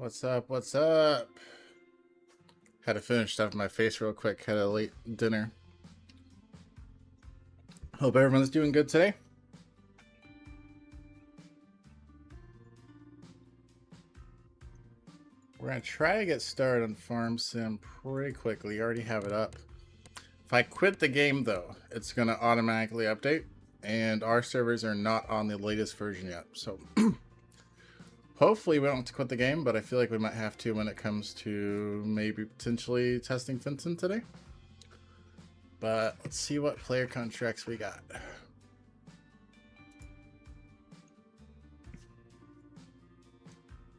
What's up? What's up? Had to finish stuff in my face real quick. Had a late dinner. Hope everyone's doing good today. We're going to try to get started on Farm Sim pretty quickly. You already have it up. If I quit the game, though, it's going to automatically update. And our servers are not on the latest version yet. So hopefully we don't have to quit the game, but I feel like we might have to when it comes to maybe potentially testing Fenton today. But let's see what player contracts we got.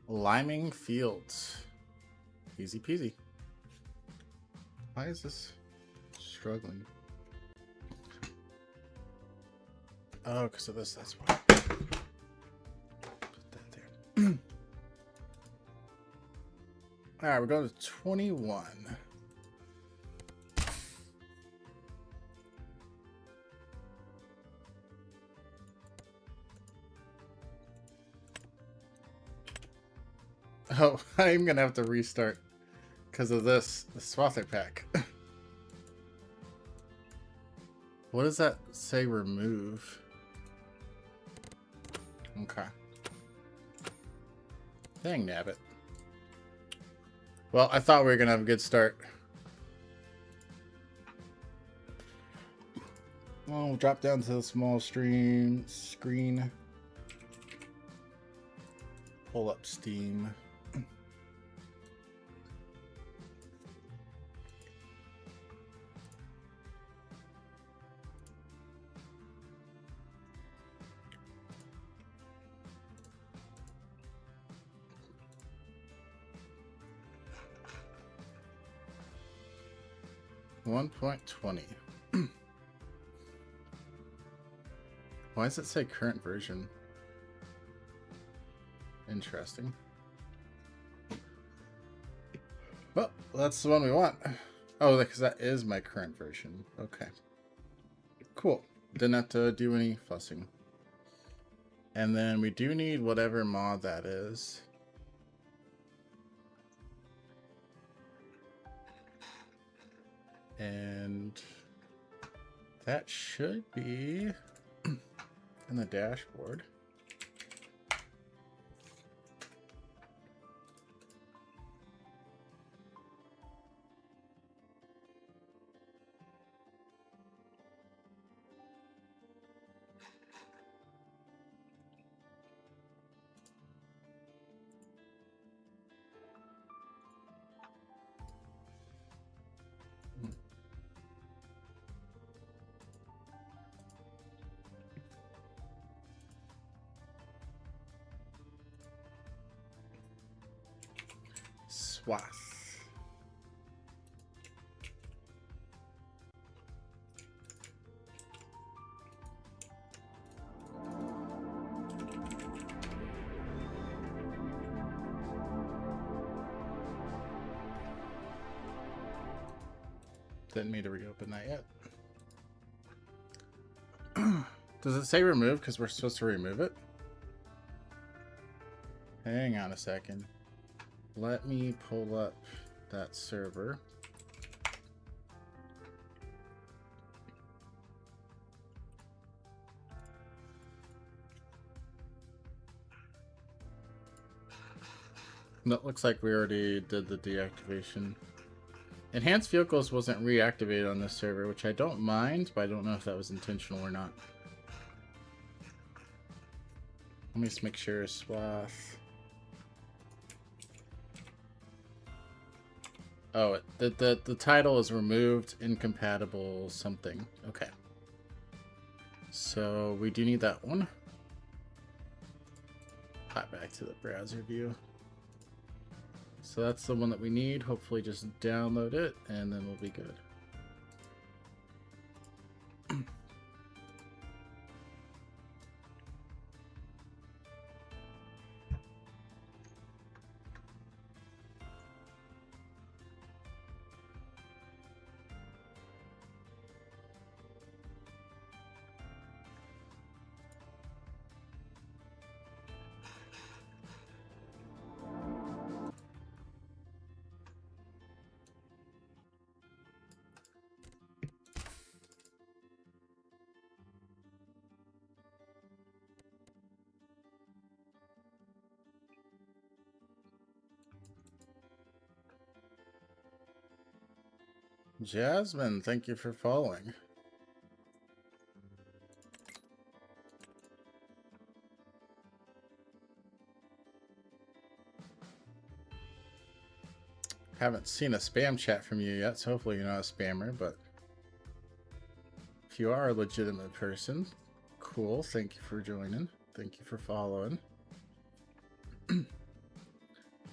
Liming Fields. Easy peasy. Why is this struggling? Oh, because of this, that's why. Put that there. Alright, we're going to 21. Oh, I'm gonna have to restart because of this, the Swather pack. What does that say? Remove. Okay. Dang nabbit. Well, I thought we were gonna have a good start. Well, we'll drop down to the small screen. Pull up Steam. .20. Why does it say current version? Interesting. Well, that's the one we want. Oh, because that is my current version. Okay. Cool. Didn't have to do any fussing. And then we do need whatever mod that is. And that should be in the dashboard. Swath. Didn't mean to reopen that yet. Does it say remove because we're supposed to remove it? Hang on a second. Let me pull up that server. That looks like we already did the deactivation. Enhanced vehicles wasn't reactivated on this server, which I don't mind, but I don't know if that was intentional or not. Let me just make sure. Swath. Oh, the title is removed, incompatible, something. Okay. So we do need that one. Hop back to the browser view. So that's the one that we need. Hopefully just download it and then we'll be good. Jasmine, thank you for following. Haven't seen a spam chat from you yet, so hopefully you're not a spammer, but if you are a legitimate person, cool. Thank you for joining. Thank you for following.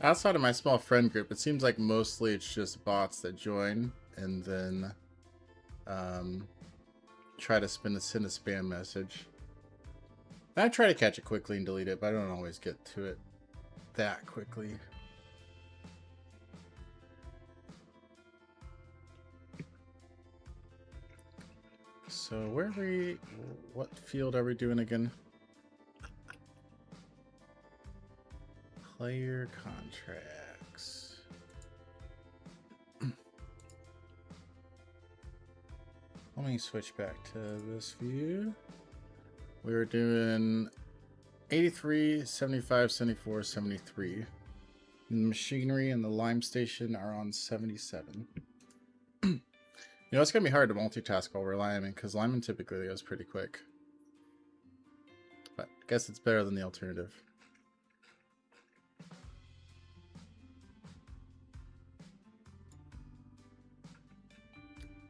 Outside of my small friend group, it seems like mostly it's just bots that join and then try to send a spam message. I try to catch it quickly and delete it, but I don't always get to it that quickly. So what field are we doing again? Player contracts. Let me switch back to this view. We were doing 83, 75, 74, 73. The machinery and the lime station are on 77. You know, it's going to be hard to multitask over lineman because lineman typically goes pretty quick. But I guess it's better than the alternative.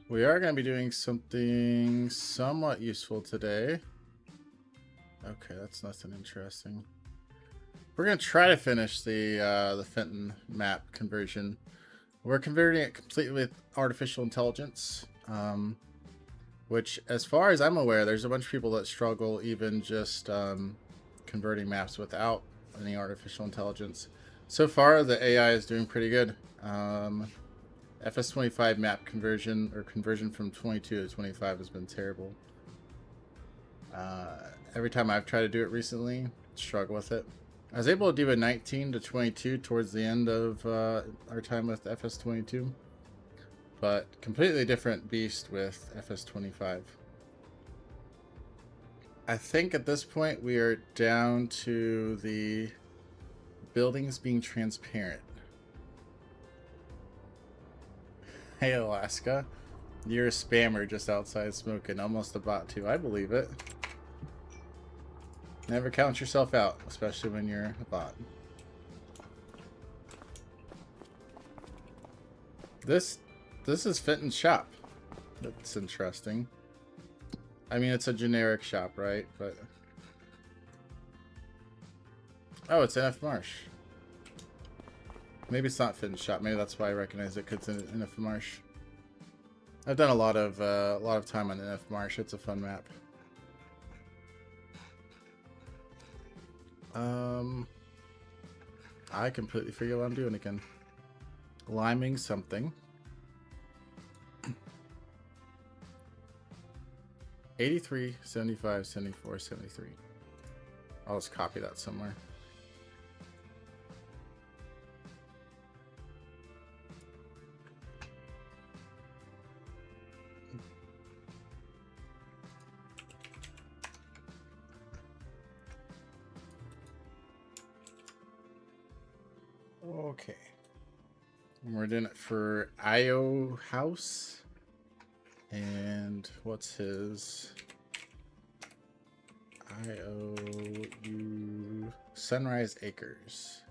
We are going to be doing something somewhat useful today. Okay, that's nothing interesting. We're going to try to finish the Fenton map conversion. We're converting it completely with artificial intelligence, which, as far as I'm aware, there's a bunch of people that struggle even just converting maps without any artificial intelligence. So far, the AI is doing pretty good. FS25 map conversion, or conversion from 22 to 25, has been terrible. Every time I've tried to do it recently, struggle with it. I was able to do a 19 to 22 towards the end of our time with FS22, but completely different beast with FS25. I think at this point we are down to the buildings being transparent. Hey Alaska, you're a spammer just outside smoking, almost a bot too. I believe it. Never count yourself out, especially when you're a bot. This is Fenton's shop. That's interesting. I mean, it's a generic shop, right? But oh, it's NF Marsh. Maybe it's not Fenton's shop. Maybe that's why I recognize it, because it's NF Marsh. I've done a lot of time on NF Marsh. It's a fun map. I completely forget what I'm doing again. Liming something. 83, 75, 74, 73. I'll just copy that somewhere. Okay. And we're doing it for IO House. And what's his? IOU Sunrise Acres.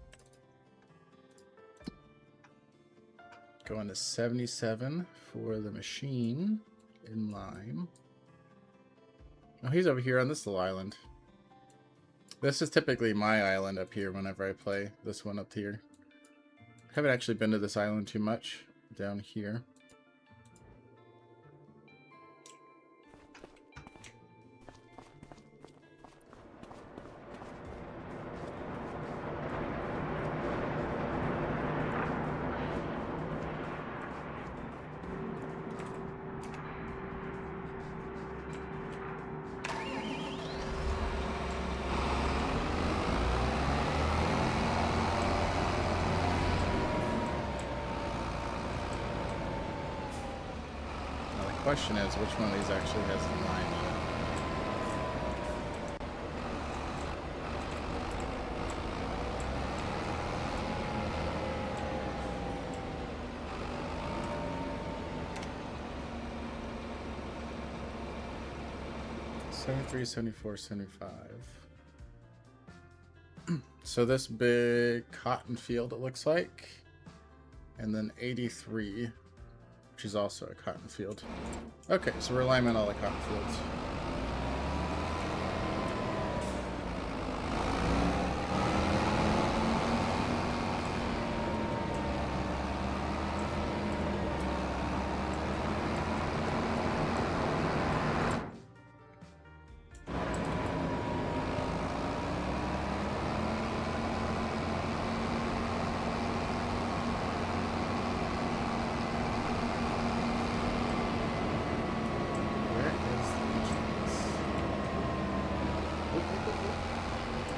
Going to 77 for the machine in lime. Oh, he's over here on this little island. This is typically my island up here whenever I play this one up here. Haven't actually been to this island too much down here. The question is, which one of these actually has the line on it? 73, 74, 75. So this big cotton field, it looks like. And then 83, which is also a cotton field. Okay, so we're lining all the cotton fields.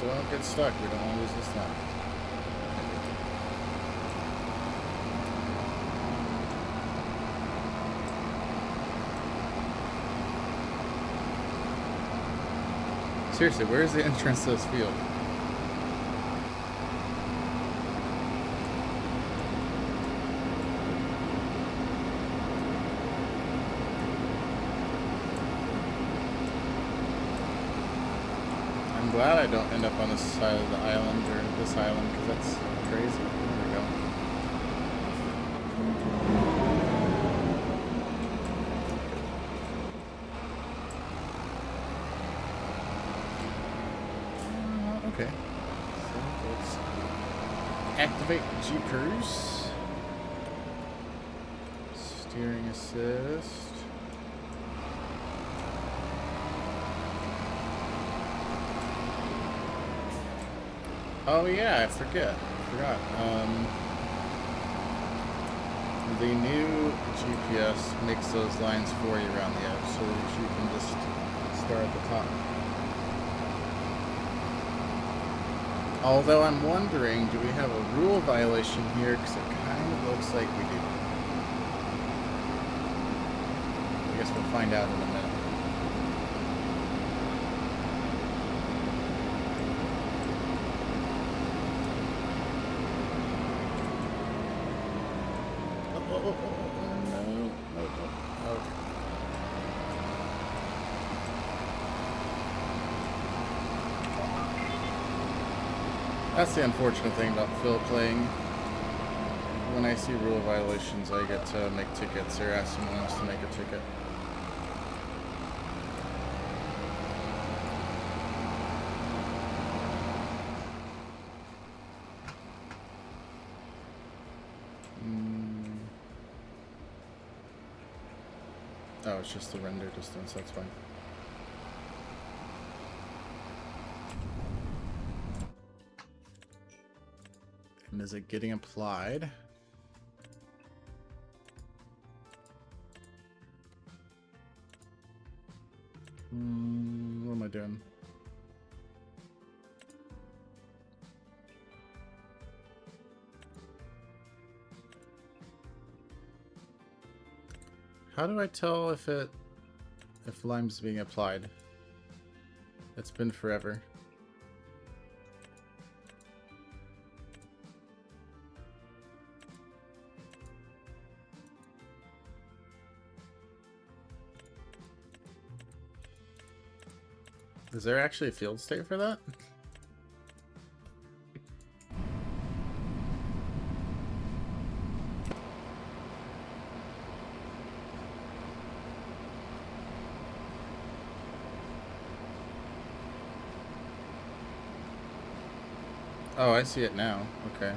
Don't get stuck. We don't want to lose this time. Seriously, where's the entrance to this field? I'm glad I don't end up on this side of the island or this island because that's crazy. There we go. Okay. So let's activate G-Cruise. Steering assist. Oh yeah, I forgot. The new GPS makes those lines for you around the edge so that you can just start at the top. Although I'm wondering, do we have a rule violation here? Because it kind of looks like we do. I guess we'll find out in a minute. That's the unfortunate thing about Phil playing. When I see rule violations, I get to make tickets or ask someone else to make a ticket. Oh, it's just the render distance, that's fine. And is it getting applied? What am I doing? How do I tell if lime's being applied? It's been forever. Is there actually a field state for that? Oh, I see it now. Okay.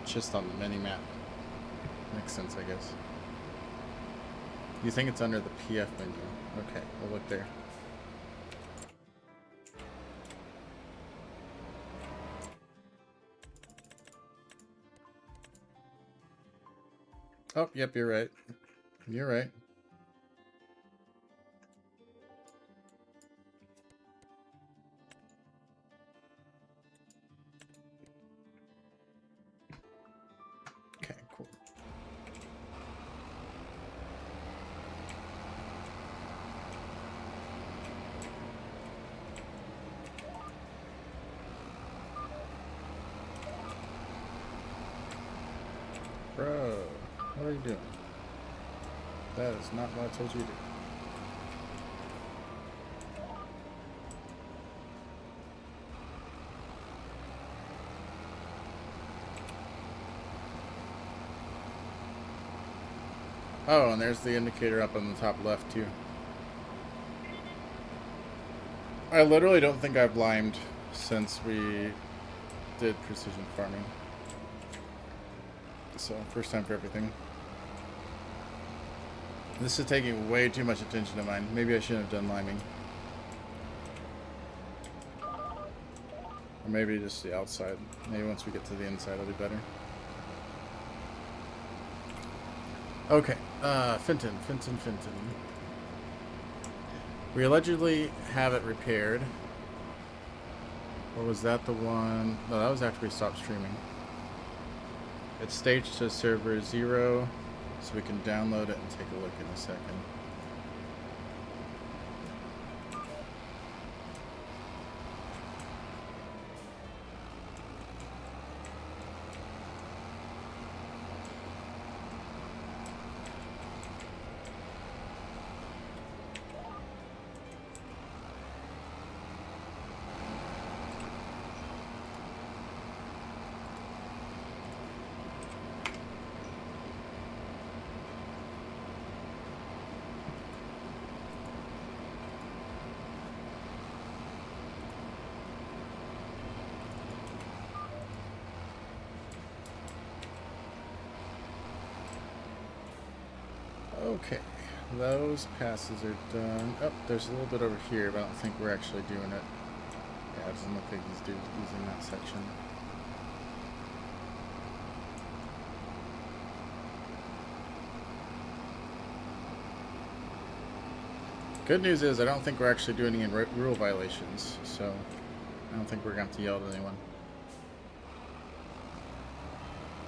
Just on the mini-map. Makes sense, I guess. You think it's under the PF menu? Okay, we'll look there. Oh, yep, you're right. You're right. What are you doing? That is not what I told you to do. Oh, and there's the indicator up on the top left, too. I literally don't think I've limed since we did precision farming. So, first time for everything. This is taking way too much attention of mine. Maybe I shouldn't have done liming. Or maybe just the outside. Maybe once we get to the inside it'll be better. Okay, Fenton. We allegedly have it repaired. Or was that the one? No, that was after we stopped streaming. It's staged to server 0, so we can download it and take a look in a second. Okay, those passes are done. Oh, there's a little bit over here, but I don't think we're actually doing it. Yeah, it doesn't look like he's using that section. Good news is I don't think we're actually doing any rule violations, so I don't think we're going to have to yell at anyone.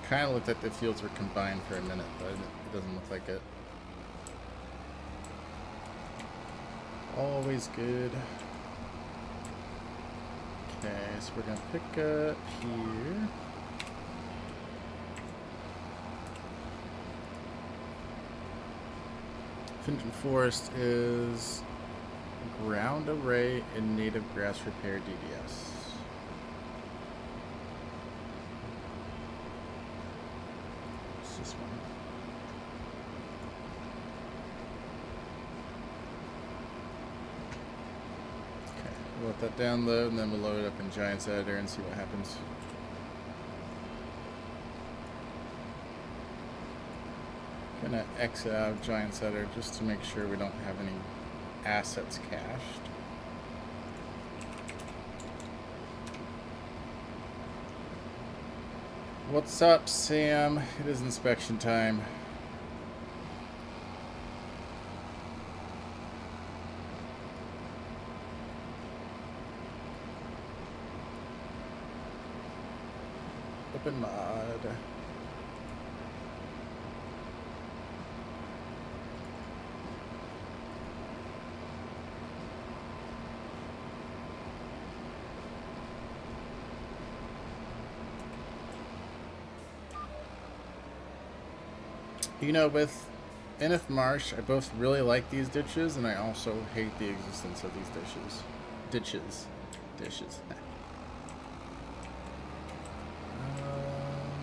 Kind of looked like the fields were combined for a minute, but it doesn't look like it. Always good. Okay, so we're gonna pick up here. Fenton Forest is ground array and native grass repair DDS. What's this one? We'll let that download, and then we'll load it up in Giants Editor and see what happens. Gonna exit out of Giants Editor just to make sure we don't have any assets cached. What's up, Sam? It is inspection time. Open mod. You know, with NF Marsh, I both really like these ditches, and I also hate the existence of these ditches.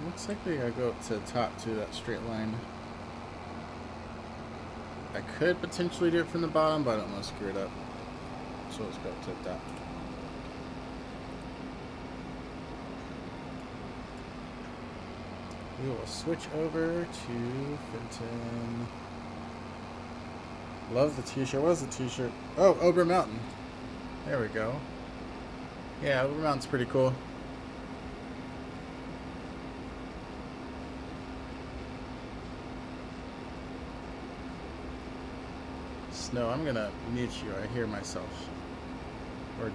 Looks like we gotta go up to the top to that straight line. I could potentially do it from the bottom, but I don't want to screw it up. So let's go up to the top. We will switch over to Fenton. Love the t-shirt. What is the t-shirt? Oh, Ober Mountain. There we go. Yeah, Ober Mountain's pretty cool. Snow, I'm gonna mute you. I hear myself. Or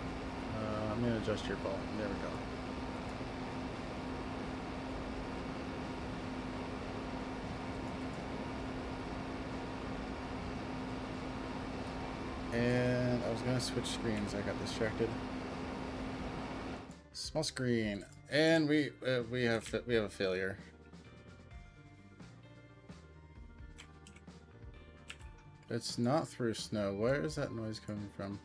I'm gonna adjust your volume. There we go. And I was gonna switch screens. I got distracted. Small screen, and we have a failure. It's not through snow. Where is that noise coming from?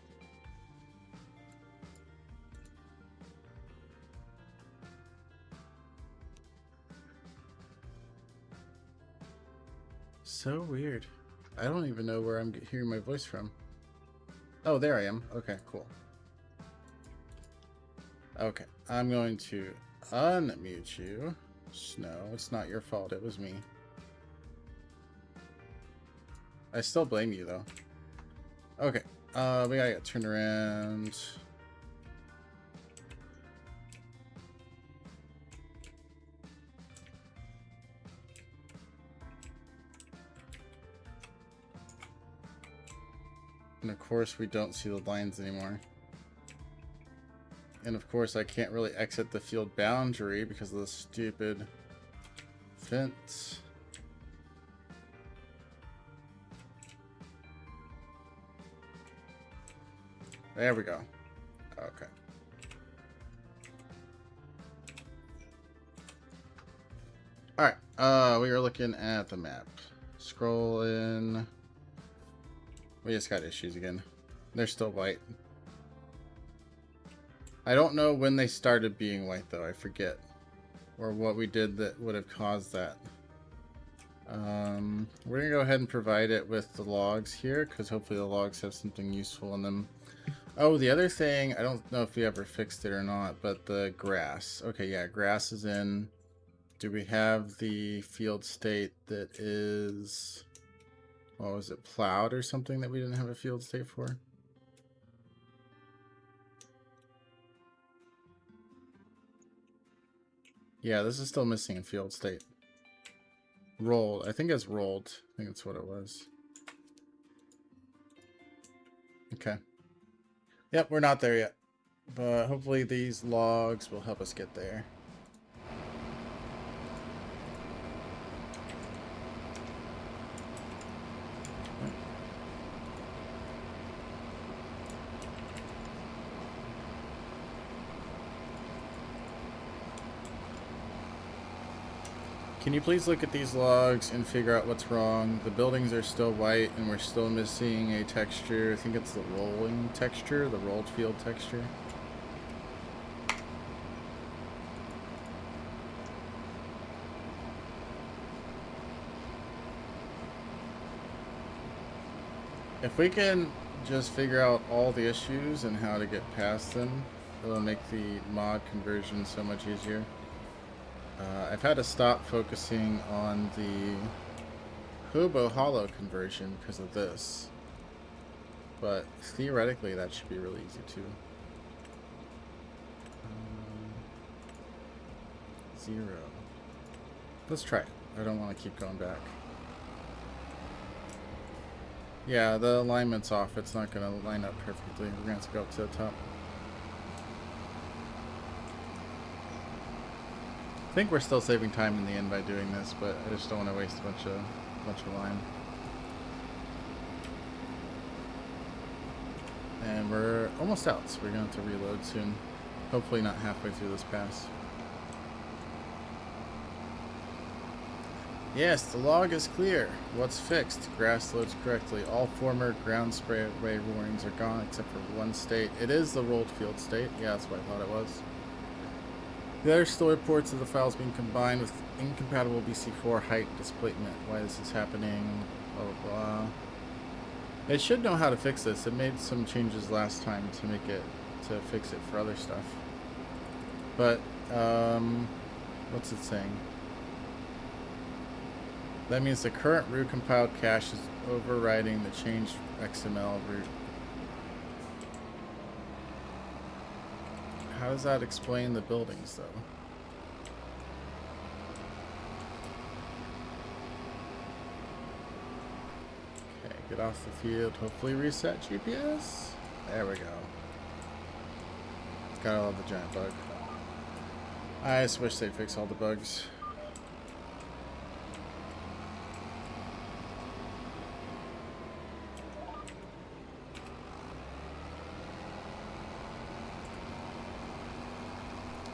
So weird. I don't even know where I'm hearing my voice from. Oh, there I am. Okay, cool. Okay, I'm going to unmute you. Snow, it's not your fault. It was me. I still blame you, though. Okay, we gotta get turned around. And of course, we don't see the lines anymore. And of course, I can't really exit the field boundary because of the stupid fence. There we go. Okay. Alright, we are looking at the map. Scroll in. We just got issues again. They're still white. I don't know when they started being white, though. I forget. Or what we did that would have caused that. We're going to go ahead and provide it with the logs here, because hopefully the logs have something useful in them. Oh, the other thing, I don't know if we ever fixed it or not, but the grass. Okay, yeah, grass is in. Do we have the field state that is... What was it, plowed or something that we didn't have a field state for? Yeah, this is still missing a field state. Rolled. I think it's rolled. I think that's what it was. Okay. Yep, we're not there yet. But hopefully these logs will help us get there. Can you please look at these logs and figure out what's wrong? The buildings are still white and we're still missing a texture. I think it's the rolling texture, the rolled field texture. If we can just figure out all the issues and how to get past them, it'll make the mod conversion so much easier. I've had to stop focusing on the Hobo Hollow conversion because of this. But theoretically that should be really easy too. 0. Let's try it. I don't want to keep going back. Yeah, the alignment's off. It's not going to line up perfectly. We're going to have to go up to the top. I think we're still saving time in the end by doing this, but I just don't want to waste a bunch of line. And we're almost out, so we're going to have to reload soon. Hopefully not halfway through this pass. Yes, the log is clear. What's fixed? Grass loads correctly. All former ground spray warnings are gone except for one state. It is the rolled field state. Yeah, that's what I thought it was. The other still reports of the files being combined with incompatible BC4 height displacement. Why this is happening, blah blah blah. It should know how to fix this. It made some changes last time to fix it for other stuff. But what's it saying? That means the current root compiled cache is overriding the changed XML root. How does that explain the buildings, though? Okay, get off the field. Hopefully reset GPS. There we go. Gotta love the giant bug. I just wish they'd fix all the bugs.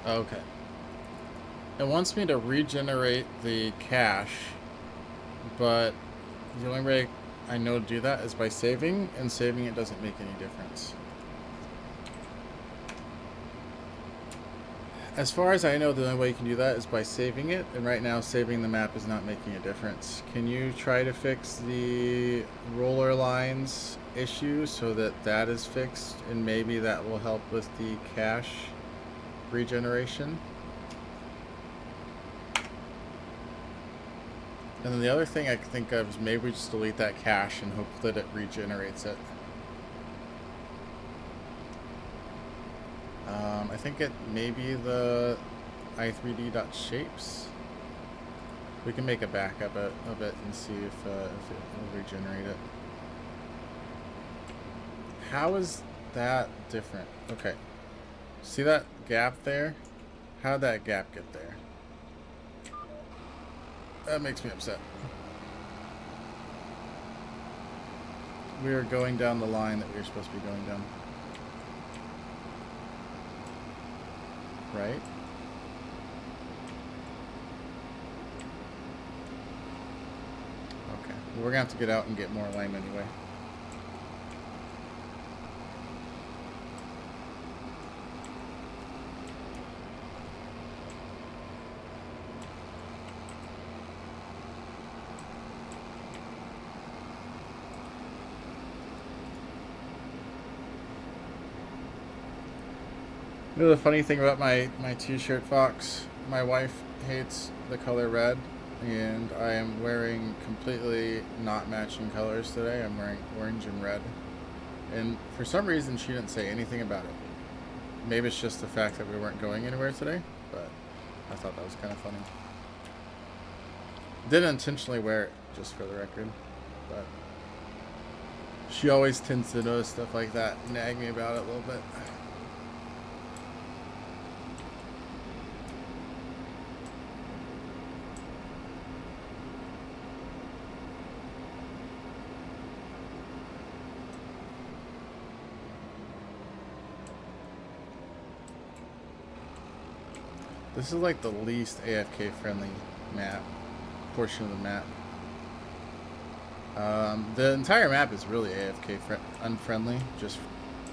Okay. It wants me to regenerate the cache, but the only way I know to do that is by saving, and saving it doesn't make any difference. As far as I know, the only way you can do that is by saving it, and right now saving the map is not making a difference. Can you try to fix the roller lines issue so that that is fixed, and maybe that will help with the cache regeneration? And then the other thing I could think of is maybe we just delete that cache and hope that it regenerates it. I think it may be the i3d.shapes. We can make a backup of it and see if it will regenerate it. How is that different? Okay. See that gap there? How'd that gap get there? That makes me upset. We are going down the line that we were supposed to be going down. Right? Okay. Well, we're gonna have to get out and get more lime anyway. You know the funny thing about my t-shirt Fox? My wife hates the color red, and I am wearing completely not matching colors today. I'm wearing orange and red. And for some reason she didn't say anything about it. Maybe it's just the fact that we weren't going anywhere today, but I thought that was kind of funny. Didn't intentionally wear it, just for the record, but she always tends to notice stuff like that and nag me about it a little bit. This is like the least AFK friendly map, portion of the map. The entire map is really AFK unfriendly, just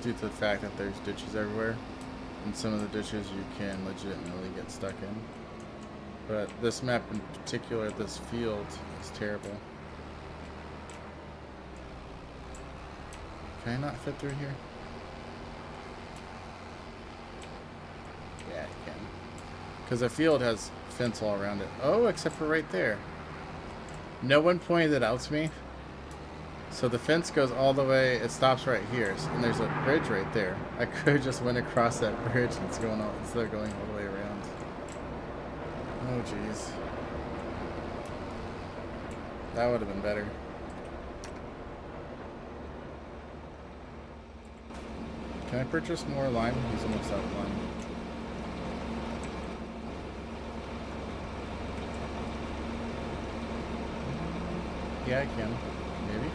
due to the fact that there's ditches everywhere. And some of the ditches you can legitimately get stuck in. But this map in particular, this field, is terrible. Can I not fit through here? Yeah, I can. Because the field has fence all around it. Oh, except for right there. No one pointed it out to me. So the fence goes all the way, it stops right here. And there's a bridge right there. I could have just went across that bridge and it's going all, instead of going all the way around. Oh, jeez. That would have been better. Can I purchase more lime? He's almost out of lime. Yeah, I can. Maybe.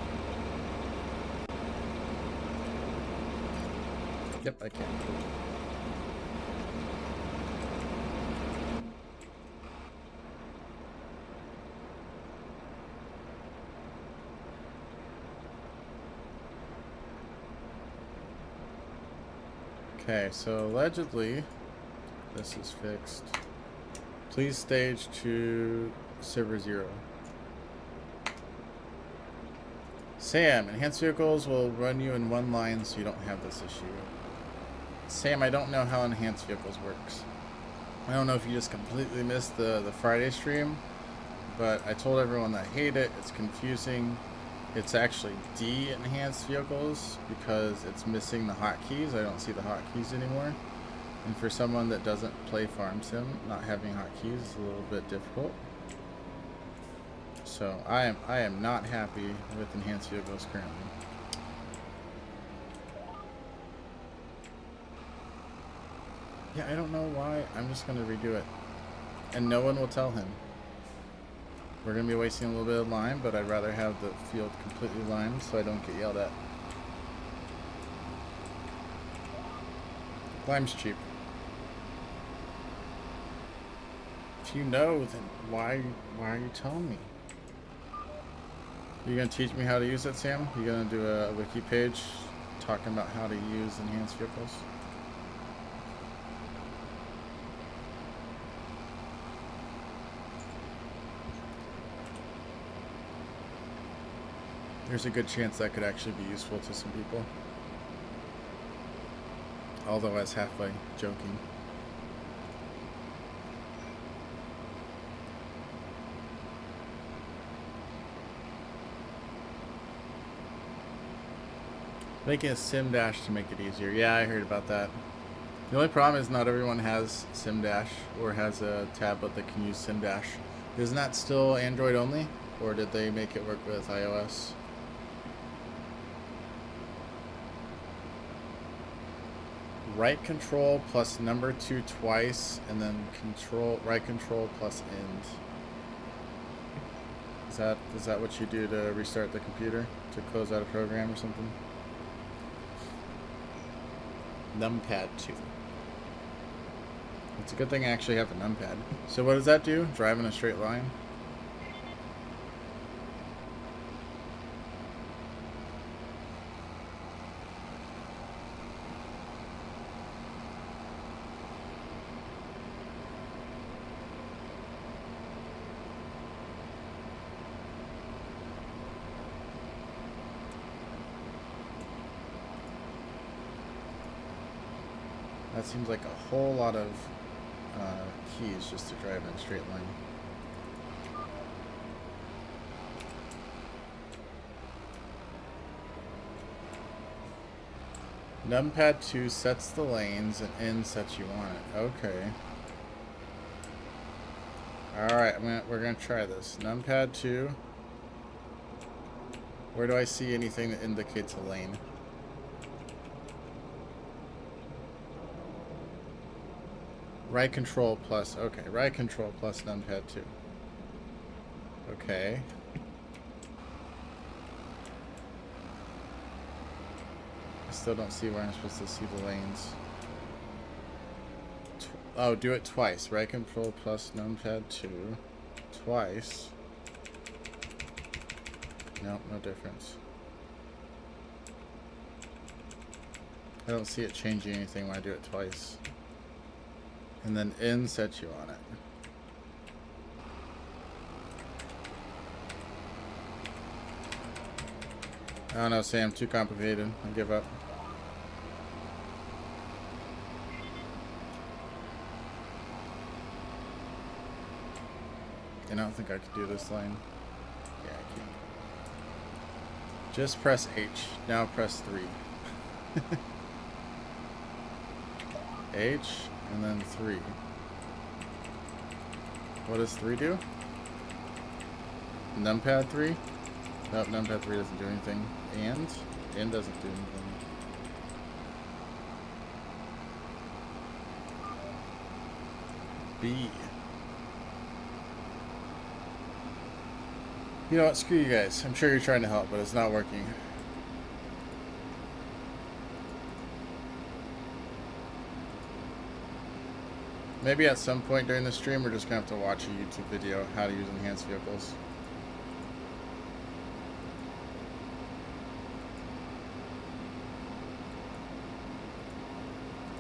Yep, I can. Okay, so allegedly, this is fixed. Please stage to server 0. Sam, enhanced vehicles will run you in one line so you don't have this issue. Sam, I don't know how enhanced vehicles works. I don't know if you just completely missed the Friday stream, but I told everyone that I hate it. It's confusing. It's actually de-enhanced vehicles because it's missing the hotkeys. I don't see the hotkeys anymore. And for someone that doesn't play Farm Sim, not having hotkeys is a little bit difficult. So I am not happy with enhanced vehicles currently. Yeah, I don't know why. I'm just gonna redo it. And no one will tell him. We're gonna be wasting a little bit of lime, but I'd rather have the field completely limed so I don't get yelled at. Lime's cheap. If you know, then why are you telling me? You gonna teach me how to use it, Sam? You gonna do a wiki page talking about how to use enhanced vehicles? There's a good chance that could actually be useful to some people. Although I was halfway joking. Making a sim dash to make it easier. Yeah, I heard about that. The only problem is not everyone has sim dash or has a tablet that can use sim dash. Isn't that still Android only? Or did they make it work with iOS? Right control plus number 2 twice, and then right control plus end. Is that what you do to restart the computer? To close out a program or something? Numpad 2. It's a good thing I actually have a numpad. So what does that do? Drive in a straight line? That seems like a whole lot of keys just to drive in a straight line. Numpad 2 sets the lanes and end sets you on it. Okay. Alright, we're gonna try this. Numpad 2. Where do I see anything that indicates a lane? Right control plus, okay, right control plus numpad 2. Okay. I still don't see where I'm supposed to see the lanes. Oh, do it twice. Right control plus numpad 2. Twice. Nope, no difference. I don't see it changing anything when I do it twice. And then N sets you on it. I don't know, Sam, too complicated. I give up. And I don't think I could do this line. Yeah, I can. Just press H. Now press 3. H, and then 3. What does 3 do? Numpad 3? Nope, numpad 3 doesn't do anything. And? And doesn't do anything. B. You know what? Screw you guys. I'm sure you're trying to help, but it's not working. Maybe at some point during the stream, we're just going to have to watch a YouTube video on how to use enhanced vehicles.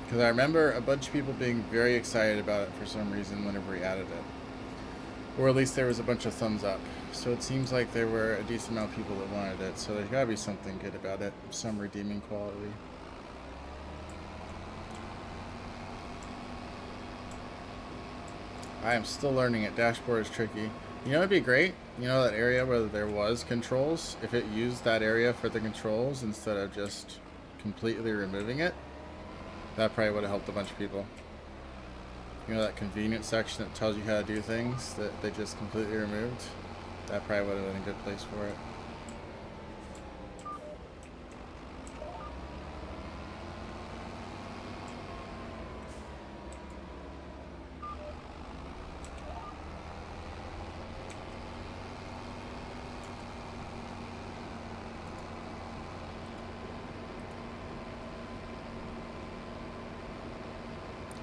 Because I remember a bunch of people being very excited about it for some reason whenever we added it. Or at least there was a bunch of thumbs up. So it seems like there were a decent amount of people that wanted it. So there's got to be something good about it. Some redeeming quality. I am still learning it. Dashboard is tricky. You know, it'd be great. You know that area where there was controls? If it used that area for the controls instead of just completely removing it, that probably would have helped a bunch of people. You know that convenience section that tells you how to do things that they just completely removed? That probably would have been a good place for it.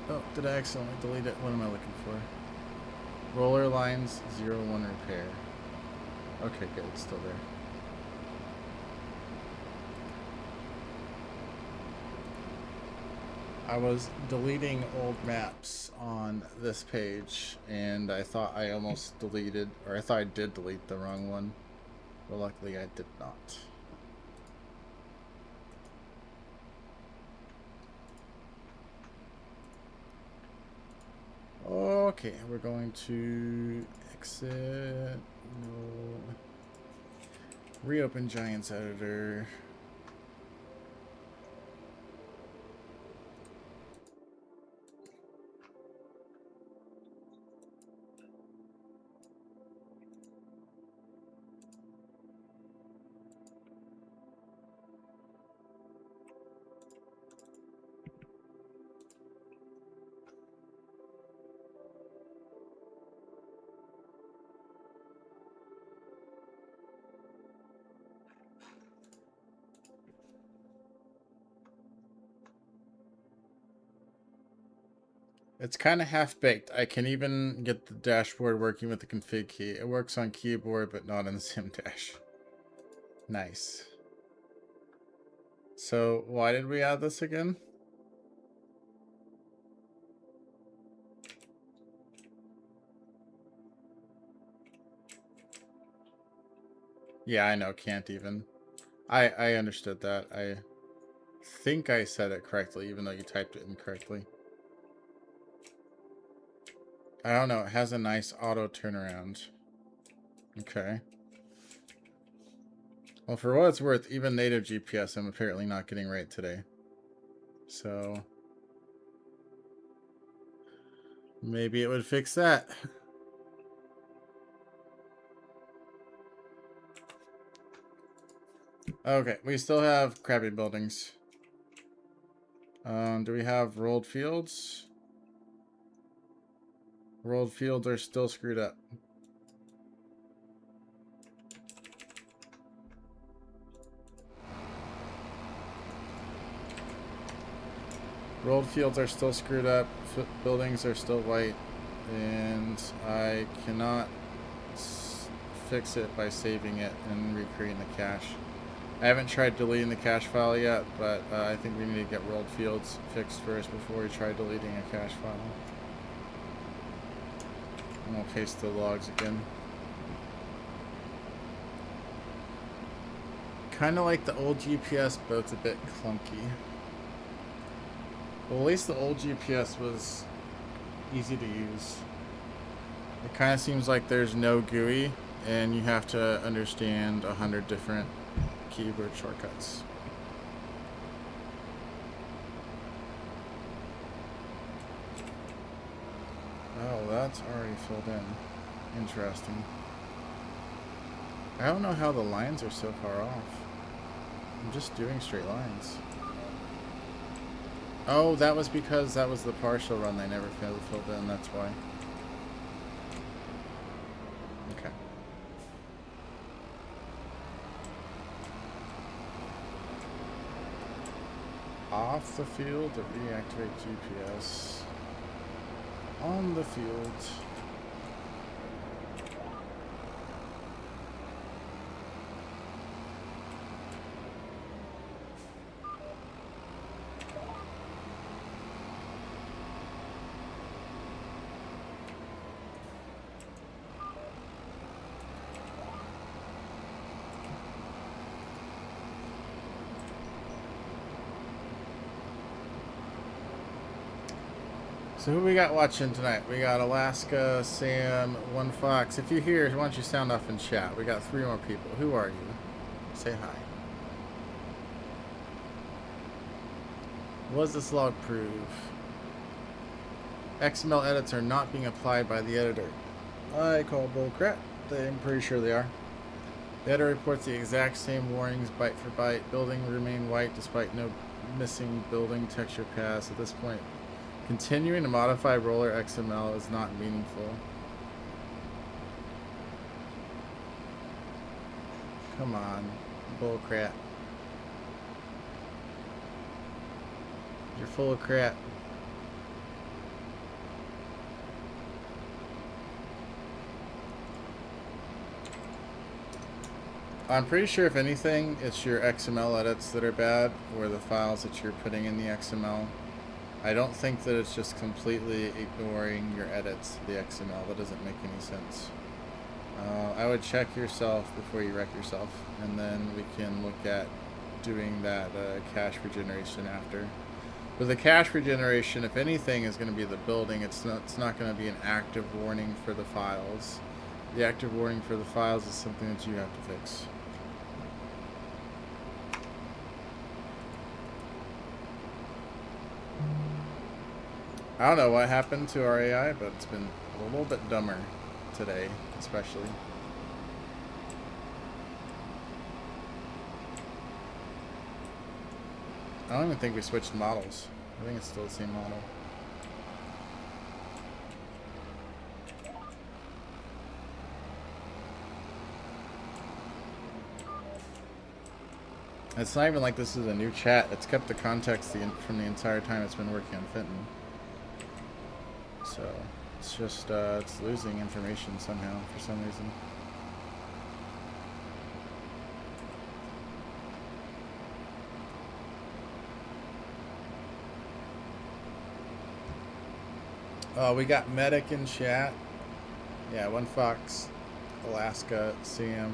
Oh, did I accidentally delete it? What am I looking for? Roller lines 01 repair. Okay, good, it's still there. I was deleting old maps on this page, and I thought I almost deleted, or I thought I did delete the wrong one, but luckily I did not. Okay, we're going to exit, no, reopen Giants Editor. It's kind of half-baked. I can even get the dashboard working with the config key. It works on keyboard, but not in the sim dash. Nice. So, why did we add this again? Yeah, I know, can't even. I understood that. I think I said it correctly, even though you typed it incorrectly. I don't know, it has a nice auto turnaround. Okay. Well, for what it's worth, even native GPS I'm apparently not getting right today. So maybe it would fix that. Okay, we still have crappy buildings. Do we have rolled fields? Rolled fields are still screwed up. Rolled fields are still screwed up. Buildings are still white. And I cannot fix it by saving it and recreating the cache. I haven't tried deleting the cache file yet, but I think we need to get rolled fields fixed first before we try deleting a cache file. And we'll paste the logs again. Kind of like the old GPS, but it's a bit clunky. Well, at least the old GPS was easy to use. It kind of seems like there's no GUI, and you have to understand 100 different keyboard shortcuts. Oh, that's already filled in. Interesting. I don't know how the lines are so far off. I'm just doing straight lines. Oh, that was because that was the partial run they never filled in, that's why. Okay. Off the field to reactivate GPS. On the field. So who we got watching tonight? We got Alaska, Sam, One Fox. If you're here, why don't you sound off in chat? We got 3 more people. Who are you? Say hi. What does this log prove? XML edits are not being applied by the editor. I call bullcrap. I'm pretty sure they are. The editor reports the exact same warnings, byte for byte. Building remain white despite no missing building texture paths. At this point, continuing to modify roller XML is not meaningful. Come on, bullcrap. You're full of crap. I'm pretty sure if anything, it's your XML edits that are bad, or the files that you're putting in the XML. I don't think that it's just completely ignoring your edits to the XML. That doesn't make any sense. I would check yourself before you wreck yourself, and then we can look at doing that cache regeneration after. With the cache regeneration, if anything is going to be the building, it's not going to be an active warning for the files. The active warning for the files is something that you have to fix. I don't know what happened to our AI, but it's been a little bit dumber today, especially. I don't even think we switched models. I think it's still the same model. It's not even like this is a new chat. It's kept the context from the entire time it's been working on Fenton. So it's just it's losing information somehow for some reason. We got Medic in chat. Yeah, One Fox, Alaska, CM.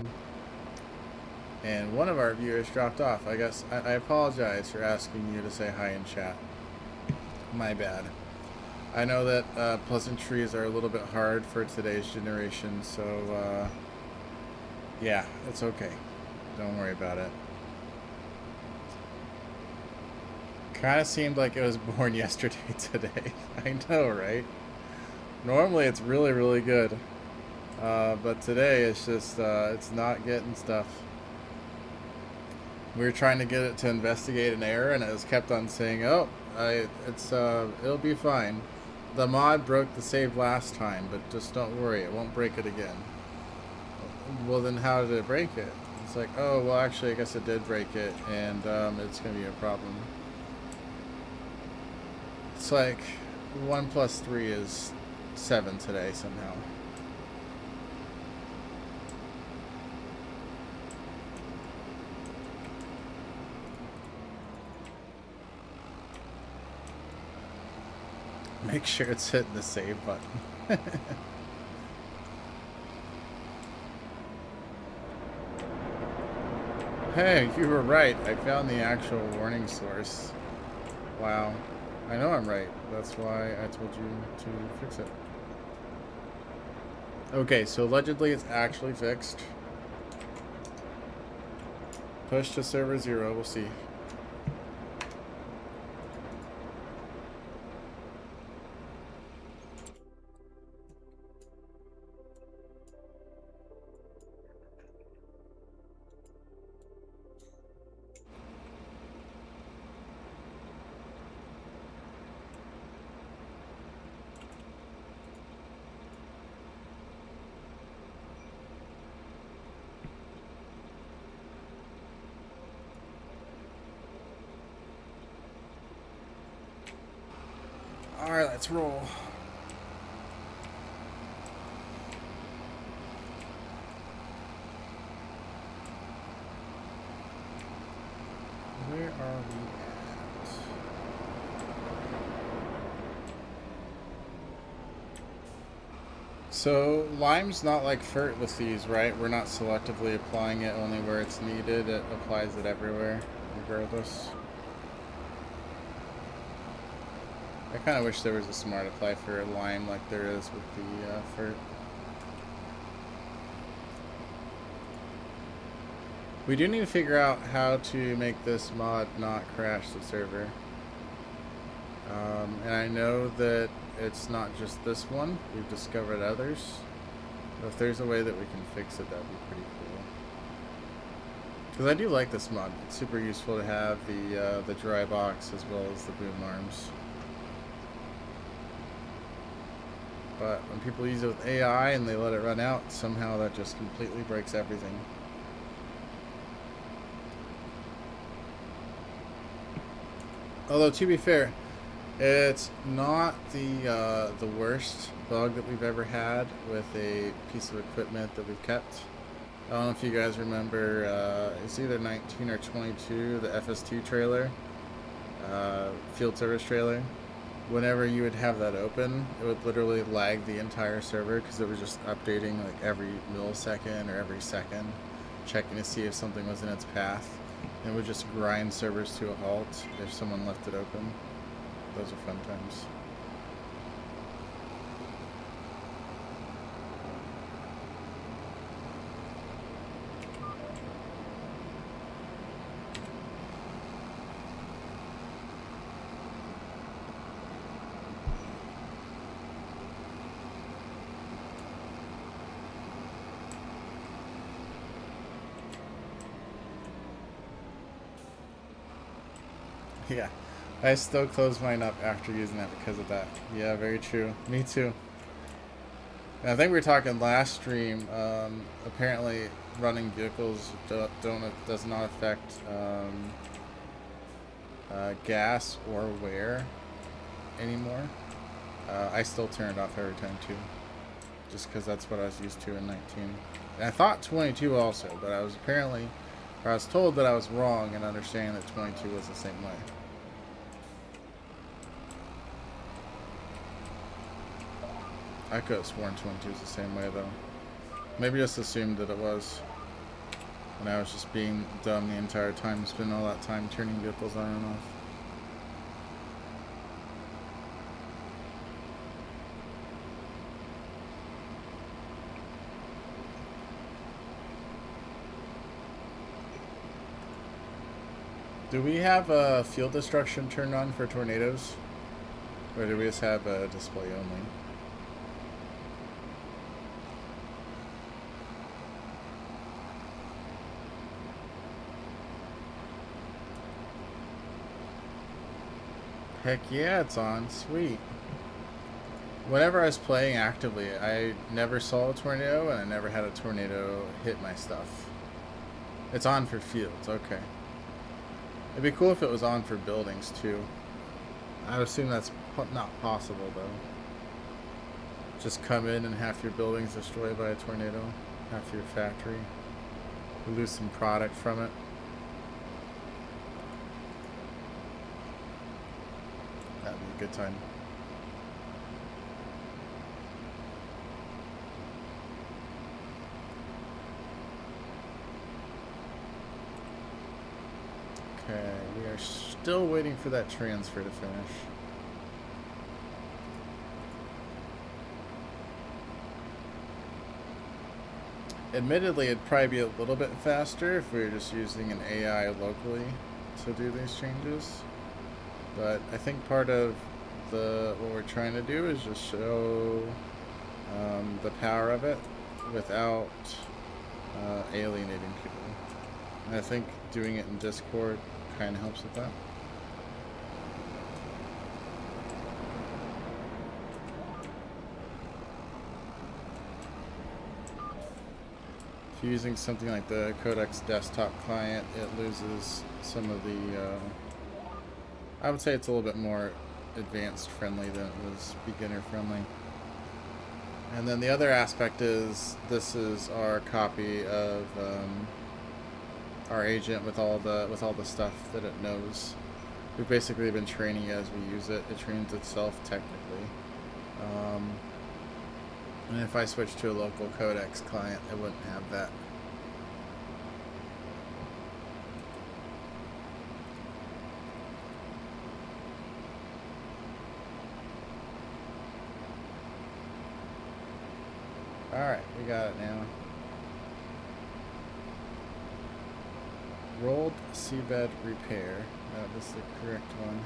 And one of our viewers dropped off. I guess I apologize for asking you to say hi in chat. My bad. I know that pleasantries are a little bit hard for today's generation, so yeah, it's okay. Don't worry about it. Kind of seemed like it was born yesterday today. I know, right? Normally it's really, really good. But today it's just, it's not getting stuff. We were trying to get it to investigate an error, and it was kept on saying, "Oh, it'll be fine. The mod broke the save last time, but just don't worry, it won't break it again." Well, then how did it break it? It's like, oh, well, actually, I guess it did break it, and it's gonna be a problem. It's like 1 + 3 is 7 today somehow. Make sure it's hitting the save button. Hey, you were right. I found the actual warning source. Wow. I know I'm right. That's why I told you to fix it. Okay, so allegedly it's actually fixed. Push to server 0. We'll see. Alright, let's roll. Where are we at? So, Lime's not like FERT with these, right? We're not selectively applying it only where it's needed. It applies it everywhere, regardless. I kind of wish there was a smart apply for Lime like there is with the FERT. We do need to figure out how to make this mod not crash the server. And I know that it's not just this one. We've discovered others. But if there's a way that we can fix it, that'd be pretty cool. Because I do like this mod. It's super useful to have the dry box as well as the boom arms. But when people use it with AI and they let it run out, somehow that just completely breaks everything. Although, to be fair, it's not the worst bug that we've ever had with a piece of equipment that we've kept. I don't know if you guys remember, it's either 19 or 22, the FS2 trailer, field service trailer. whenever you would have that open, it would literally lag the entire server because it was just updating like every millisecond or every second, checking to see if something was in its path. And it would just grind servers to a halt if someone left it open. Those are fun times. Yeah, I still close mine up after using that because of that. Yeah, very true. Me too. And I think we were talking last stream. Apparently, running vehicles does not affect gas or wear anymore. I still turn it off every time too, just because that's what I was used to in 19. And I thought 22 also, but I was told that I was wrong in understanding that 22 was the same way. I could have sworn 22 is the same way though. Maybe just assumed that it was. And I was just being dumb the entire time, spending all that time turning vehicles on and off. Do we have field destruction turned on for tornadoes? Or do we just have a display only? Heck yeah, it's on. Sweet. Whenever I was playing actively, I never saw a tornado and I never had a tornado hit my stuff. It's on for fields, okay. It'd be cool if it was on for buildings too. I would assume that's not possible though. Just come in and half your building's destroyed by a tornado, half your factory. You lose some product from it. That'd be a good time. Okay, we are still waiting for that transfer to finish. Admittedly, it'd probably be a little bit faster if we were just using an AI locally to do these changes. But I think part of what we're trying to do is just show the power of it without alienating people. And I think doing it in Discord kind of helps with that. If you're using something like the Codex desktop client, it loses some of the I would say it's a little bit more advanced friendly than it was beginner friendly. And then the other aspect is this is our copy of our agent with all the stuff that it knows. We've basically been training it as we use it. It trains itself technically. And if I switch to a local Codex client, it wouldn't have that. Alright, we got it now. Rolled seabed repair. That was the correct one.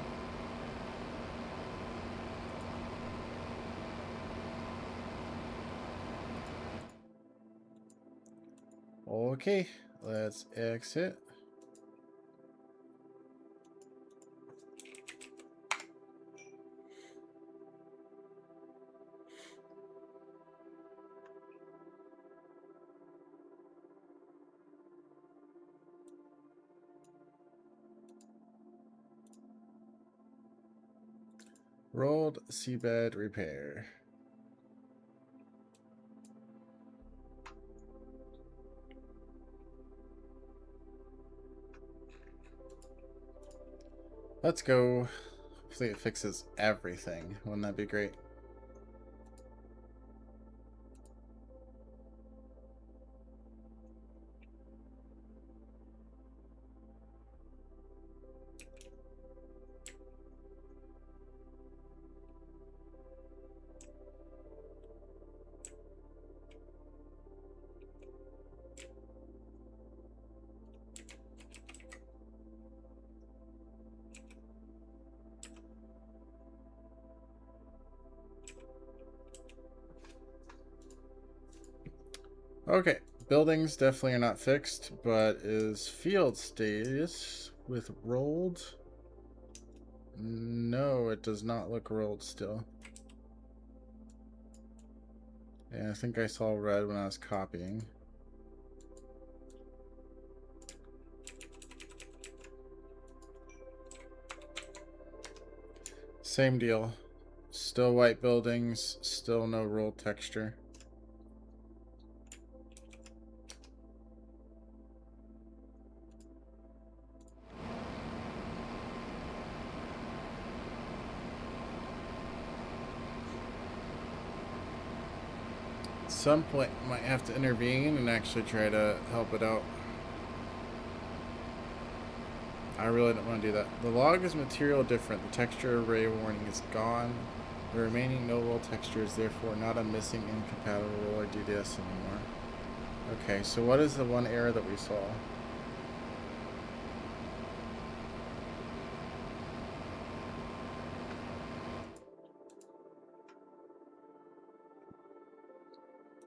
Okay, let's exit. Rolled seabed repair. Let's go. Hopefully it fixes everything. Wouldn't that be great? Okay, buildings definitely are not fixed, but is field status with rolled? No, it does not look rolled still. And I think I saw red when I was copying. Same deal. Still white buildings, still no rolled texture. At some point, might have to intervene and actually try to help it out. I really don't want to do that. The log is material different. The texture array warning is gone. The remaining no roll texture is therefore not a missing incompatible roller DDS anymore. Okay, so what is the one error that we saw?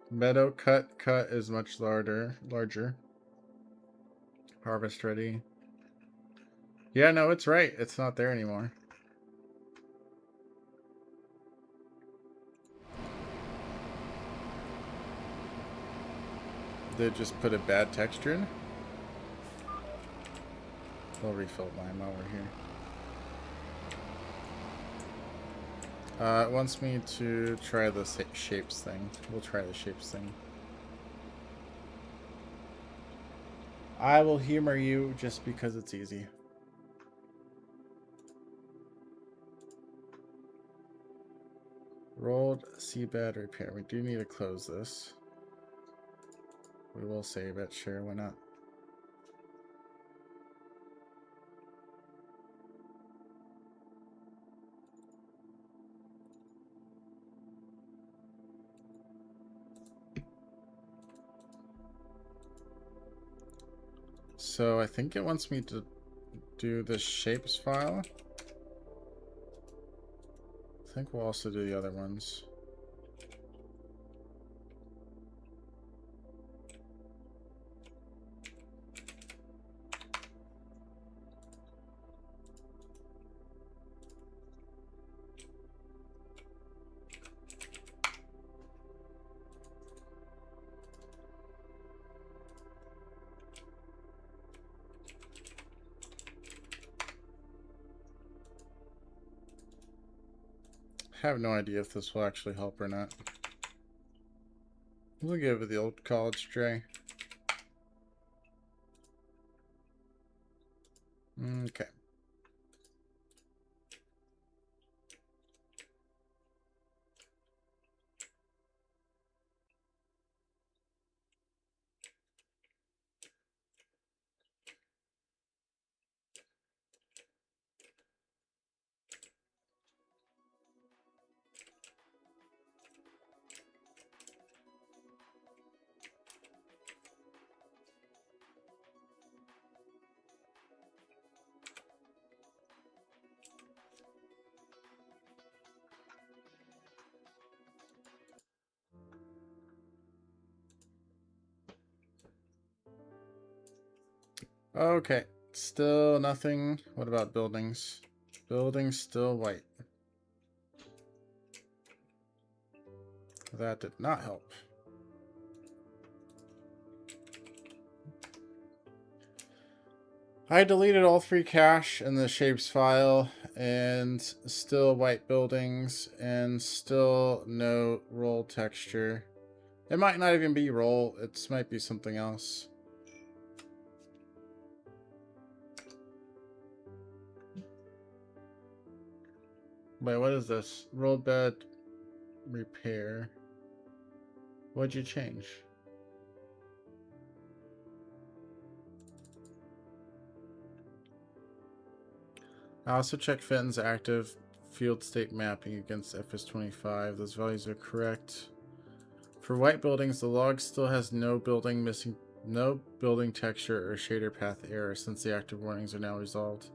Meadow cut is much larger. Harvest ready. Yeah, no, it's right. It's not there anymore. They just put a bad texture in? We'll refill mine while we're here. It wants me to try the shapes thing. We'll try the shapes thing. I will humor you just because it's easy. Rolled seabed repair. We do need to close this. We will save it. Sure, why not? So I think it wants me to do the shapes file. I think we'll also do the other ones. I have no idea if this will actually help or not. We'll give it the old college tray. Okay. Okay, still nothing. What about buildings? Buildings still white. That did not help. I deleted all 3 cache in the shapes file, and still white buildings, and still no roll texture. It might not even be roll, it might be something else. Wait, what is this? Roll bed repair. What'd you change? I also check Fenton's active field state mapping against FS25. Those values are correct. For white buildings, the log still has no building texture or shader path error since the active warnings are now resolved.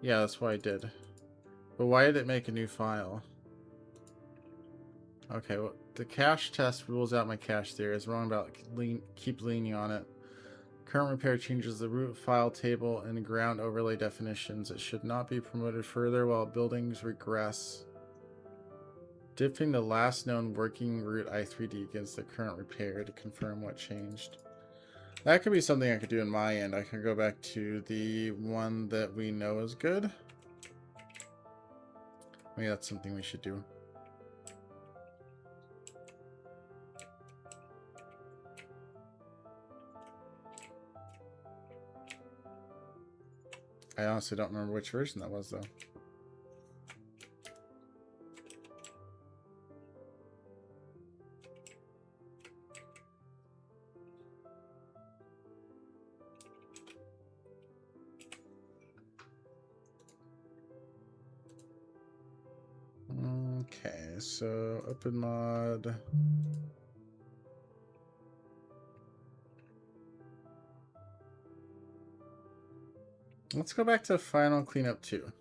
Yeah, that's why I did. But why did it make a new file? Okay, well, the cache test rules out my cache theory. I was wrong about keep leaning on it. Current repair changes the root file table and ground overlay definitions. It should not be promoted further while buildings regress. Dipping the last known working root i3d against the current repair to confirm what changed. That could be something I could do on my end. I could go back to the one that we know is good. Maybe that's something we should do. I honestly don't remember which version that was, though. Okay, so open mod. Let's go back to final cleanup 2.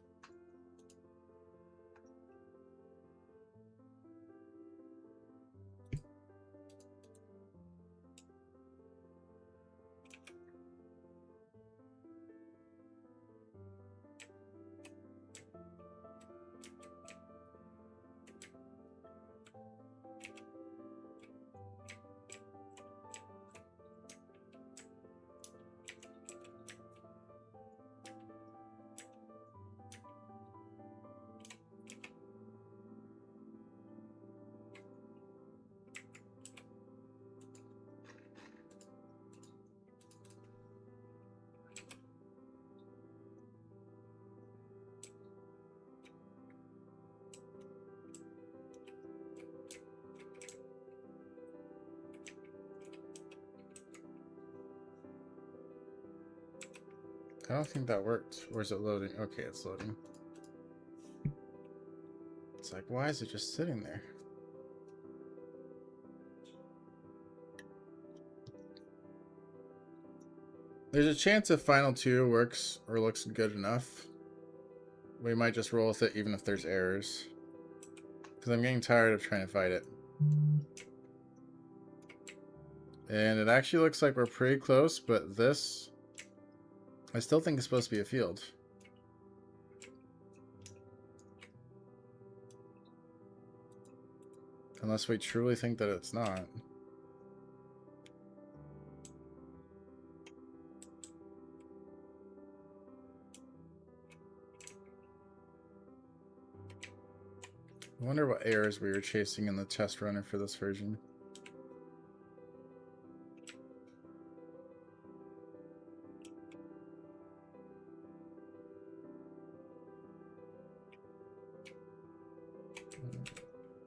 I don't think that worked. Or is it loading? Okay, it's loading. It's like, why is it just sitting there? There's a chance if Final 2 works or looks good enough, we might just roll with it even if there's errors. Because I'm getting tired of trying to fight it. And it actually looks like we're pretty close, but this, I still think it's supposed to be a field. Unless we truly think that it's not. I wonder what errors we were chasing in the test runner for this version.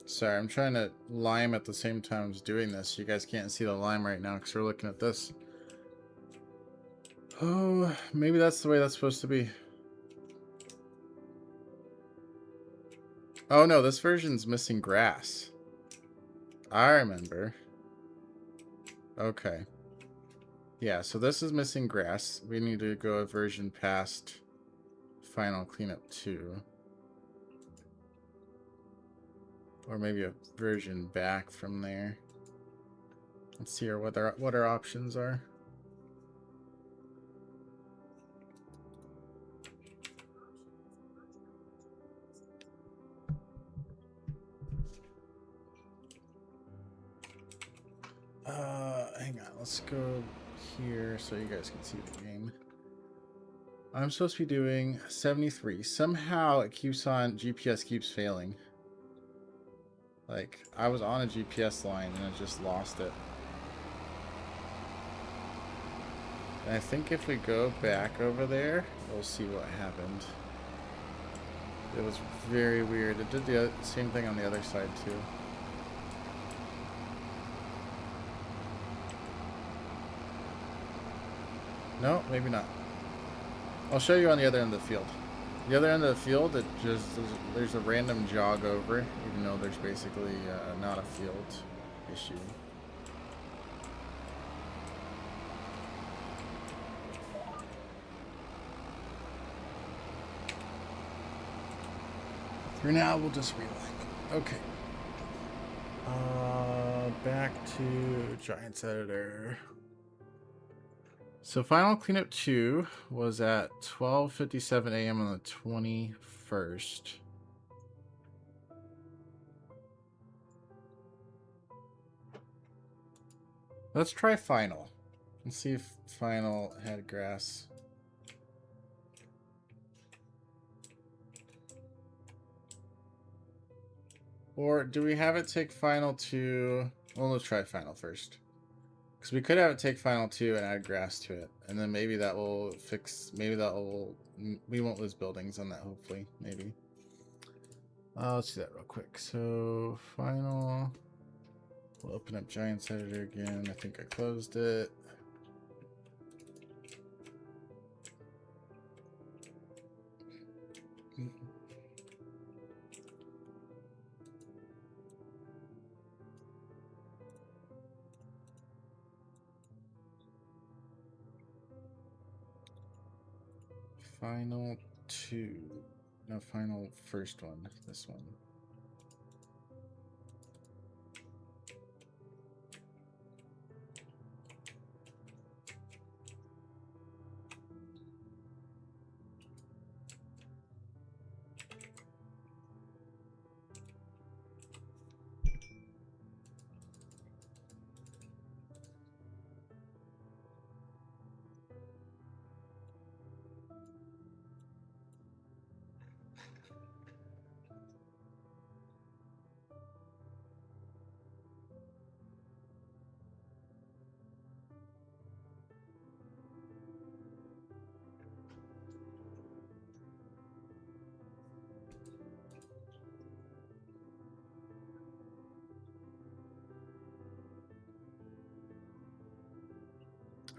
Sorry, I'm trying to lime at the same time as doing this. You guys can't see the lime right now because we're looking at this. Oh, maybe that's the way that's supposed to be. Oh no, this version's missing grass. I remember. Okay. Yeah, so this is missing grass. We need to go a version past final cleanup 2. Or maybe a version back from there. Let's see what our options are. Hang on, let's go here so you guys can see the game. I'm supposed to be doing 73. Somehow it keeps on, GPS keeps failing. Like, I was on a GPS line and I just lost it. And I think if we go back over there, we'll see what happened. It was very weird. It did the same thing on the other side too. No, maybe not. I'll show you on the other end of the field. The other end of the field, it just there's a random jog over, even though there's basically not a field issue. For now, we'll just reline. Okay. Back to Giants Editor. So final cleanup 2 was at 12:57 a.m. on the 21st. Let's try final. Let's see if final had grass. Or do we have it take final 2? Well, let's try final first. Because we could have it take final 2 and add grass to it. And then maybe that will fix, maybe that will, we won't lose buildings on that, hopefully, maybe. Let's do that real quick. So final, we'll open up Giants Editor again. I think I closed it. Final 2. No, final first one. This one.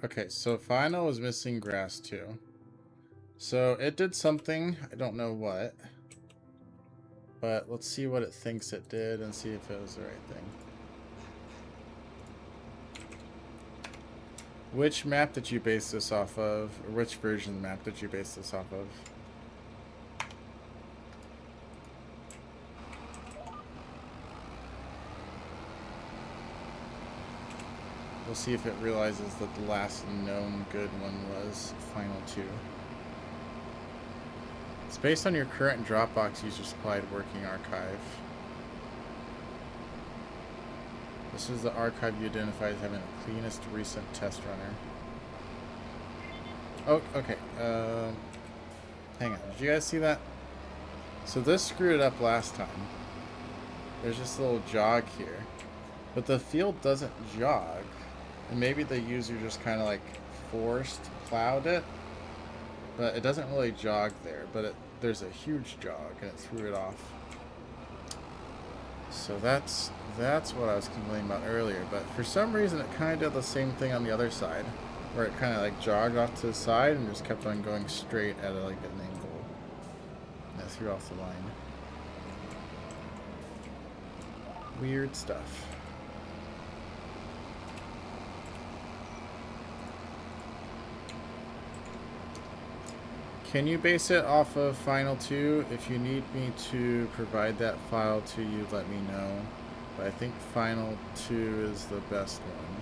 Okay, so final was missing grass too. So it did something, I don't know what. But let's see what it thinks it did and see if it was the right thing. Which map did you base this off of? Or which version of the map did you base this off of? We'll see if it realizes that the last known good one was final 2. It's based on your current Dropbox user supplied working archive. This is the archive you identified as having the cleanest recent test runner. Oh, okay. Hang on. Did you guys see that? So this screwed it up last time. There's just a little jog here. But the field doesn't jog. And maybe the user just kind of like forced plowed it. But it doesn't really jog there. But there's a huge jog and it threw it off. So that's what I was complaining about earlier. But for some reason it kind of did the same thing on the other side. Where it kind of like jogged off to the side and just kept on going straight at like an angle. And it threw off the line. Weird stuff. Can you base it off of Final 2? If you need me to provide that file to you, let me know. But I think Final 2 is the best one.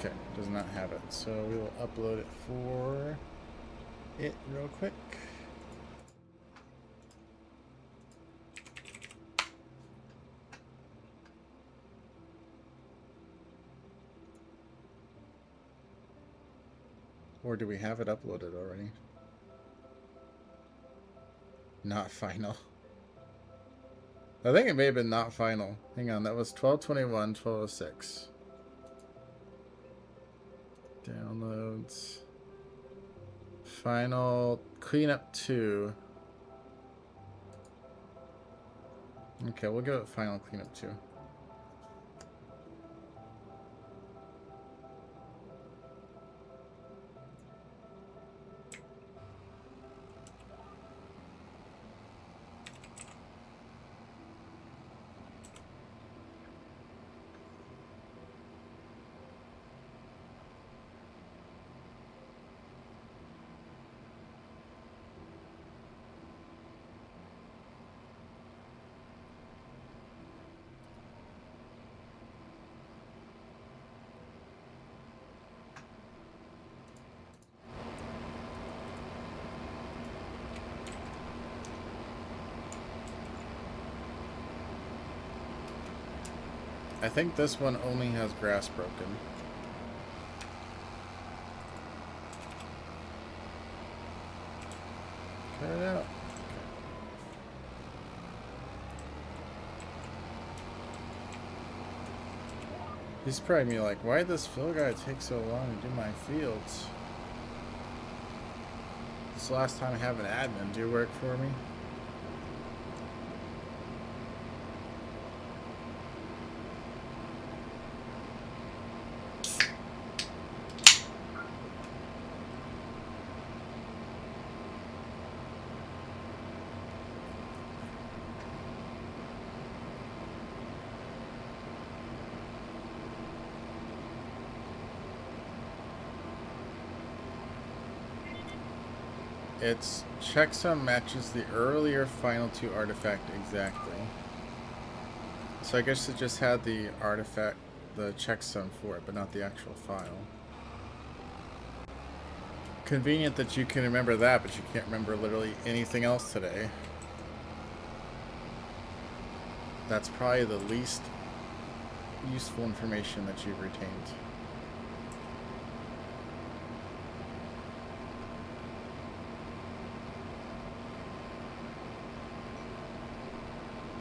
Okay, does not have it. So we will upload it for it real quick. Or do we have it uploaded already? Not final. I think it may have been not final. Hang on, that was 12/21, 12/06. Downloads. Final cleanup 2. Okay, we'll go with final cleanup 2. I think this one only has grass broken. Cut it out. He's probably like, why did this field guy take so long to do my fields? This is the last time I have an admin do work for me. Its checksum matches the earlier final 2 artifact exactly. So I guess it just had the artifact, the checksum for it, but not the actual file. Convenient that you can remember that, but you can't remember literally anything else today. That's probably the least useful information that you've retained.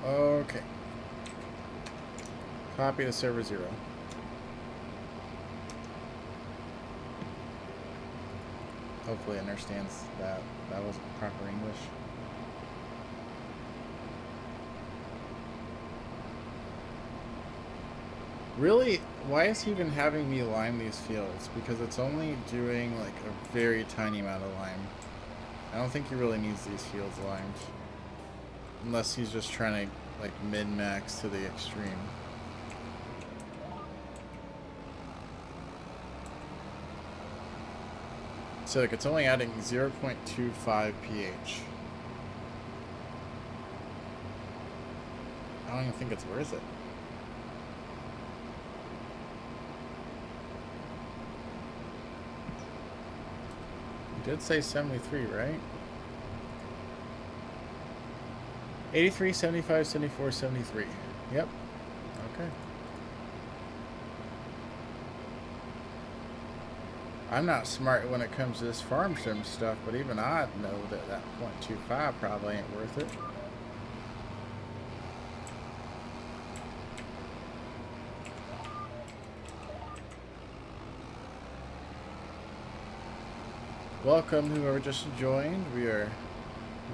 Okay. Copy to server 0. Hopefully it understands that that wasn't proper English. Really, why is he even having me lime these fields? Because it's only doing like a very tiny amount of lime. I don't think he really needs these fields limed. Unless he's just trying to like min-max to the extreme. So like it's only adding 0.25 pH. I don't even think it's worth it. You did say 73, right? 83, 75, 74, 73. Yep. Okay. I'm not smart when it comes to this farm sim stuff, but even I know that that 0.25 probably ain't worth it. Welcome, whoever just joined. We are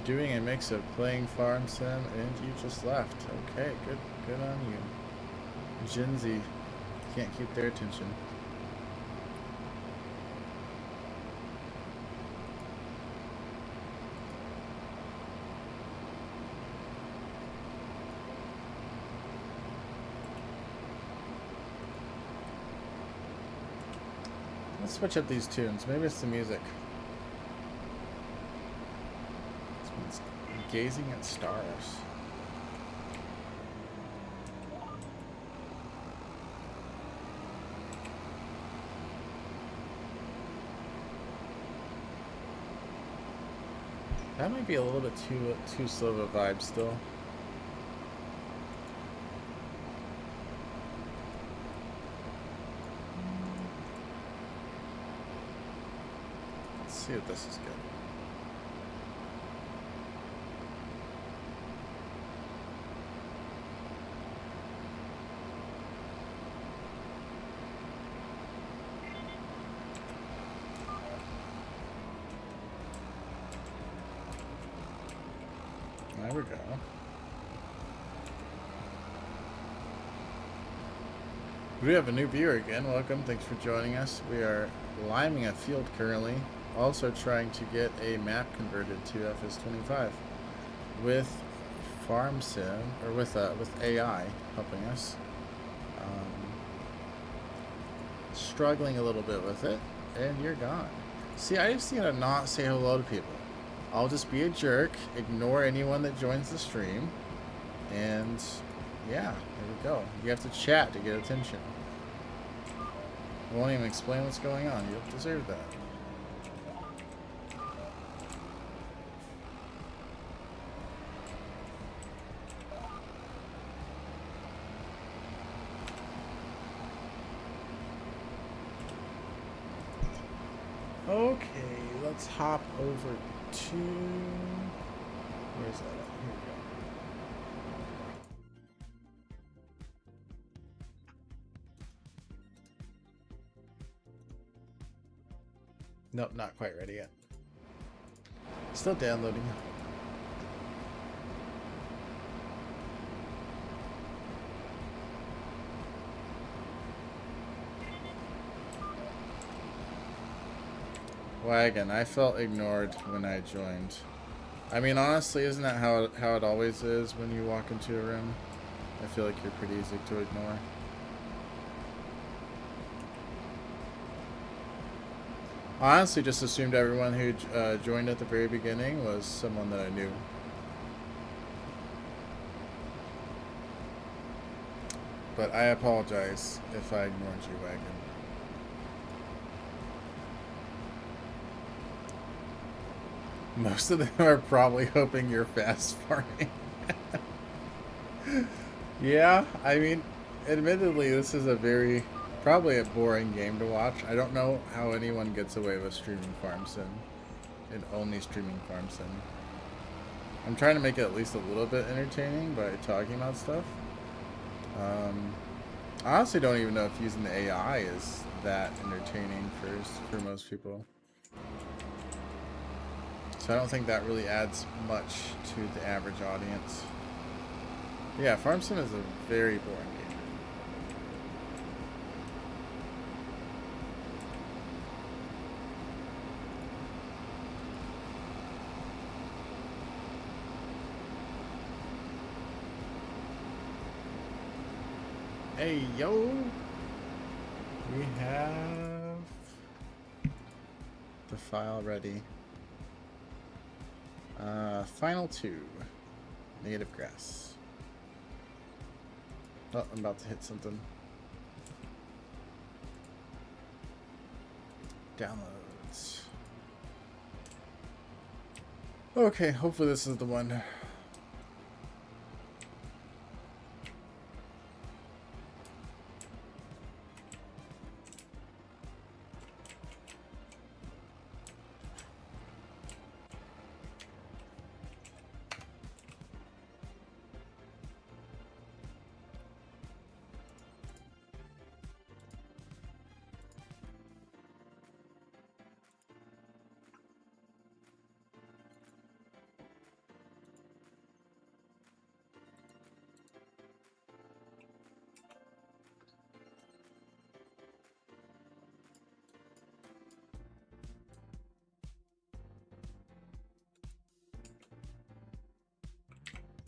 doing a mix of playing farm sim, and you just left. Okay, good on you. Gen Z can't keep their attention. Let's switch up these tunes. Maybe it's the music. It's gazing at stars. That might be a little bit too slow of a vibe still. see if this is good. There we go. We have a new viewer again. Welcome. Thanks for joining us. We are liming a field currently. Also trying to get a map converted to FS25 with Farm Sim, or with AI helping us. Struggling a little bit with it, and you're gone. See, I just need to not say hello to people. I'll just be a jerk, ignore anyone that joins the stream, and yeah, there we go. You have to chat to get attention. I won't even explain what's going on. You don't deserve that. Okay, let's hop over to... Where's that at? Here we go. Nope, not quite ready yet. Still downloading. Wagon, I felt ignored when I joined. I mean, honestly, isn't that how it always is when you walk into a room? I feel like you're pretty easy to ignore. I honestly just assumed everyone who joined at the very beginning was someone that I knew. But I apologize if I ignored you, Wagon. Most of them are probably hoping you're fast farming. Yeah, I mean, admittedly, this is probably a boring game to watch. I don't know how anyone gets away with streaming Farm Sim and only streaming Farm Sim. I'm trying to make it at least a little bit entertaining by talking about stuff. I honestly don't even know if using the AI is that entertaining for most people. So I don't think that really adds much to the average audience. Yeah, Farm Sim is a very boring game. Hey, yo! We have the file ready. Final 2. Native grass. Oh, I'm about to hit something. Downloads. Okay, hopefully this is the one.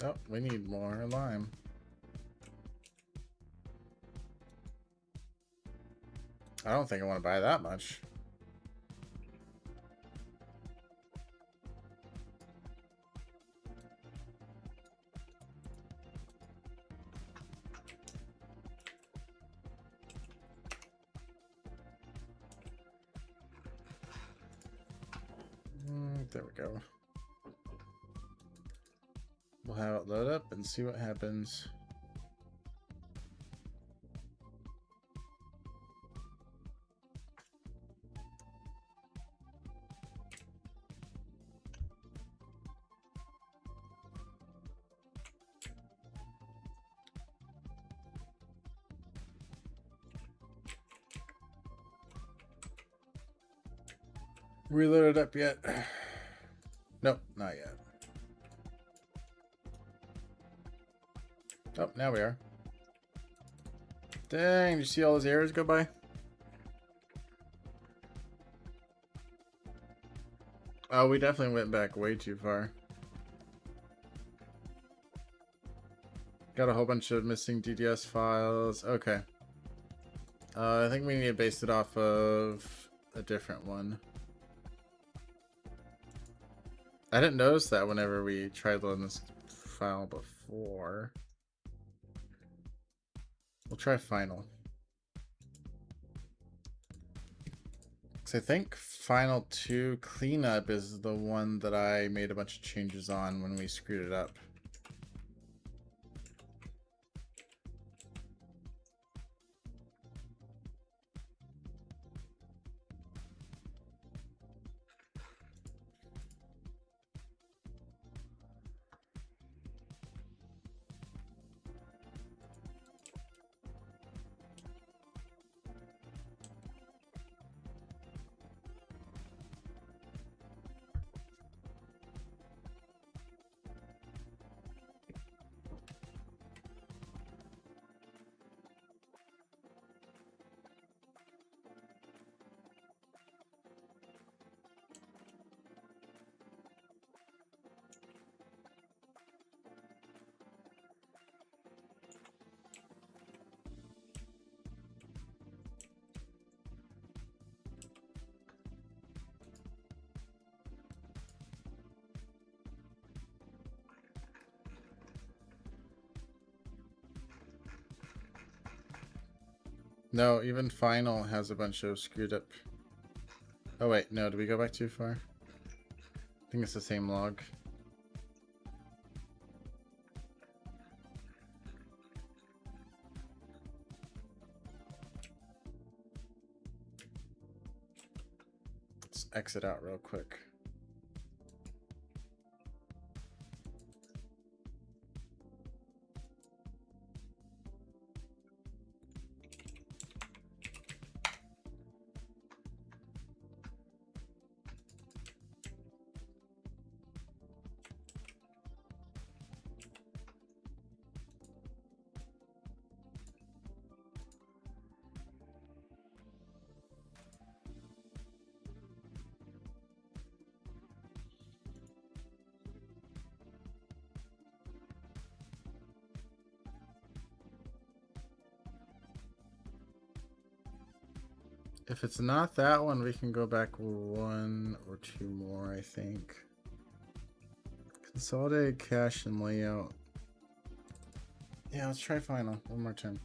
Oh, we need more lime. I don't think I want to buy that much. There we go. We'll have it load up and see what happens. Reload it up yet? Nope, not yet. Oh, now we are. Dang, did you see all those arrows go by? Oh, we definitely went back way too far. Got a whole bunch of missing DDS files. Okay. I think we need to base it off of a different one. I didn't notice that whenever we tried loading this file before. We'll try final. Because I think final 2 cleanup is the one that I made a bunch of changes on when we screwed it up. No, even final has a bunch of screwed up. Oh wait, no, did we go back too far? I think it's the same log. Let's exit out real quick. If it's not that one, we can go back 1 or 2 more, I think. Consolidate cache and layout. Yeah, let's try final one more time.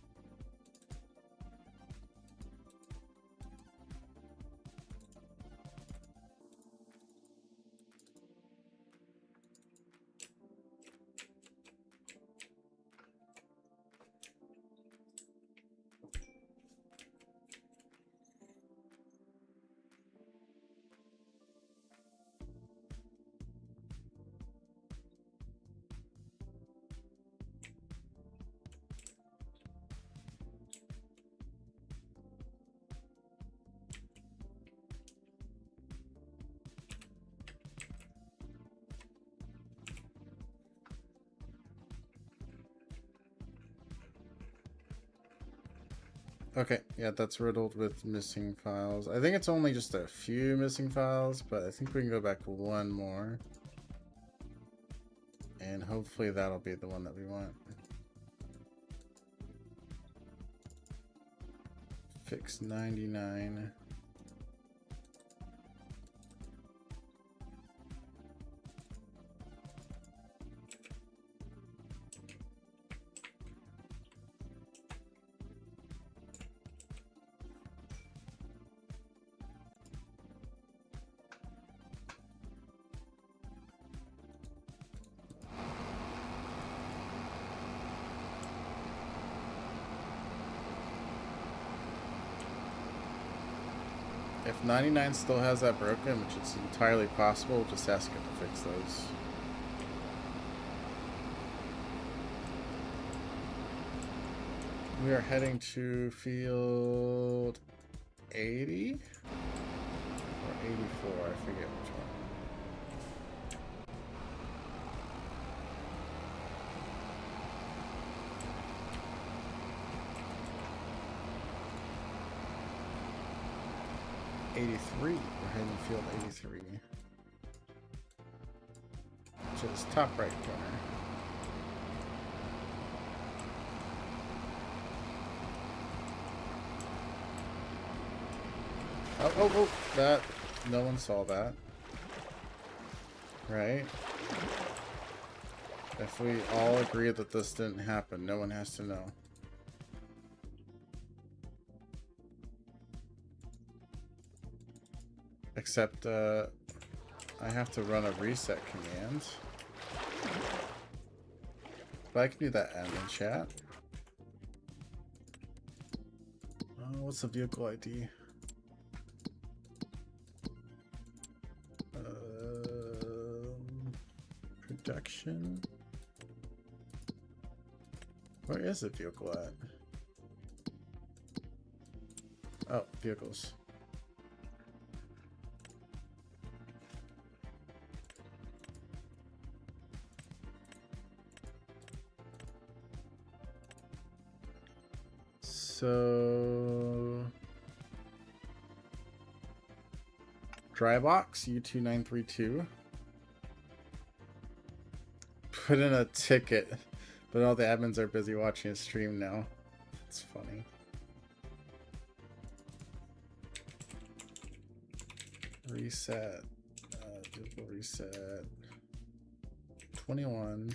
Okay, yeah, that's riddled with missing files. I think it's only just a few missing files, but I think we can go back 1 more. And hopefully that'll be the one that we want. Fix 99. If 99 still has that broken, which is entirely possible, just ask it to fix those. We are heading to field 80 or 84, I forget which one. '83. We're heading field 83. Which is top right corner. Oh, that, no one saw that. Right? If we all agree that this didn't happen, no one has to know. Except, I have to run a reset command. But I can do that admin chat. What's the vehicle ID? Production. Where is the vehicle at? Oh, vehicles. So dry box U2932. Put in a ticket, but all the admins are busy watching a stream now. It's funny. Reset. Vehicle reset. 21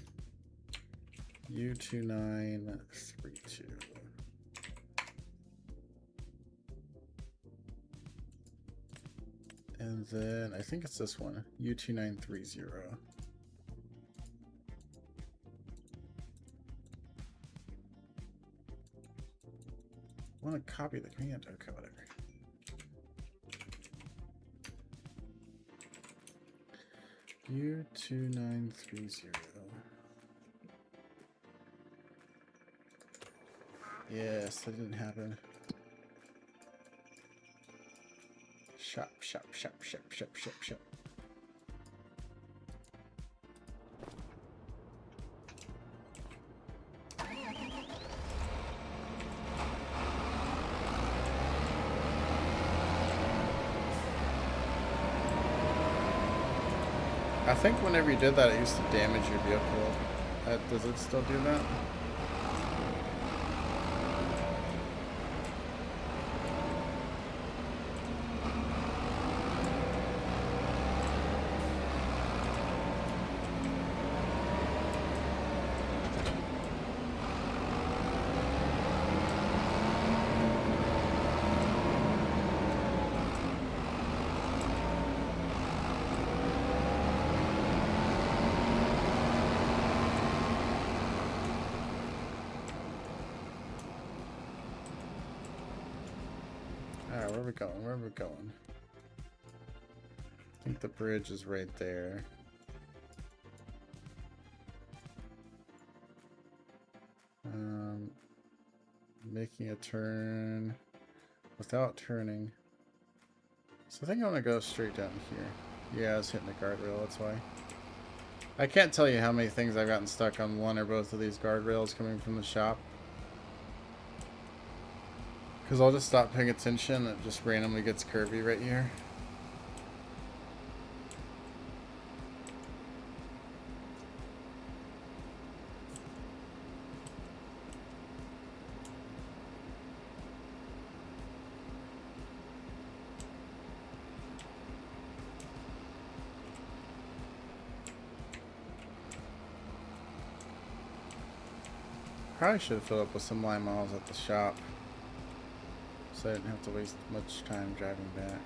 U2932. And then I think it's this one, U2930. I want to copy the command. Okay, whatever. U2930. Yes, that didn't happen. Shop. I think whenever you did that, it used to damage your vehicle. Does it still do that? Alright, where are we going? I think the bridge is right there. Making a turn without turning. So I think I want to go straight down here. Yeah, I was hitting the guardrail, that's why. I can't tell you how many things I've gotten stuck on one or both of these guardrails coming from the shop. Because I'll just stop paying attention, it just randomly gets curvy right here. Probably should have filled up with some line miles at the shop, so I didn't have to waste much time driving back.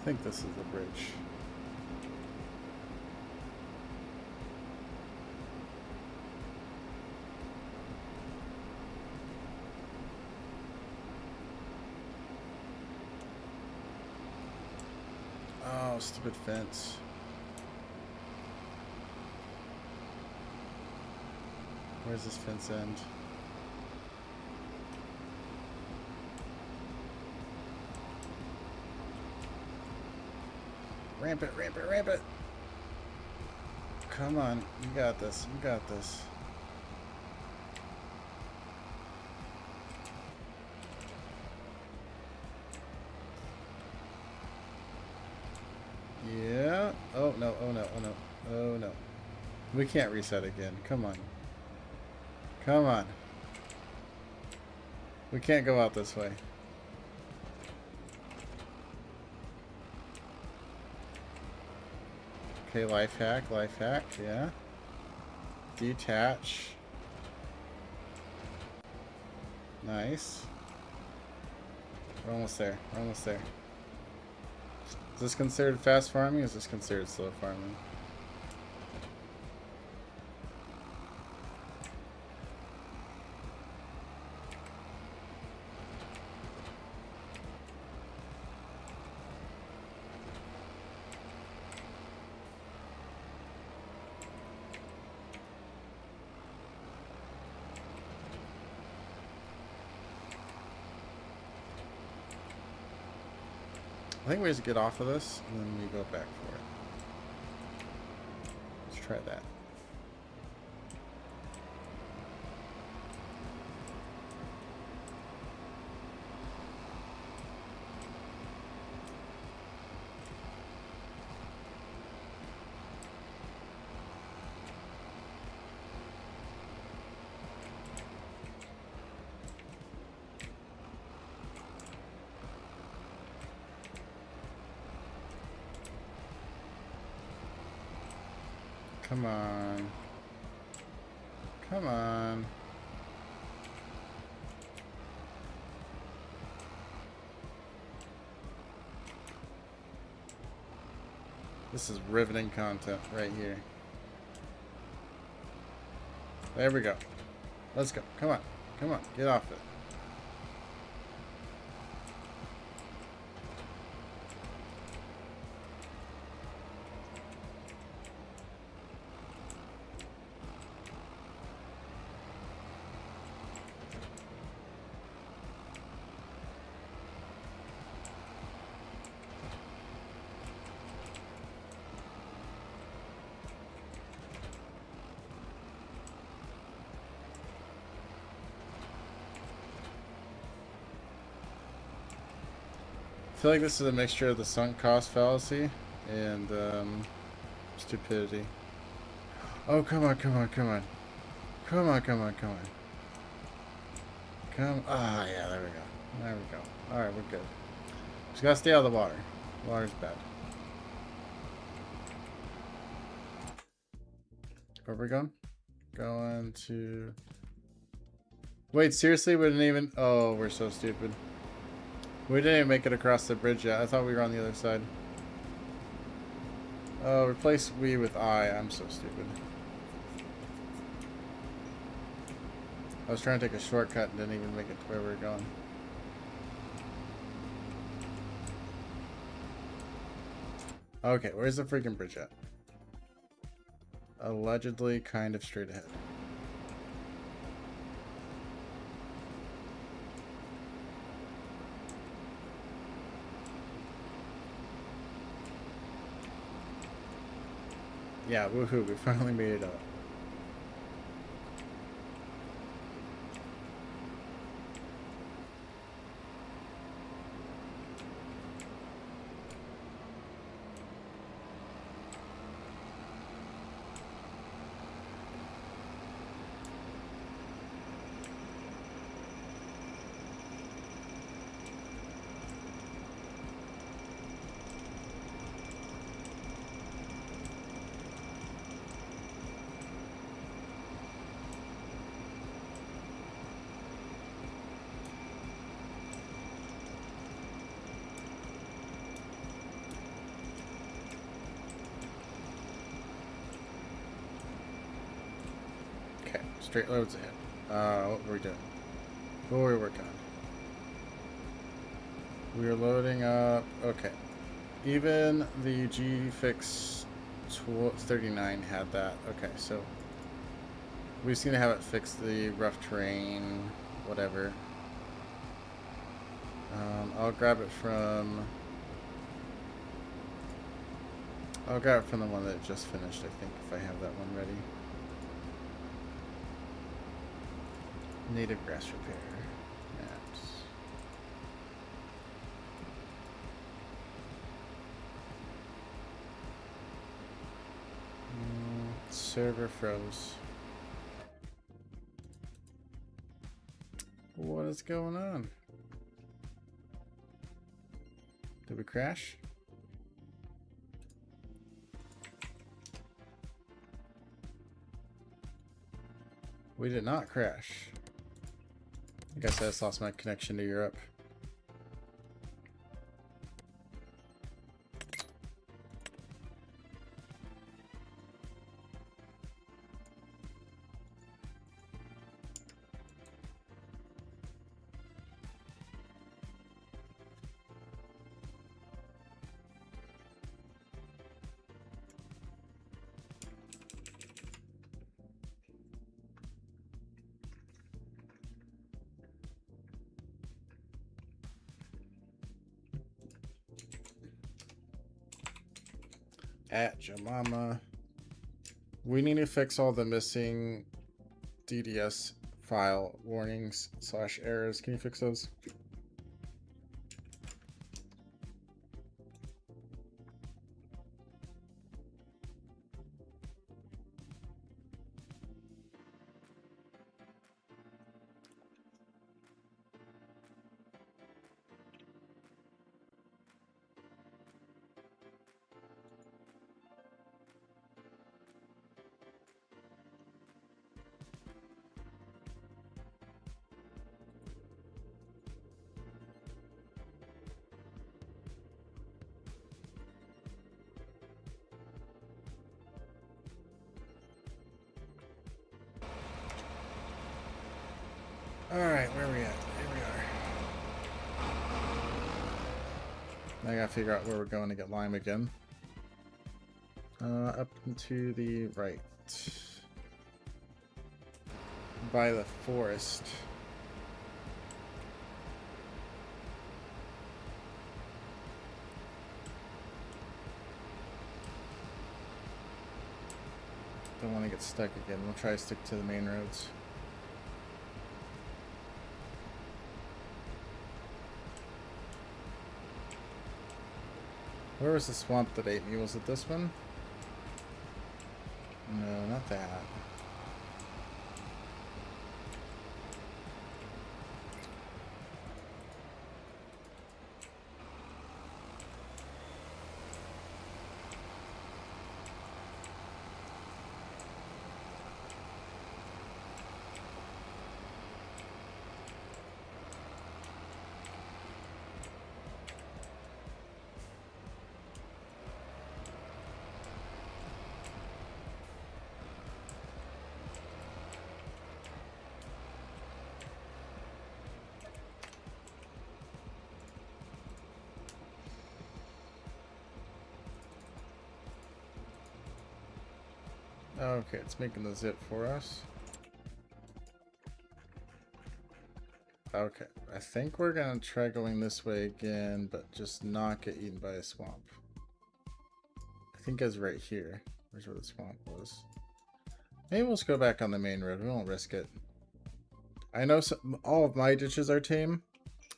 I think this is the bridge. Oh, stupid fence. Where's this fence end? Ramp it, ramp it, ramp it! Come on, you got this, you got this. Yeah. Oh no, oh no, oh no, oh no. We can't reset again. Come on. Come on. We can't go out this way. Okay, life hack, yeah. Detach. Nice. We're almost there, we're almost there. Is this considered fast farming or is this considered slow farming? I think we just get off of this and then we go back for it. Let's try that. Come on. Come on. This is riveting content right here. There we go. Let's go. Come on. Come on. Get off it. I feel like this is a mixture of the sunk cost fallacy and stupidity. Oh, come on, come on, come on. Come on, come on, come on. Come, ah, yeah, there we go. There we go. Alright, we're good. Just gotta stay out of the water. Water's bad. Where are we going? Going to... Wait, seriously? We didn't even... Oh, we're so stupid. We didn't even make it across the bridge yet. I thought we were on the other side. Oh, replace we with I. I'm so stupid. I was trying to take a shortcut and didn't even make it to where we were going. Okay, where's the freaking bridge at? Allegedly kind of straight ahead. Yeah, woohoo, we finally made it up. Straight loads ahead. What were we doing? What were we working on? We are loading up. Okay. Even the G-Fix 39 had that. Okay, so we just need to have it fix the rough terrain, whatever. I'll grab it from the one that just finished, I think, if I have that one ready. Native grass repair. Maps. Server froze. What is going on? Did we crash? We did not crash. I guess I just lost my connection to Europe. At Jamama. We need to fix all the missing DDS file warnings / errors. Can you fix those? Alright, where are we at? Here we are. I gotta figure out where we're going to get lime again. Up and to the right. By the forest. Don't want to get stuck again. We'll try to stick to the main roads. Where was the swamp that ate me? Was it this one? No, not that. Okay, it's making the zip for us. Okay, I think we're gonna try going this way again, but just not get eaten by a swamp. I think it's right here. Where's where the swamp was? Maybe we'll just go back on the main road. We won't risk it. I know all of my ditches are tame,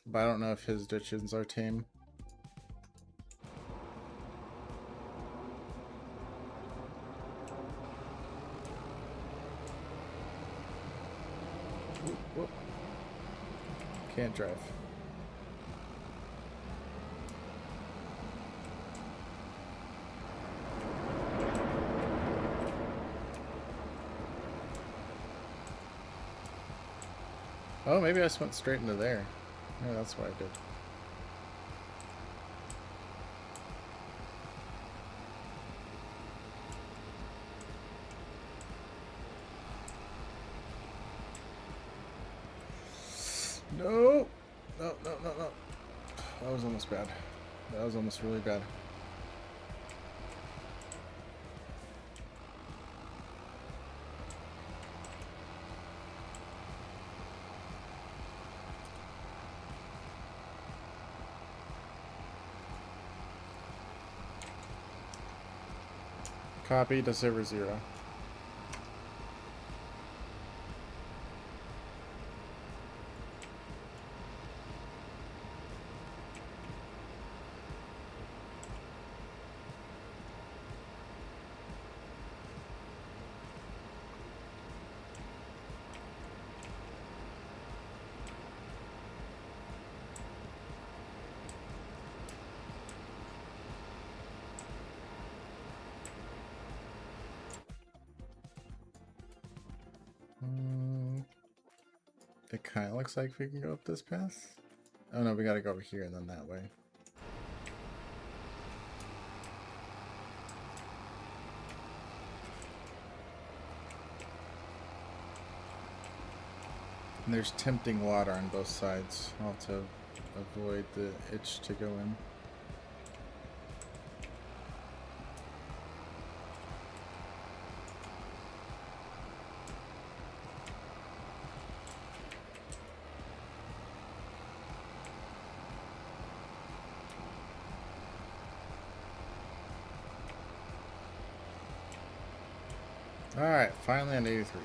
but I don't know if his ditches are tame. Whoop. Can't drive. Oh, maybe I just went straight into there. Yeah, that's what I did. No! No, no, no, no. That was almost bad. That was almost really bad. Copy to server 0. It kind of looks like we can go up this path. Oh no, we gotta go over here and then that way. And there's tempting water on both sides. I'll have to avoid the itch to go in. Alright, finally on 83.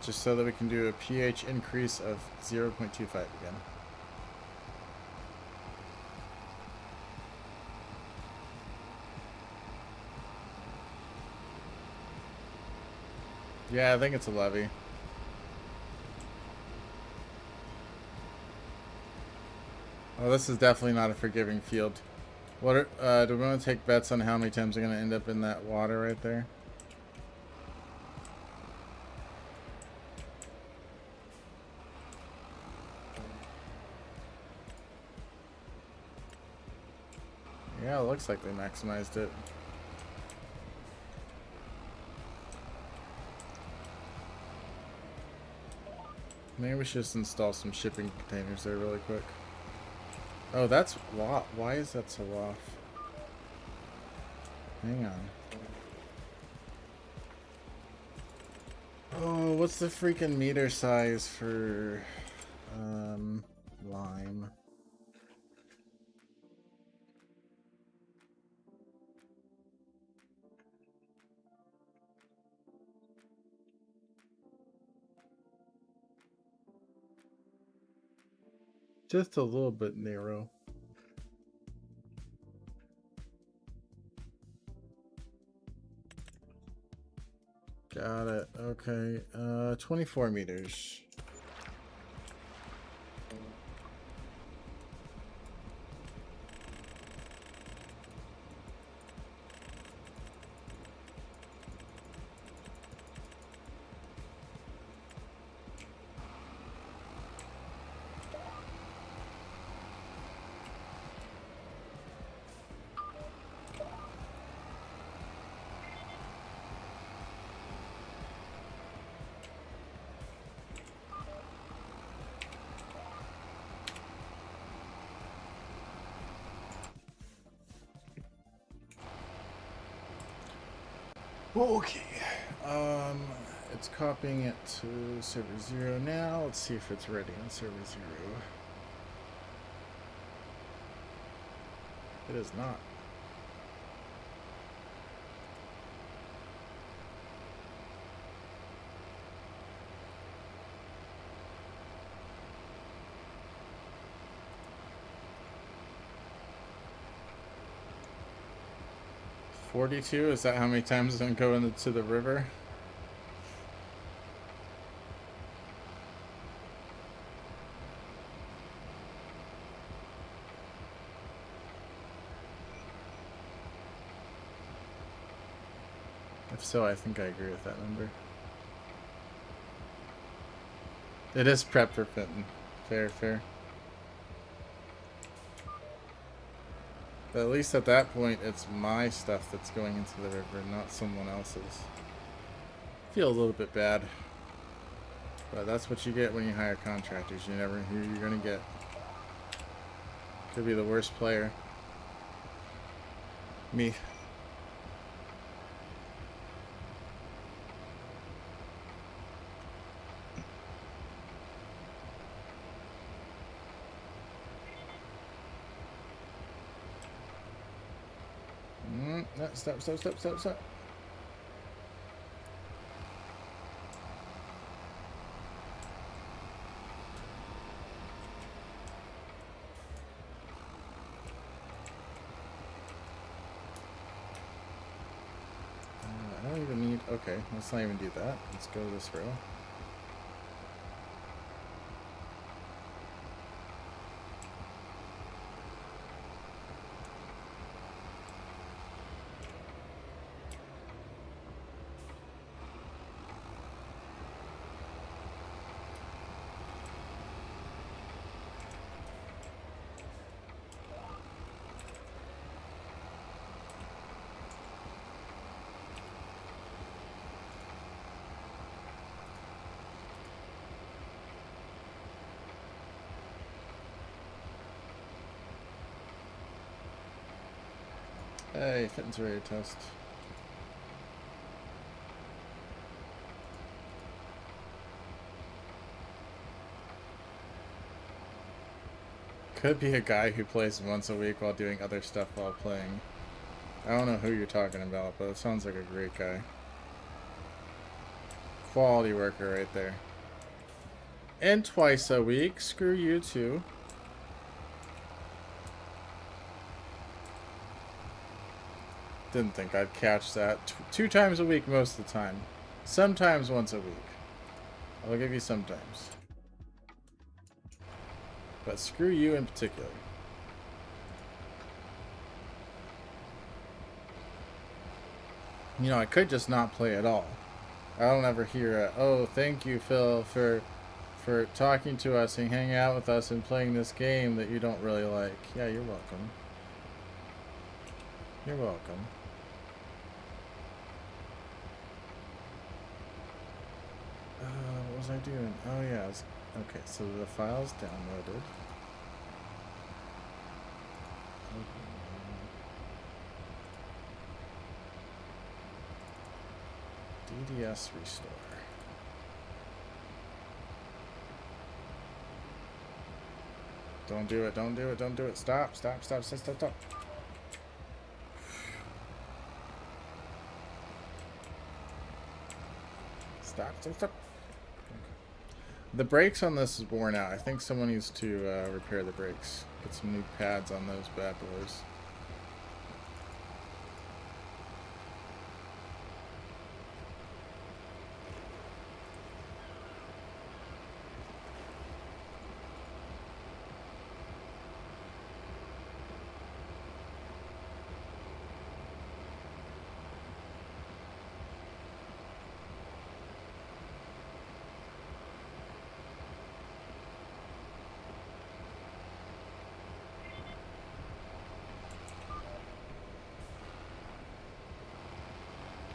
Just so that we can do a pH increase of 0.25 again. Yeah, I think it's a levee. Oh, this is definitely not a forgiving field. What are, do we want to take bets on how many times we're going to end up in that water right there? Yeah, it looks like they maximized it. Maybe we should just install some shipping containers there really quick. Oh, that's why is that so off? Hang on. Oh, what's the freaking meter size for lime? Just a little bit narrow. Got it. Okay. 24 meters. Okay, it's copying it to server 0 now. Let's see if it's ready on server 0. It is not. $42? Is that how many times it's gonna go into the river? If so, I think I agree with that number. It is prep for Fenton. Fair, fair. But at least at that point, it's my stuff that's going into the river, not someone else's. I feel a little bit bad. But that's what you get when you hire contractors. You never know who you're going to get. Could be the worst player. Me. No, stop. I don't even need... Okay, let's not even do that. Let's go this row. Hey, Fenton's ready to test. Could be a guy who plays once a week while doing other stuff while playing. I don't know who you're talking about, but it sounds like a great guy. Quality worker right there. And twice a week. Screw you too. Didn't think I'd catch that. Two times a week most of the time. Sometimes once a week. I'll give you sometimes. But screw you in particular. You know, I could just not play at all. I don't ever hear, oh, thank you, Phil, for talking to us and hanging out with us and playing this game that you don't really like. Yeah, you're welcome. You're welcome. What was I doing? Oh, yeah. Okay, so the file's downloaded. DDS restore. Don't do it, don't do it, don't do it. Stop. Stop. Stop. The brakes on this is worn out. I think someone needs to repair the brakes. Get some new pads on those bad boys.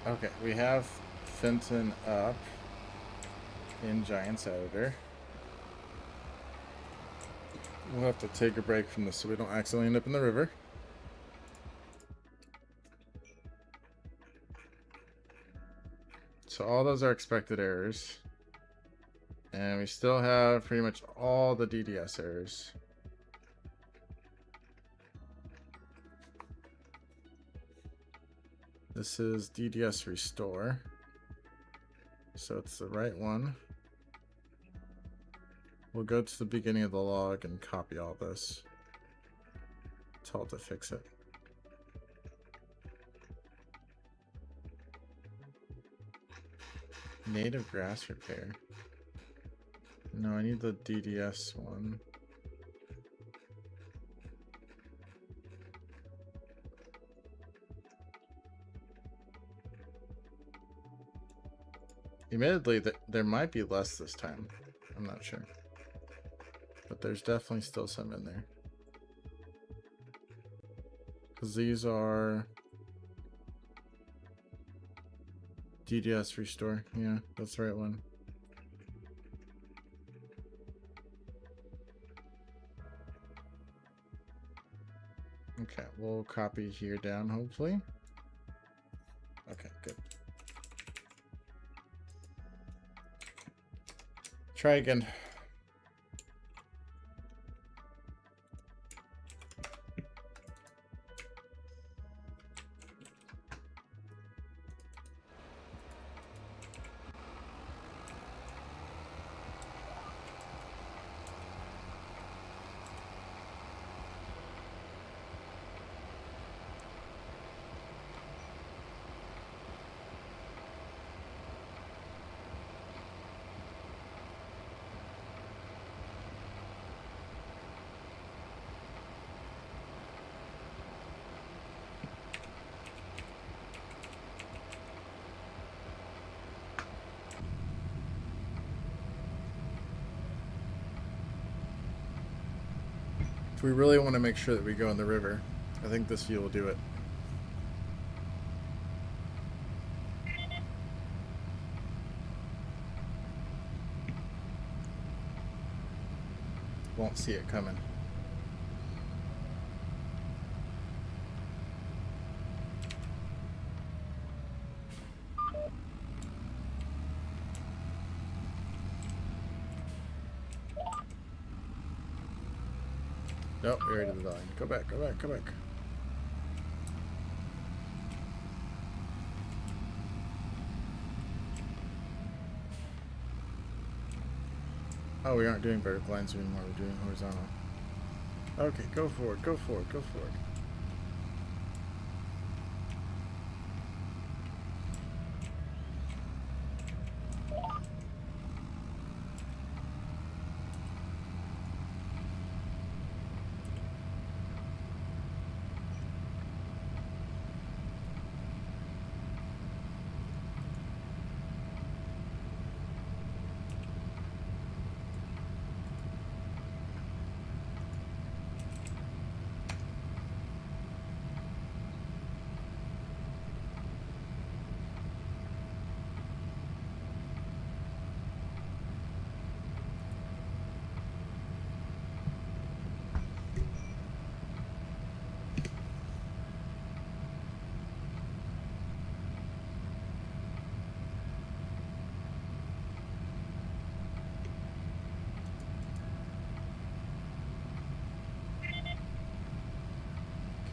Okay, we have Fenton up in Giants Editor. We'll have to take a break from this so we don't accidentally end up in the river. So all those are expected errors. And we still have pretty much all the DDS errors. This is DDS restore. So it's the right one. We'll go to the beginning of the log and copy all this. Tell it to fix it. Native grass repair. No, I need the DDS one. Admittedly, there might be less this time. I'm not sure. But there's definitely still some in there. Because these are DDS restore. Yeah, that's the right one. Okay, we'll copy here down, hopefully. Okay, good. Try again. We really want to make sure that we go in the river. I think this fuel will do it. Won't see it coming. Nope, we already did the line. Go back, go back, go back. Oh, we aren't doing vertical lines anymore. We're doing horizontal. Okay, go forward, go forward, go forward.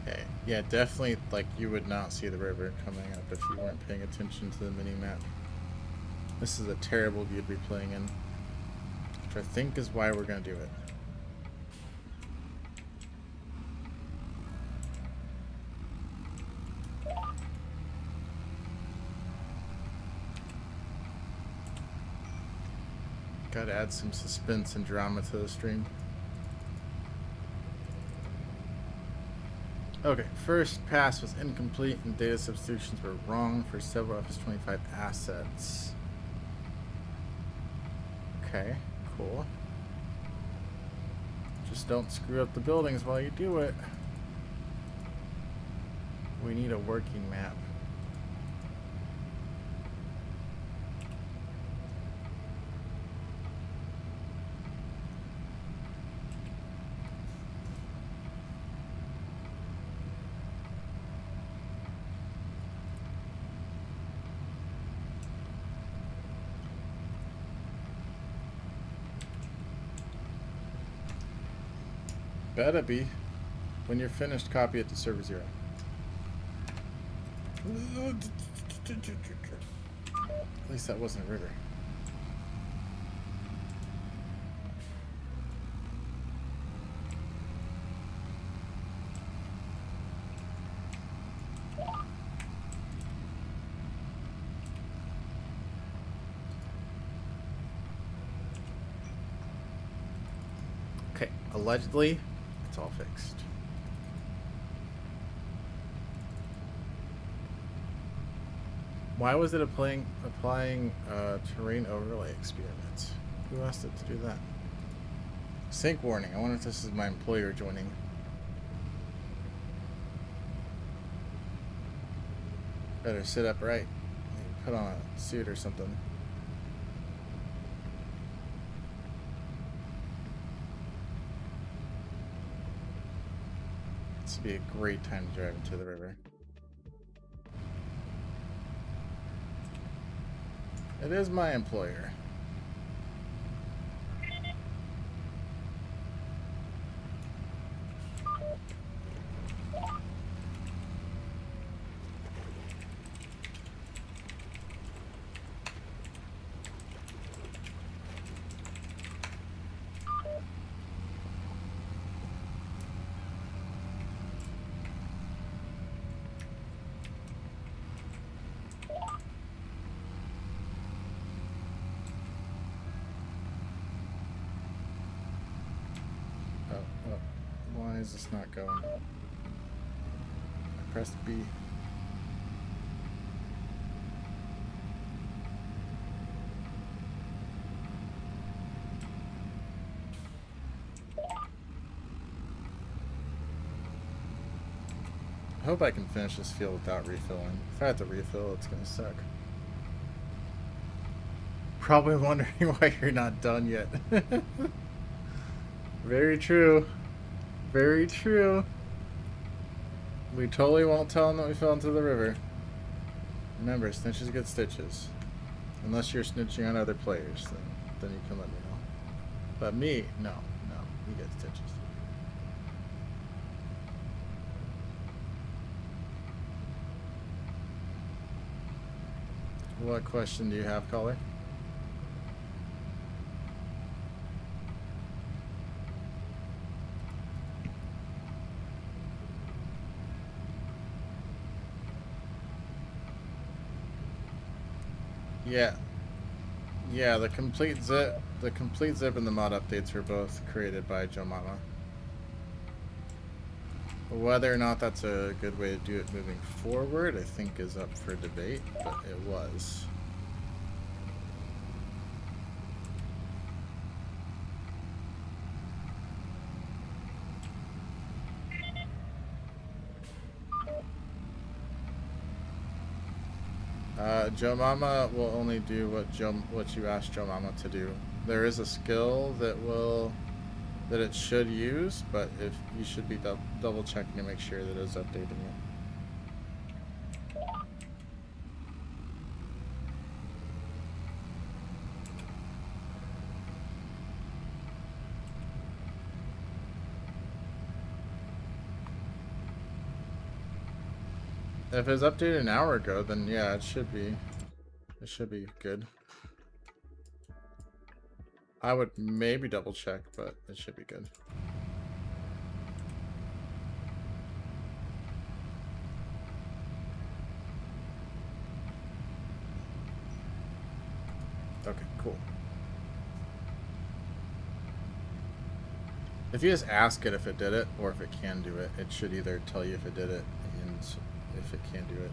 Okay, yeah, definitely, like, you would not see the river coming up if you weren't paying attention to the mini-map. This is a terrible view to be playing in, which I think is why we're going to do it. Gotta add some suspense and drama to the stream. Okay, first pass was incomplete and data substitutions were wrong for several FS25 assets. Okay, cool. Just don't screw up the buildings while you do it. We need a working map. Better be. When you're finished, copy it to server 0. At least that wasn't a river. Okay, allegedly, it's all fixed. Why was it applying terrain overlay experiments? Who asked it to do that? Sync warning. I wonder if this is my employer joining. Better sit upright. Maybe put on a suit or something. would be a great time to drive into the river. It is my employer. Why is this not going? I pressed B. I hope I can finish this field without refilling. If I have to refill, it's gonna suck. Probably wondering why you're not done yet. Very true. Very true. We totally won't tell them that we fell into the river. Remember, snitches get stitches. Unless you're snitching on other players, then you can let me know. But me, no, you get stitches. What question do you have, caller? Yeah, the complete zip and the mod updates were both created by Joe Mama. Whether or not that's a good way to do it moving forward, I think is up for debate, but it was. Joe Mama will only do what you asked Joe Mama to do. There is a skill that it should use, but if you should be double checking to make sure that it's updating it. If it was updated an hour ago, then yeah, it should be good. I would maybe double check, but it should be good. Okay, cool. If you just ask it if it did it or if it can do it, it should either tell you if it did it and if it can do it.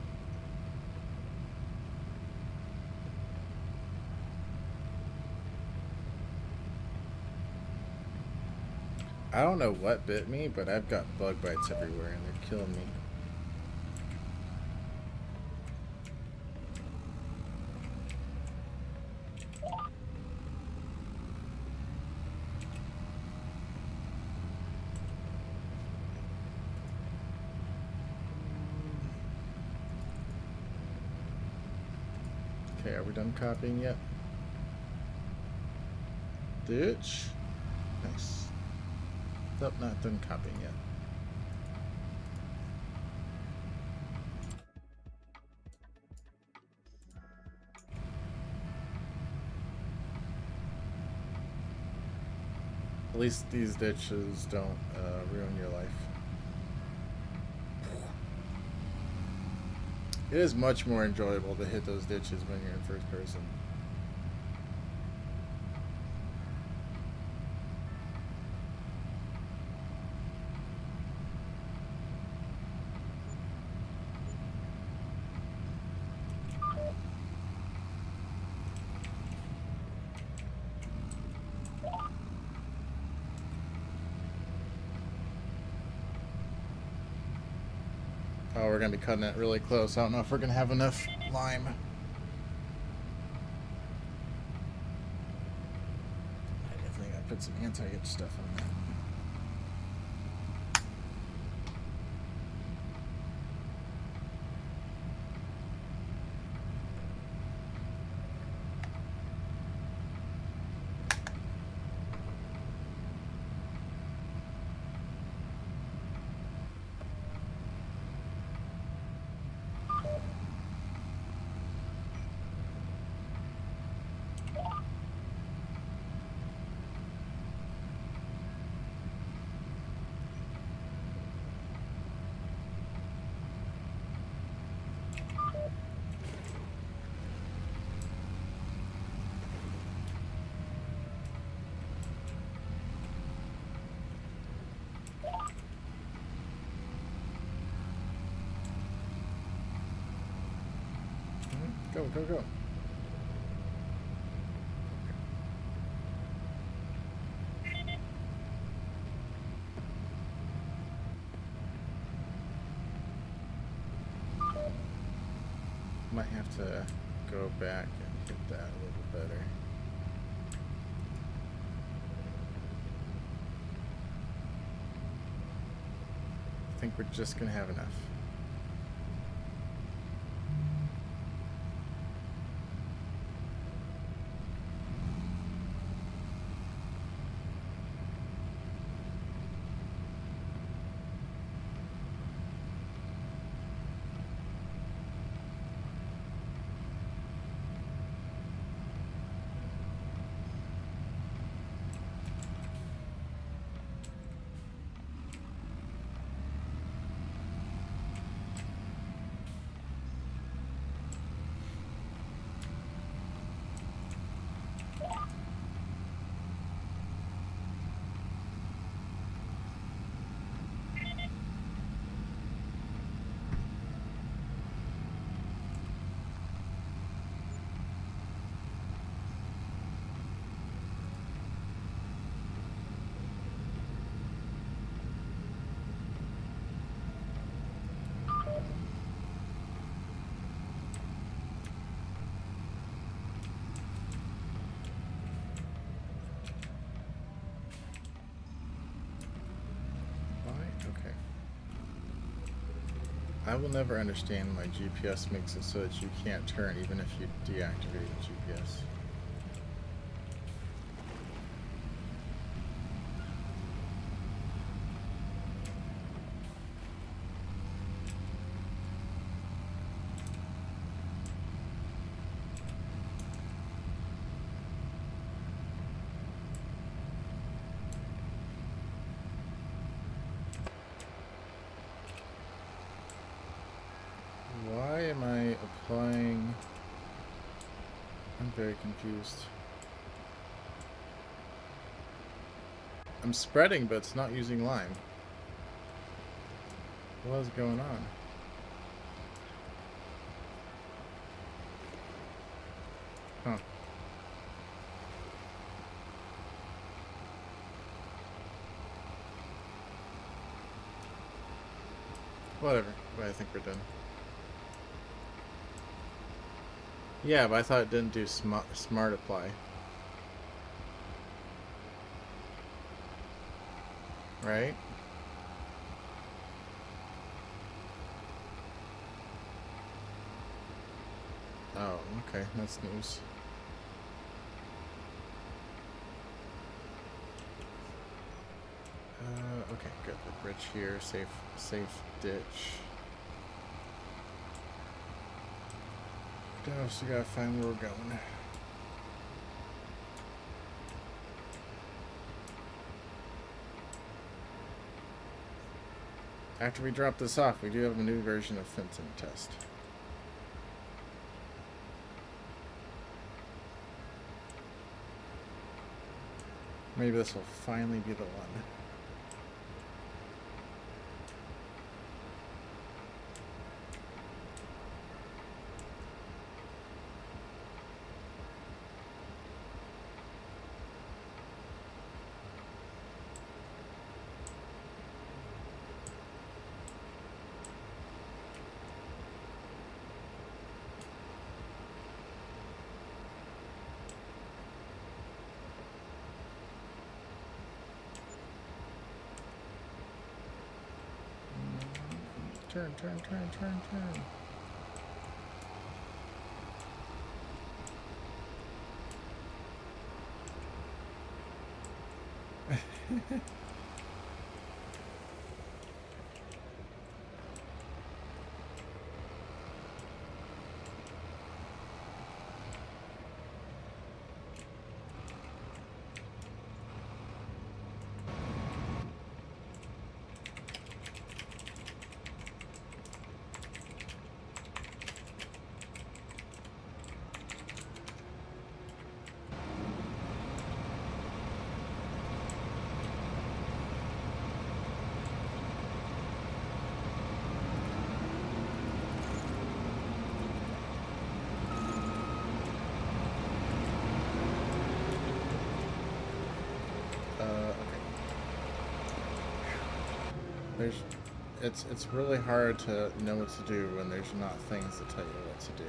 I don't know what bit me, but I've got bug bites everywhere and they're killing me. Okay, are we done copying yet? Ditch. Nice. Nope, not done copying yet. At least these ditches don't ruin your life. It is much more enjoyable to hit those ditches when you're in first person. Oh, we're gonna be cutting it really close. I don't know if we're gonna have enough lime. I definitely gotta put some anti-itch stuff on that. Go, go, go. Might have to go back and get that a little better. I think we're just gonna have enough. I will never understand why GPS makes it so that you can't turn even if you deactivate GPS. Why am I applying? I'm very confused. I'm spreading, but it's not using lime. What is going on? Huh. Whatever. But I think we're done. Yeah, but I thought it didn't do smart apply. Right? Oh, okay. That's news. Okay, good. The bridge here. Safe ditch. What else we gotta find where we're going? After we drop this off, we do have a new version of Fenton test. Maybe this will finally be the one. Turn. There's, it's really hard to know what to do when there's not things to tell you what to do.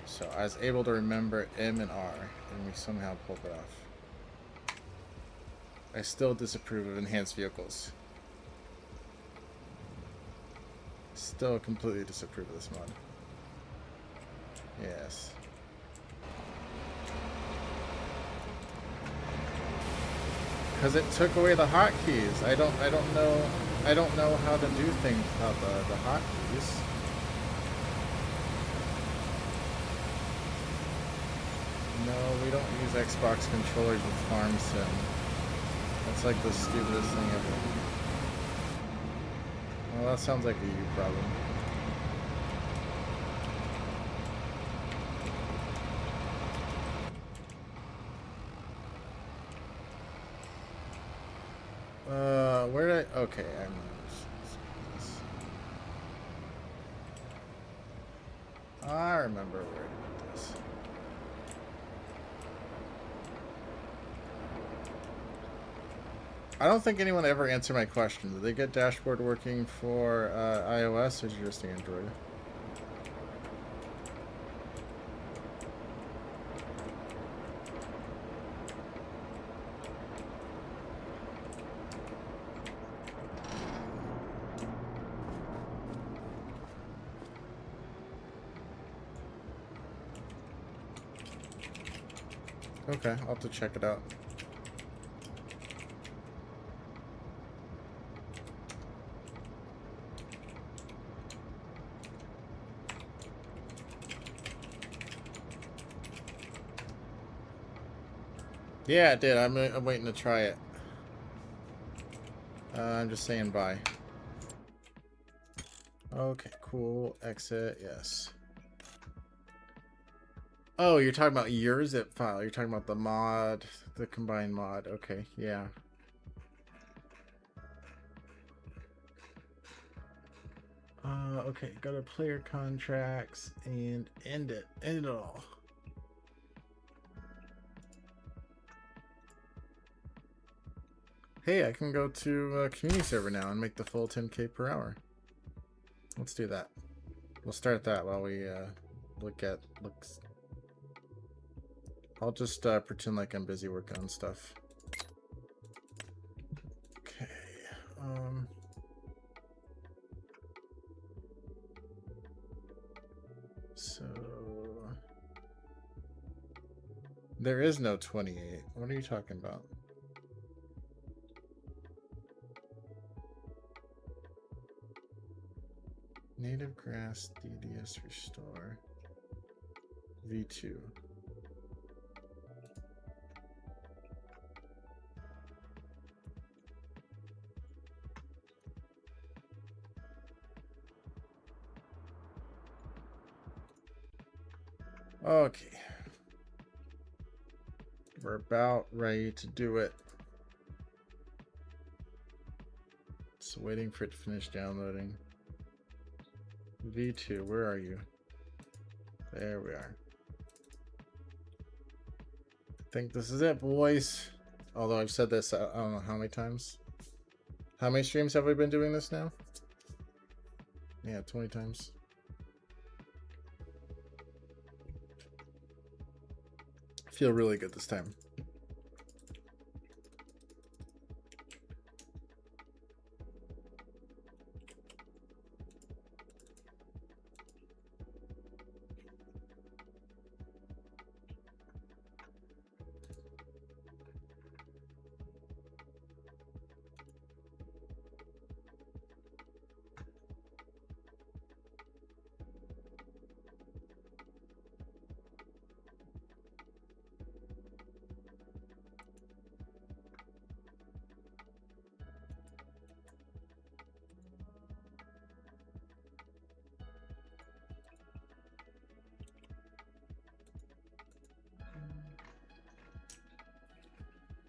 So I was able to remember M and R, and we somehow pulled it off. I still disapprove of enhanced vehicles. Still completely disapprove of this mod. Yes. Because it took away the hotkeys. I don't know how to do things without the hotkeys. No, we don't use Xbox controllers with Farm Sim. That's like the stupidest thing ever. Well, that sounds like a you problem. Where did I... Okay, I'm... I remember where I did this. I don't think anyone ever answered my question. Did they get dashboard working for iOS or just Android? Okay, I'll have to check it out. Yeah, it did. I'm waiting to try it. I'm just saying bye. Okay, cool. Exit, yes. Oh, you're talking about your zip file. You're talking about the mod, the combined mod. Okay, yeah. Okay, go to player contracts and end it. End it all. Hey, I can go to community server now and make the full 10K per hour. Let's do that. We'll start that while we looks. I'll just pretend like I'm busy working on stuff. Okay. So there is no 28. What are you talking about? Native grass DDS restore V2. Okay. We're about ready to do it. Just waiting for it to finish downloading. V2, where are you? There we are. I think this is it, boys. Although I've said this, I don't know how many times. How many streams have we been doing this now? Yeah, 20 times. I feel really good this time.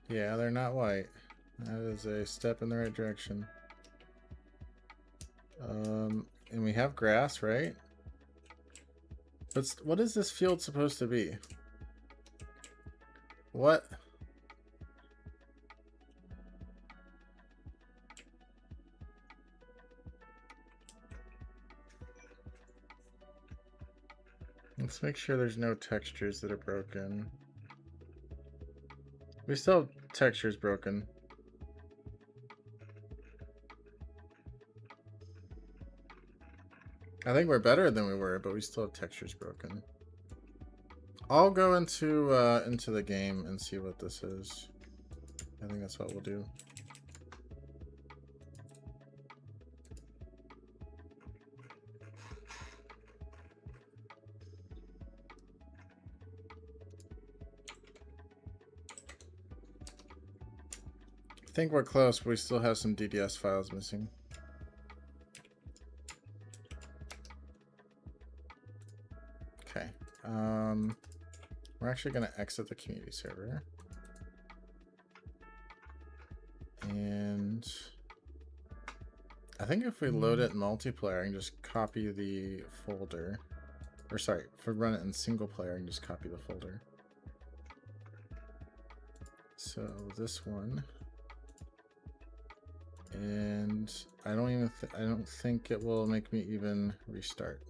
Yeah, they're not white. That is a step in the right direction. And we have grass, right? But what is this field supposed to be? What? Let's make sure there's no textures that are broken. We still have textures broken. I think we're better than we were, but we still have textures broken. I'll go into the game and see what this is. I think that's what we'll do. I think we're close, but we still have some DDS files missing. Okay. We're actually going to exit the community server. And I think if we load it in multiplayer, I can just copy the folder. Or sorry, if we run it in single player, I can just copy the folder. So this one. And I don't think it will make me even restart.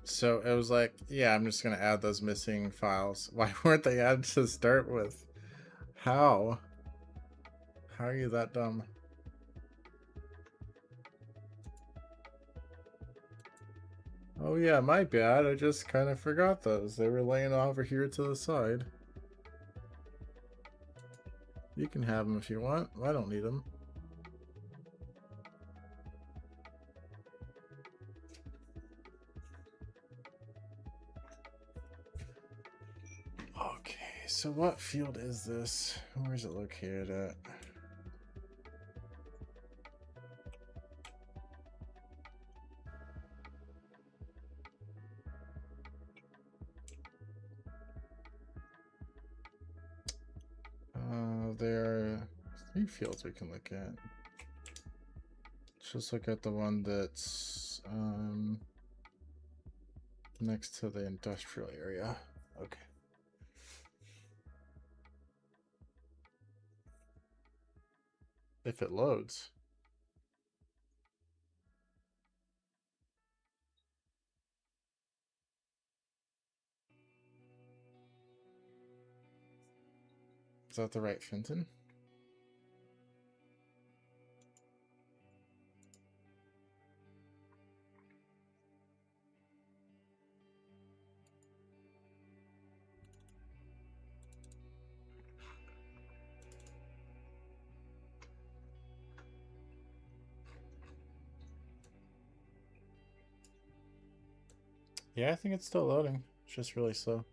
So it was like, yeah, I'm just going to add those missing files. Why weren't they added to start with? How? How are you that dumb? Oh yeah, my bad. I just kind of forgot those. They were laying over here to the side. You can have them if you want. I don't need them. Okay, so what field is this? Where is it located at? There are 3 fields we can look at. Let's just look at the one that's next to the industrial area. Okay. If it loads. Is that the right Fenton? Yeah, I think it's still loading. It's just really slow.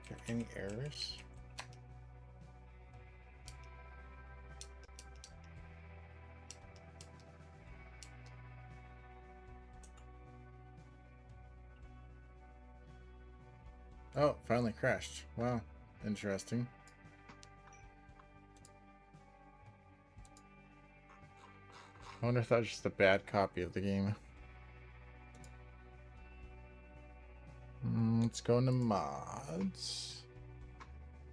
Are there any errors? Oh, finally crashed. Wow, interesting. I wonder if that was just a bad copy of the game. Let's go into mods.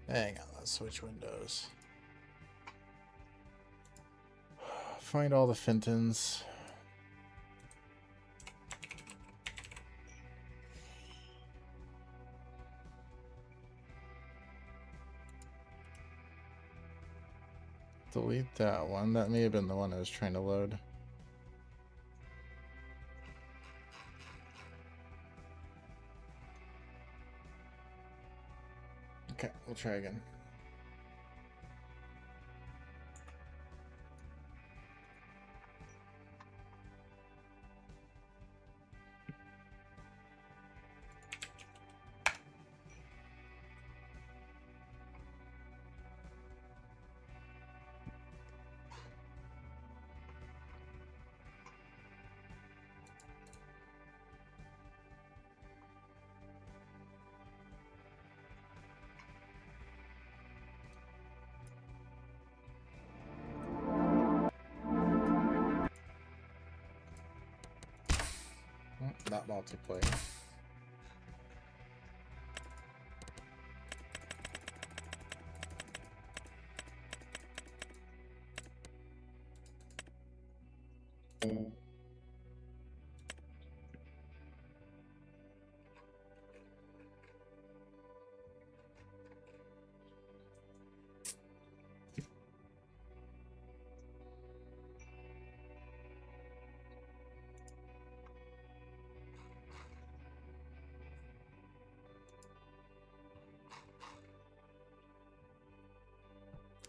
Hang on, let's switch windows. Find all the Fentons. Delete that one. That may have been the one I was trying to load. Okay, we'll try again. Not multiplayer.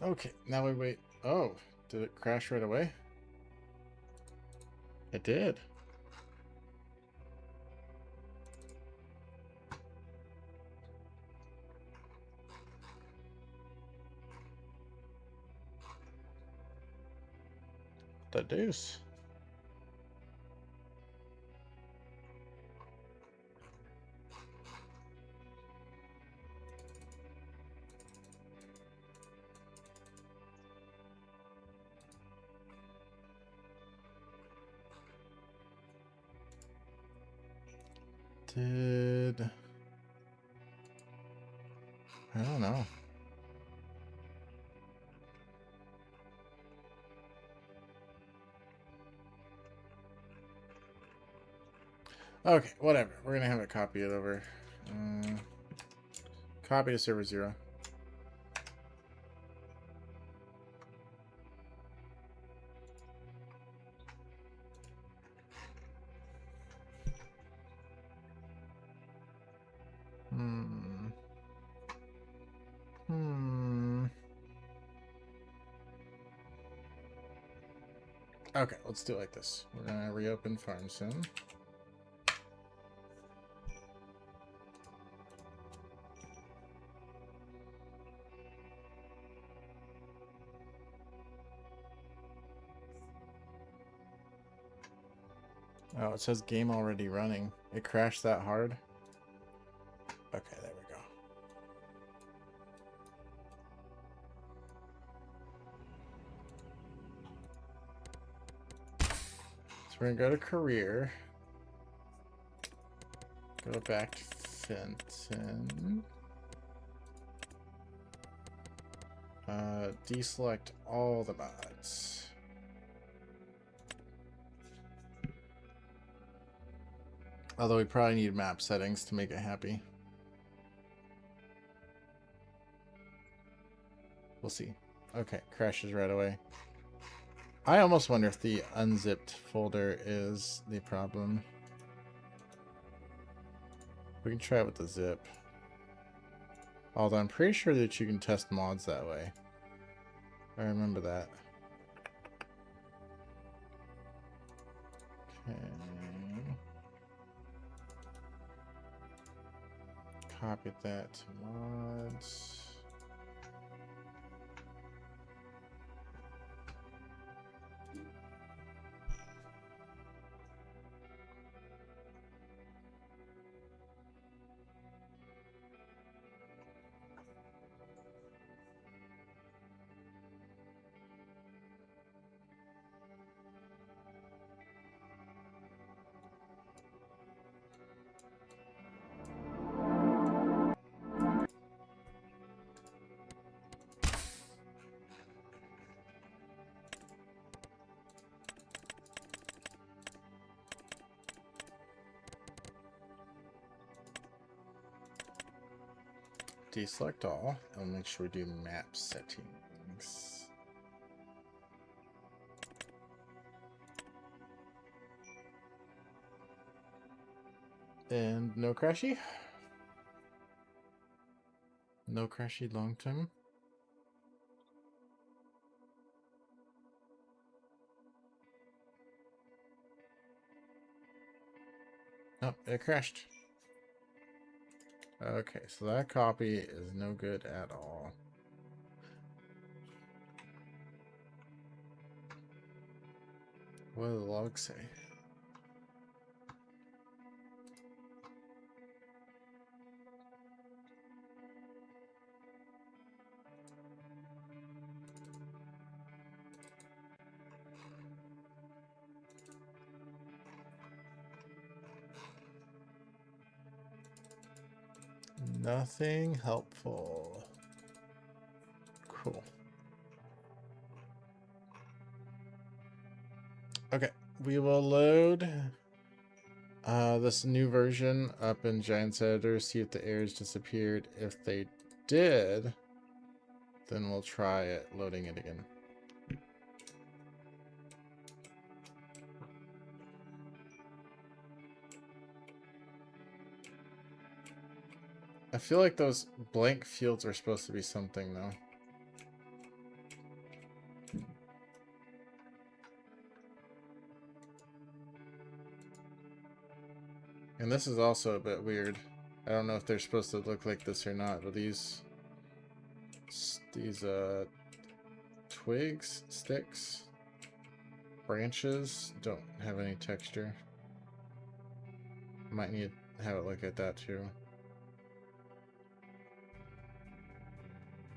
Okay, now we wait. Oh, did it crash right away? It did. The deuce. Did... I don't know. Okay, whatever. We're gonna have it copy it over. Copy to server 0. Okay, let's do it like this. We're gonna reopen Farm Sim. Oh, it says game already running. It crashed that hard? Okay, there we go. So we're gonna go to career. Go back to Fenton. Deselect all the mods. Although we probably need map settings to make it happy. We'll see. Okay, crashes right away. I almost wonder if the unzipped folder is the problem. We can try it with the zip. Although I'm pretty sure that you can test mods that way. I remember that. Okay. Copy that to mods. deselect all. I'll make sure we do map settings. And no crashy. No crashy long term. Oh, it crashed. Okay, so that copy is no good at all. What do the logs say? Nothing helpful. Cool. Okay, we will load this new version up in Giants Editor, see if the errors disappeared. If they did, then we'll try it loading it again. I feel like those blank fields are supposed to be something, though. And this is also a bit weird. I don't know if they're supposed to look like this or not, but these twigs, sticks, branches don't have any texture. Might need to have it look at that too.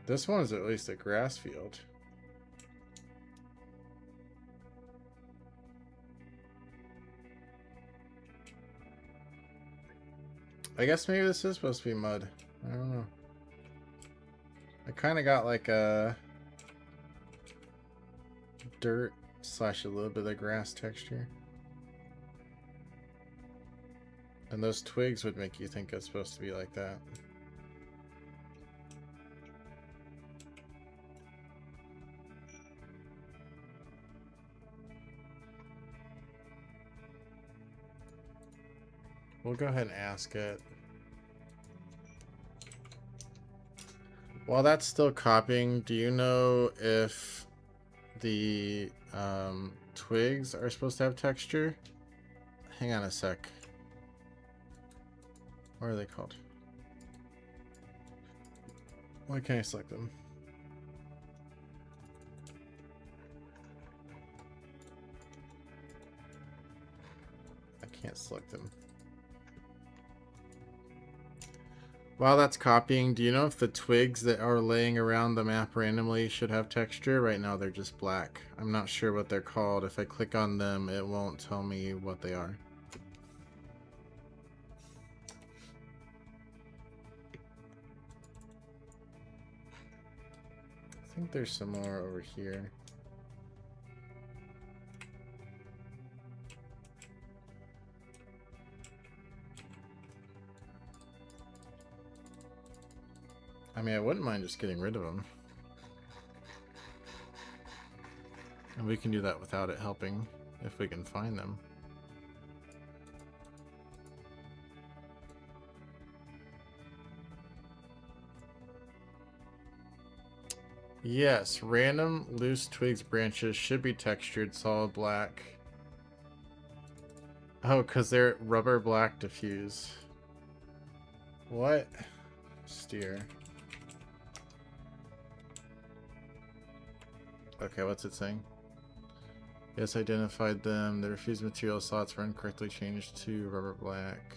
This one is at least a grass field. I guess maybe this is supposed to be mud. I don't know. I kind of got like a dirt slash a little bit of grass texture. And those twigs would make you think it's supposed to be like that. We'll go ahead and ask it. While that's still copying, do you know if the twigs are supposed to have texture? Hang on a sec. What are they called? Why can't I select them? I can't select them. While that's copying, do you know if the twigs that are laying around the map randomly should have texture? Right now they're just black. I'm not sure what they're called. If I click on them, it won't tell me what they are. I think there's some more over here. I mean, I wouldn't mind just getting rid of them. And we can do that without it helping, if we can find them. Yes, random loose twigs branches should be textured solid black. Oh, because they're rubber black diffuse. What? Steer. Okay, what's it saying? Yes, identified them. The refused material slots were incorrectly changed to rubber black.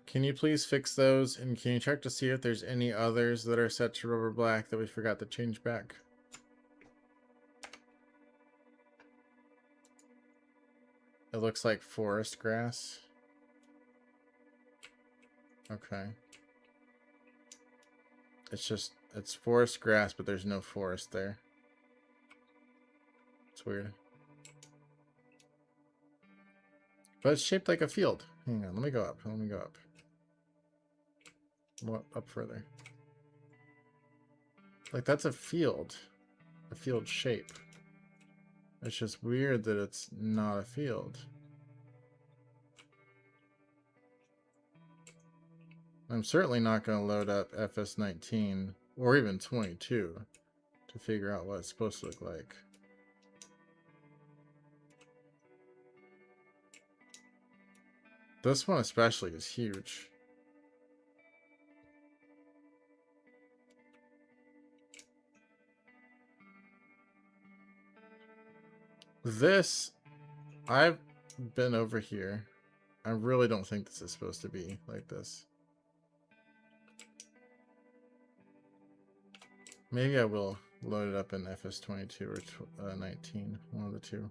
Can you please fix those? And can you check to see if there's any others that are set to rubber black that we forgot to change back? It looks like forest grass. Okay. It's forest grass, but there's no forest there. It's weird. But it's shaped like a field. Hang on, let me go up. Let me go up. What, up further. Like, that's a field shape. It's just weird that it's not a field. I'm certainly not going to load up FS19 or even 22 to figure out what it's supposed to look like. This one especially is huge. This, I've been over here. I really don't think this is supposed to be like this. Maybe I will load it up in FS22 or 19, one of the two.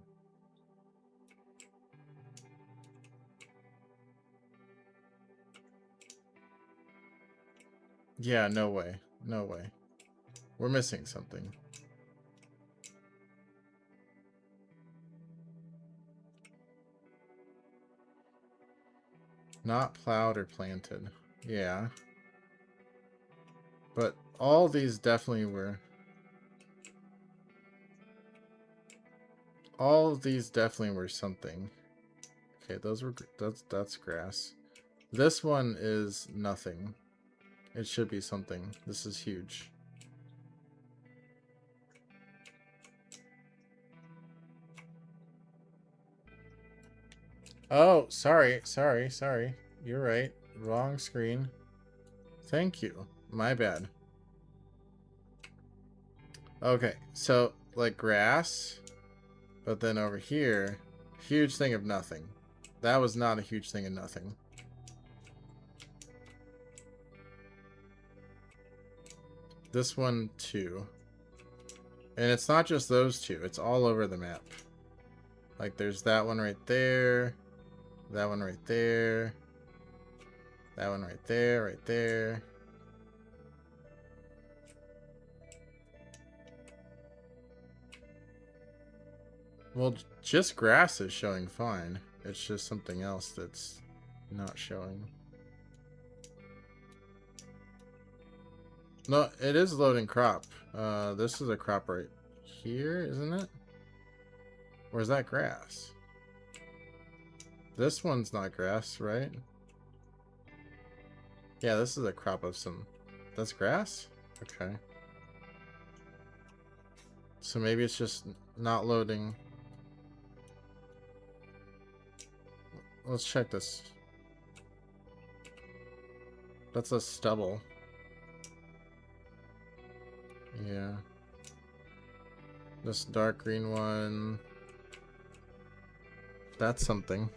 Yeah, no way. No way. We're missing something. Not plowed or planted. Yeah. But all these definitely were... All of these definitely were something. Okay, those were... That's grass. This one is nothing. It should be something. This is huge. Oh, sorry. You're right. Wrong screen. Thank you. My bad. Okay, so, like grass, but then over here, huge thing of nothing. That was not a huge thing of nothing. This one, too. And it's not just those two. It's all over the map. Like, there's that one right there. That one right there. That one right there, right there. Well, just grass is showing fine. It's just something else that's not showing. No, it is loading crop. This is a crop right here, isn't it? Or is that grass? This one's not grass, right? Yeah, this is a crop of some... That's grass? Okay. So maybe it's just not loading. Let's check this. That's a stubble. Yeah. This dark green one. That's something.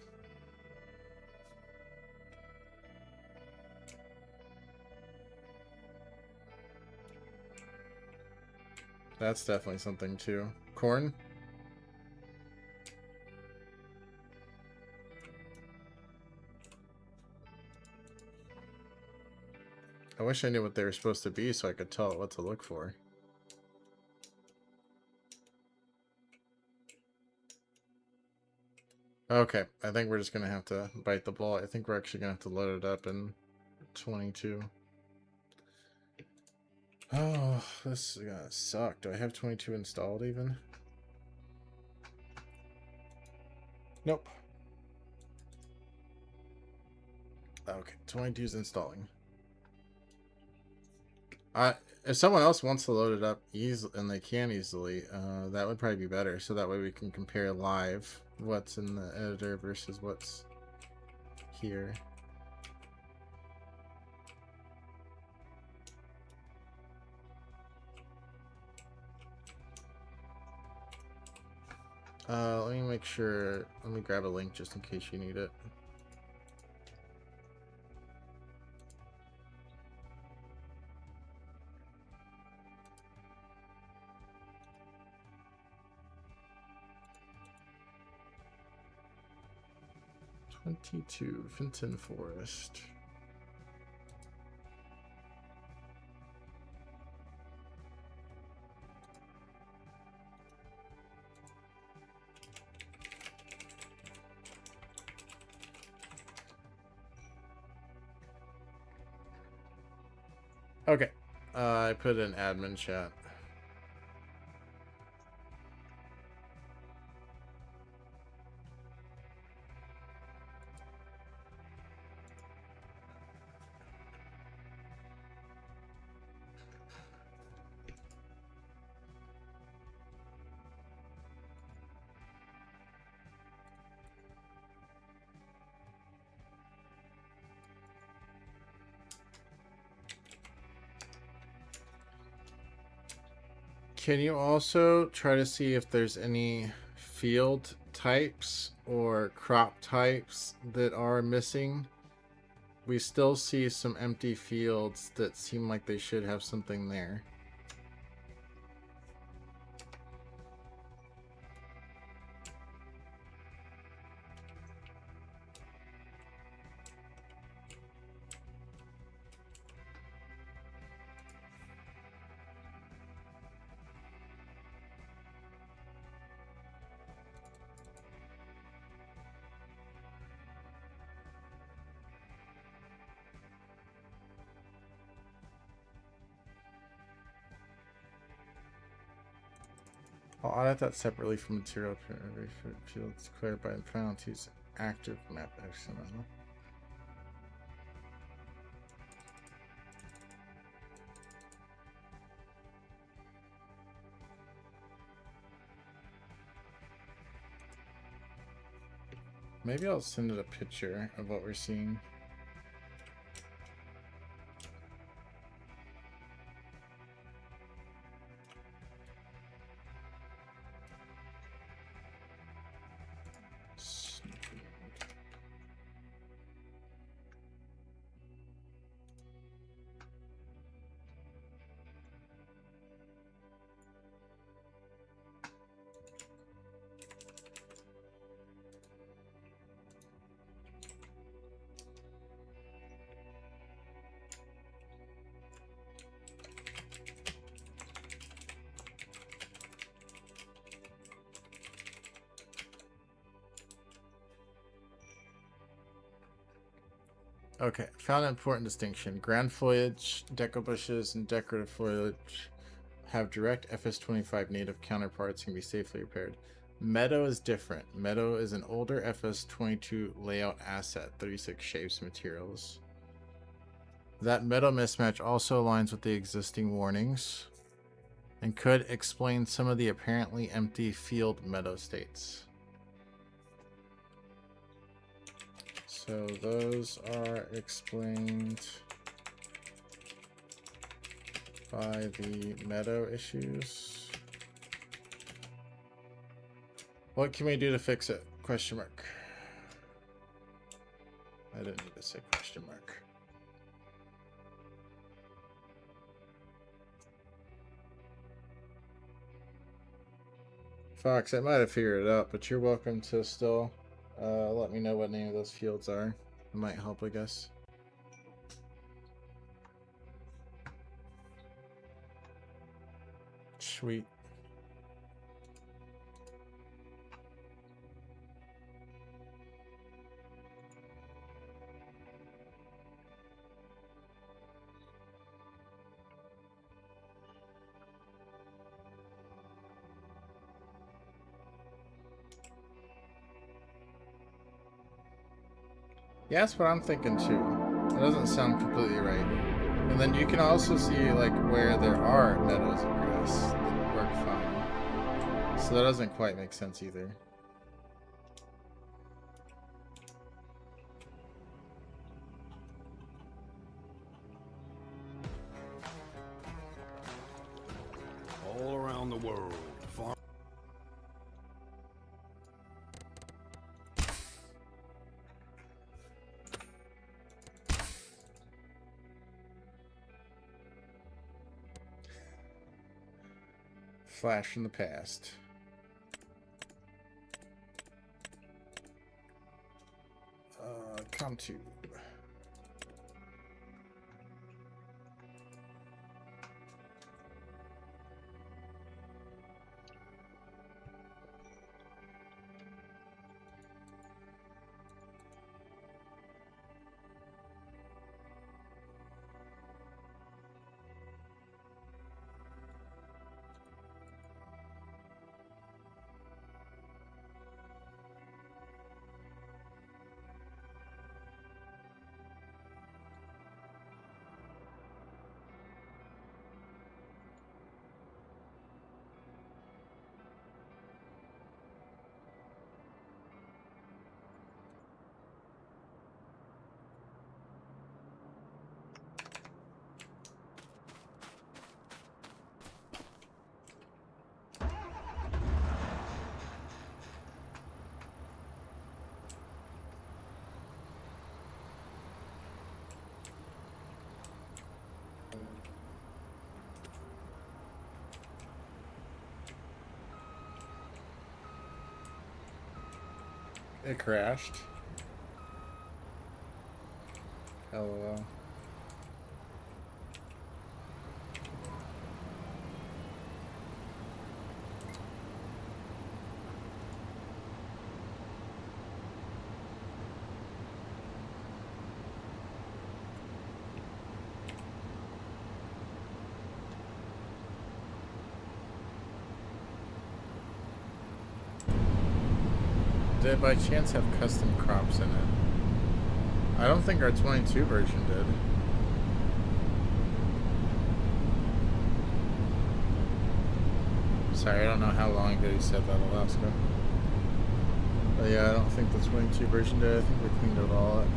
That's definitely something too. Corn? I wish I knew what they were supposed to be so I could tell it what to look for. Okay, I think we're just going to have to bite the bullet. I think we're actually going to have to load it up in 22. Oh, this is going to suck. Do I have 22 installed even? Nope. Okay, 22 is installing. If someone else wants to load it up easily, and they can easily, that would probably be better. So that way we can compare live what's in the editor versus what's here. Let me make sure. Let me grab a link just in case you need it. Fenton Forest. I put in admin chat. Can you also try to see if there's any field types or crop types that are missing? We still see some empty fields that seem like they should have something there. I'll audit that separately from material. Every field is clarified and found to use active map XML. Maybe I'll send it a picture of what we're seeing. Okay, found an important distinction. Grand foliage, deco bushes, and decorative foliage have direct FS25 native counterparts and can be safely repaired. Meadow is different. Meadow is an older FS22 layout asset, 36 shapes materials. That meadow mismatch also aligns with the existing warnings and could explain some of the apparently empty field meadow states. So those are explained by the meadow issues. What can we do to fix it? Question mark. I didn't need to say question mark. Fox, I might have figured it out, but you're welcome to still let me know what any of those fields are. It might help, I guess. Sweet. Yeah, that's what I'm thinking too. It doesn't sound completely right. And then you can also see like where there are meadows and grass that work fine. So that doesn't quite make sense either. All around the world, Flash from the past. Come to. It crashed. LOL. Did it by chance have custom crops in it? I don't think our 22 version did. Sorry, I don't know how long ago you said that, Alaska. But yeah, I don't think the 22 version did. I think we cleaned it all up.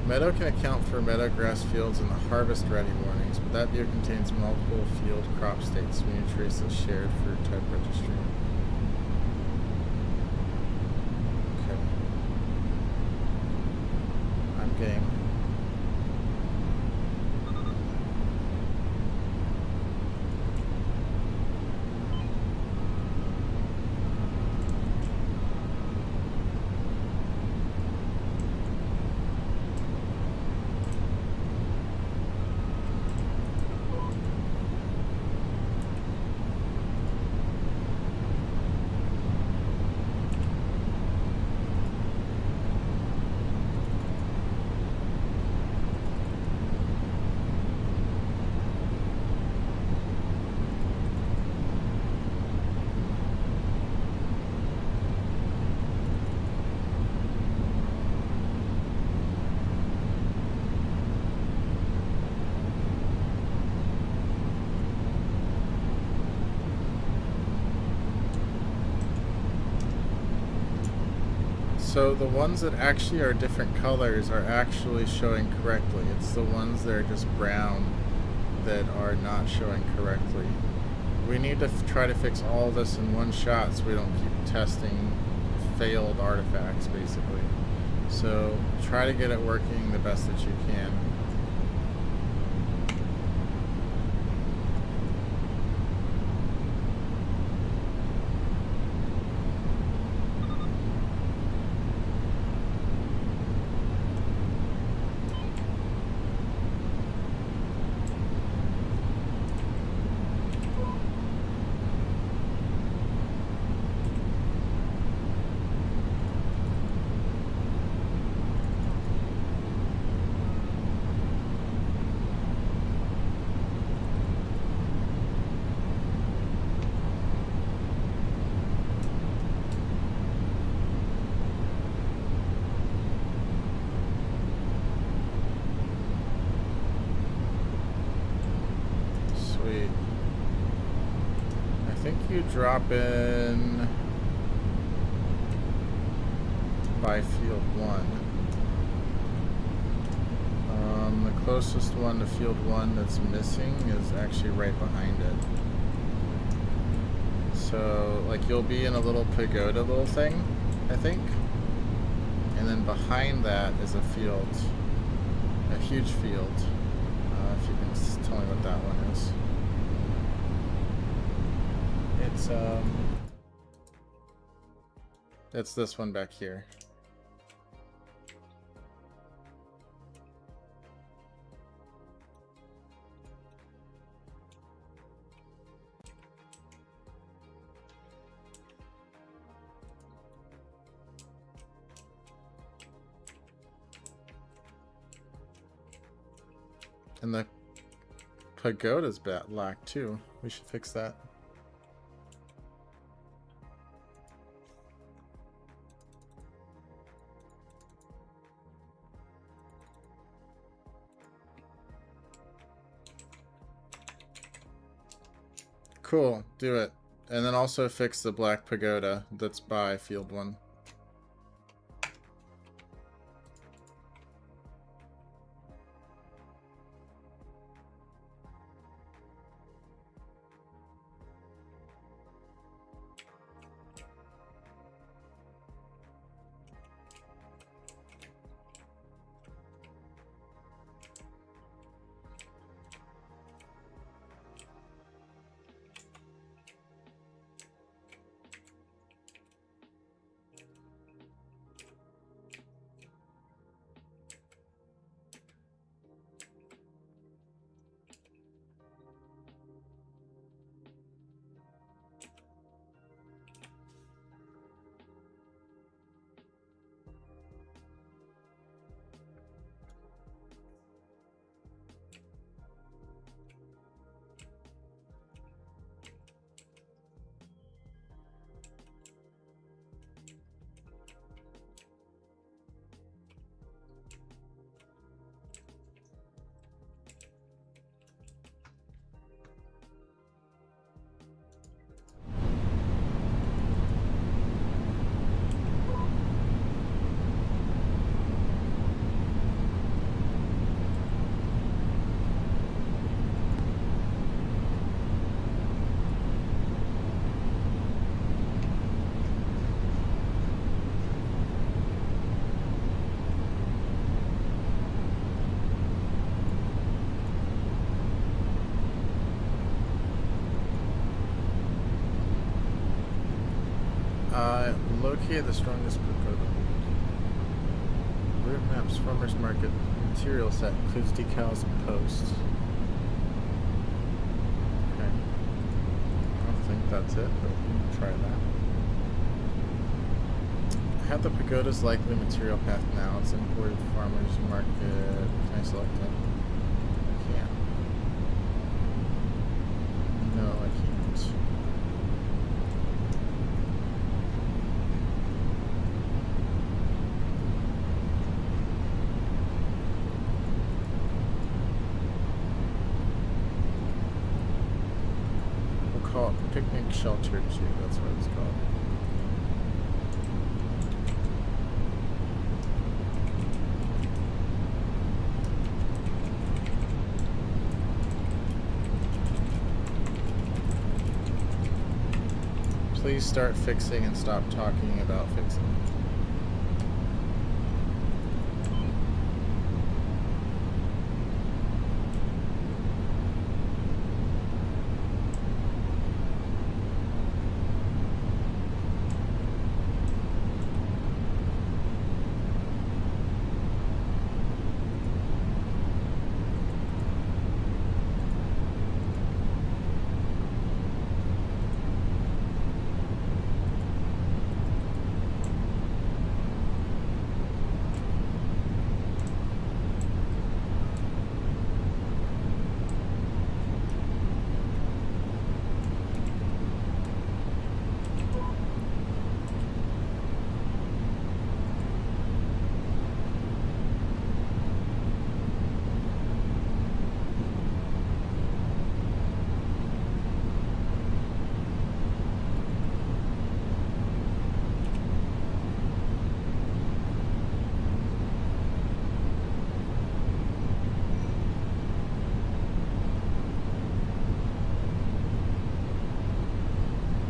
Meadow can account for meadow grass fields in the harvest ready warnings, but that view contains multiple field crop states. We need to trace the shared fruit type registry. Okay. I'm game. So the ones that actually are different colors are actually showing correctly. It's the ones that are just brown that are not showing correctly. We need to try to fix all this in one shot so we don't keep testing failed artifacts, basically. So try to get it working the best that you can. You drop in by field 1. The closest one to field 1 that's missing is actually right behind it. So, like, you'll be in a little pagoda little thing, I think. And then behind that is a field. A huge field. If you can tell me what that one is. It's this one back here. And the pagoda's black too. We should fix that. Cool, do it. And then also fix the black pagoda that's by field 1. Locate the strongest pagoda. Route maps, farmers market, material set includes decals and posts. Okay. I don't think that's it, but we can try that. Have the pagoda's likely material path now. It's imported farmers market. Can I select it? I can't. No, I can't. We'll call it Picnic Shelter 2. That's what it's called. Please start fixing and stop talking about fixing.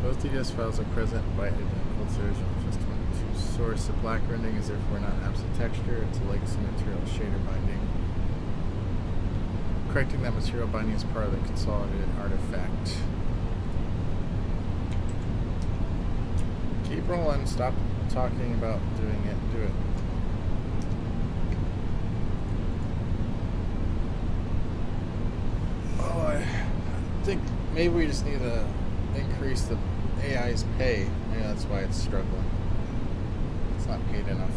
Both DDS files are present by identical version of FS25. Source, the black rendering is therefore not absent texture, it's a legacy material shader binding. Correcting that material binding is part of the consolidated artifact. Keep rolling, stop talking about doing it, do it. Oh, I think maybe we just need to increase the AI's pay. Maybe that's why it's struggling. It's not paid enough.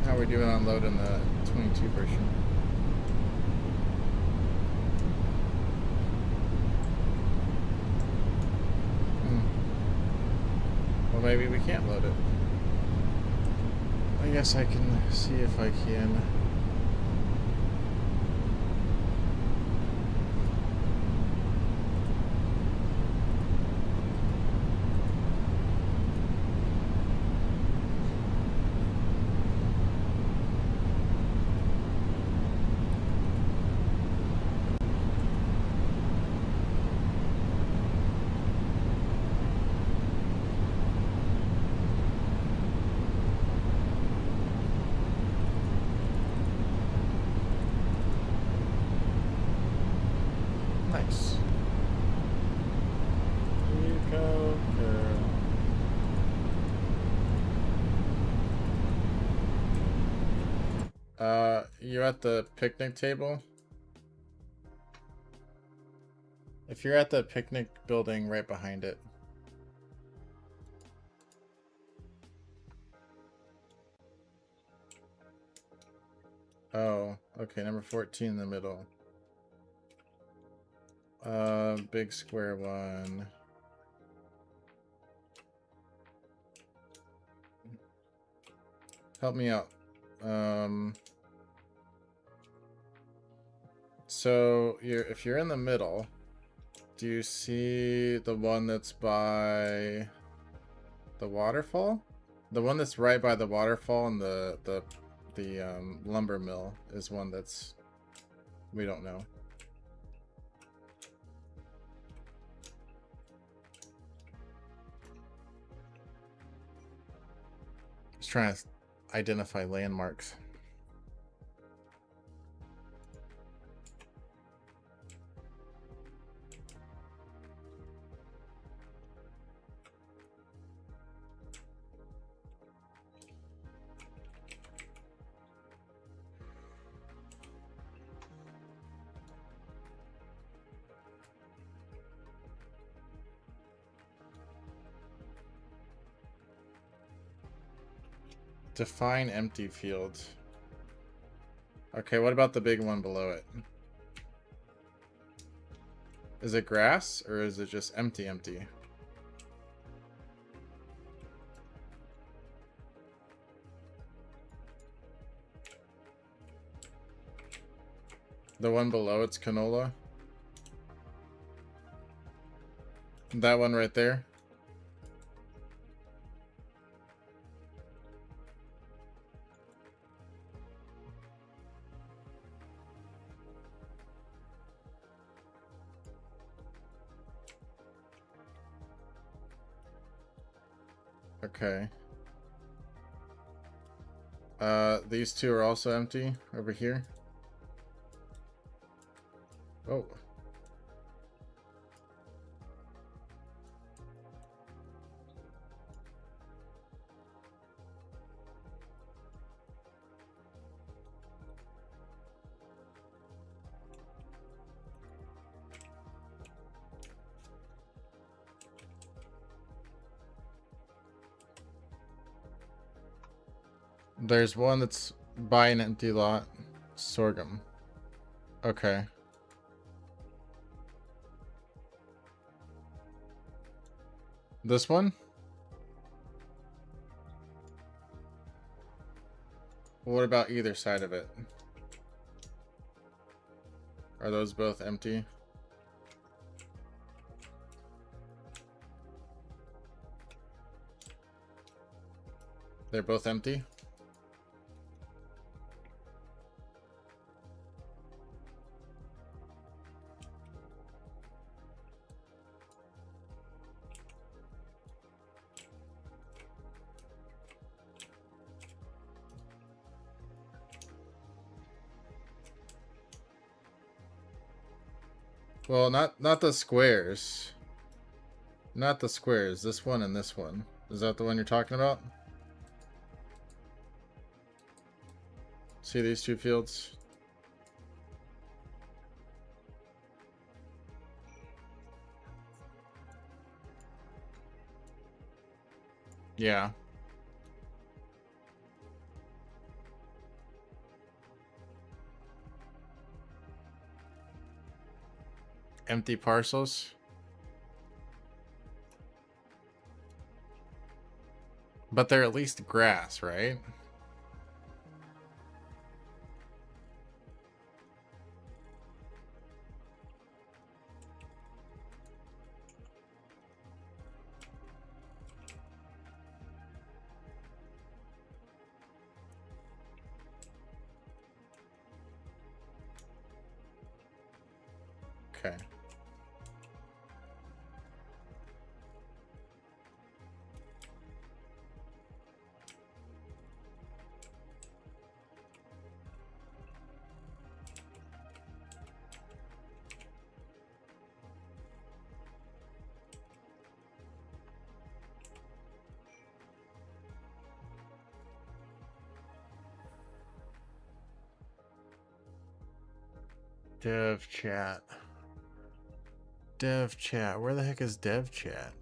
How are we doing on loading the 22 version? Well, maybe we can't load it. I guess I can see if I can. Nice. Here you go, girl. You're at the picnic table? If you're at the picnic building right behind it. Oh, okay, number 14 in the middle. Big square one. Help me out. So if you're in the middle, do you see the one that's by the waterfall? The one that's right by the waterfall and the lumber mill is one that's we don't know. Just trying to identify landmarks. Define empty field. Okay, what about the big one below it? Is it grass or is it just empty? The one below it's canola. That one right there. Okay. These two are also empty over here. Oh. There's one that's by an empty lot. Sorghum. Okay. This one? What about either side of it? Are those both empty? They're both empty? Well, not the squares. Not the squares. This one and this one. Is that the one you're talking about? See these two fields? Yeah. Empty parcels. But they're at least grass, right? Okay. Dev chat. Dev chat. Where the heck is dev chat?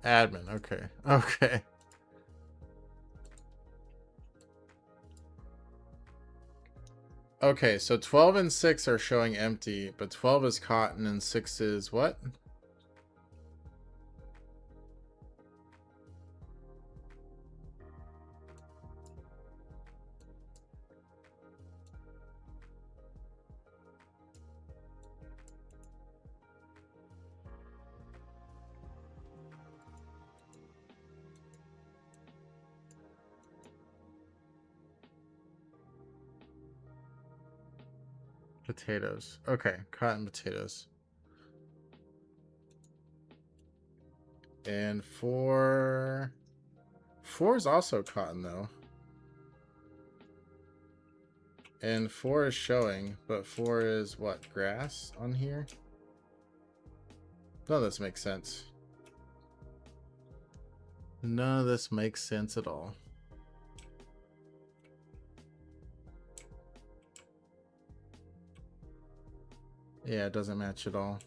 Admin. Okay. Okay. Okay, so 12 and 6 are showing empty, but 12 is cotton and 6 is what? Potatoes. Okay, cotton potatoes. And 4 is also cotton though. And 4 is showing, but 4 is what? Grass on here? None of this makes sense. None of this makes sense at all. Yeah, it doesn't match at all.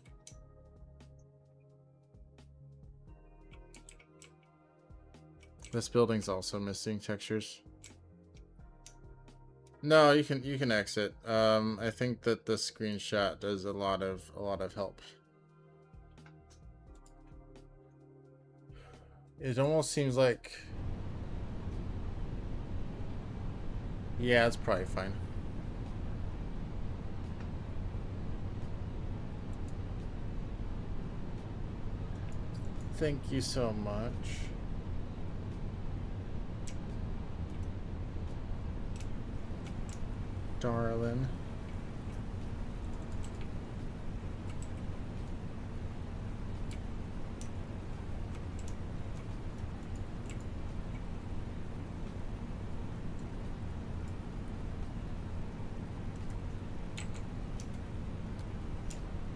This building's also missing textures. No, you can exit. I think that the screenshot does a lot of help. It almost seems like, yeah, it's probably fine. Thank you so much. Darling.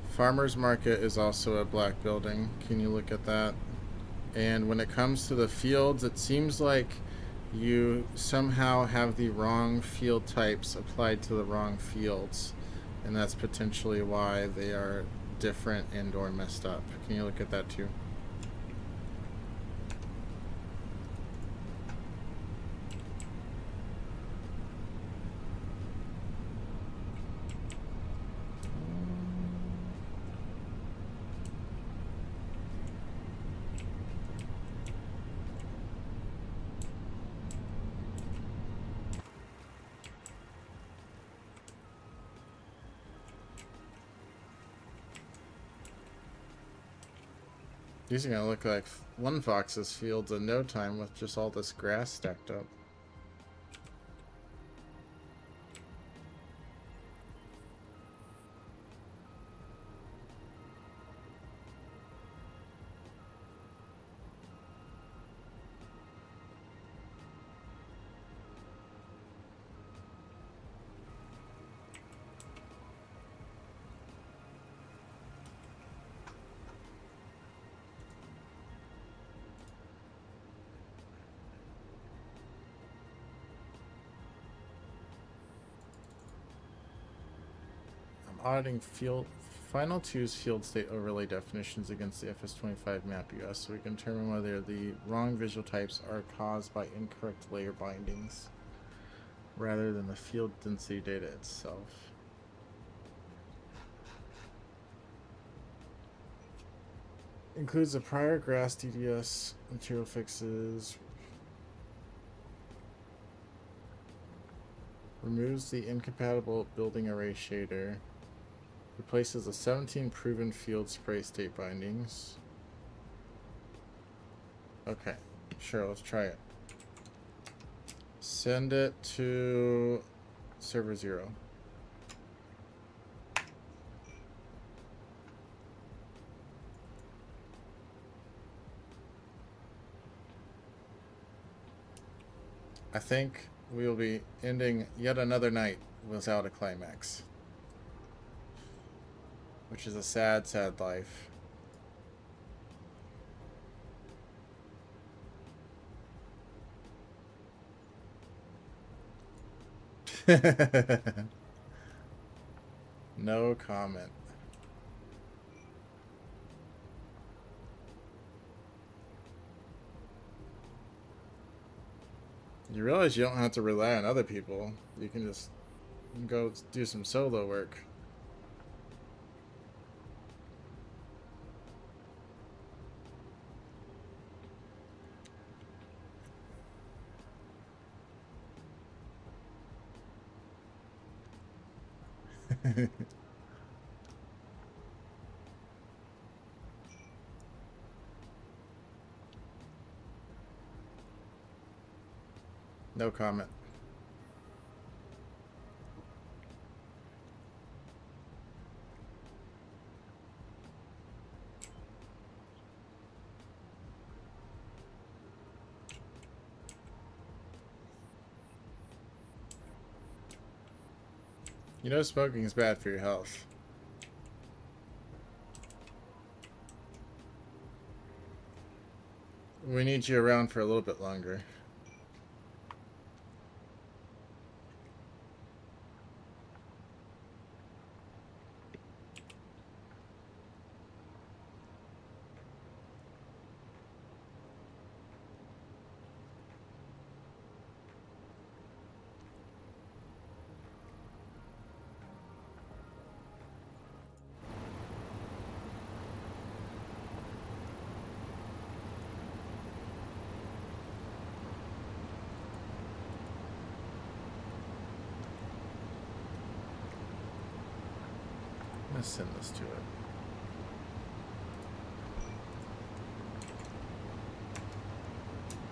Farmer's Market is also a black building. Can you look at that? And when it comes to the fields, it seems like you somehow have the wrong field types applied to the wrong fields. And that's potentially why they are different and or messed up. Can you look at that too? These are gonna look like one fox's fields in no time with just all this grass stacked up. Auditing final two's field state overlay definitions against the FS25 map US so we can determine whether the wrong visual types are caused by incorrect layer bindings rather than the field density data itself. Includes the prior grass DDS material fixes. Removes the incompatible building array shader. Replaces the 17 proven field spray state bindings. Okay, sure, let's try it. Send it to server 0. I think we will be ending yet another night without a climax. Which is a sad, sad life. No comment. You realize you don't have to rely on other people. You can just go do some solo work. No comment. You know smoking is bad for your health. We need you around for a little bit longer. gonna send this to it.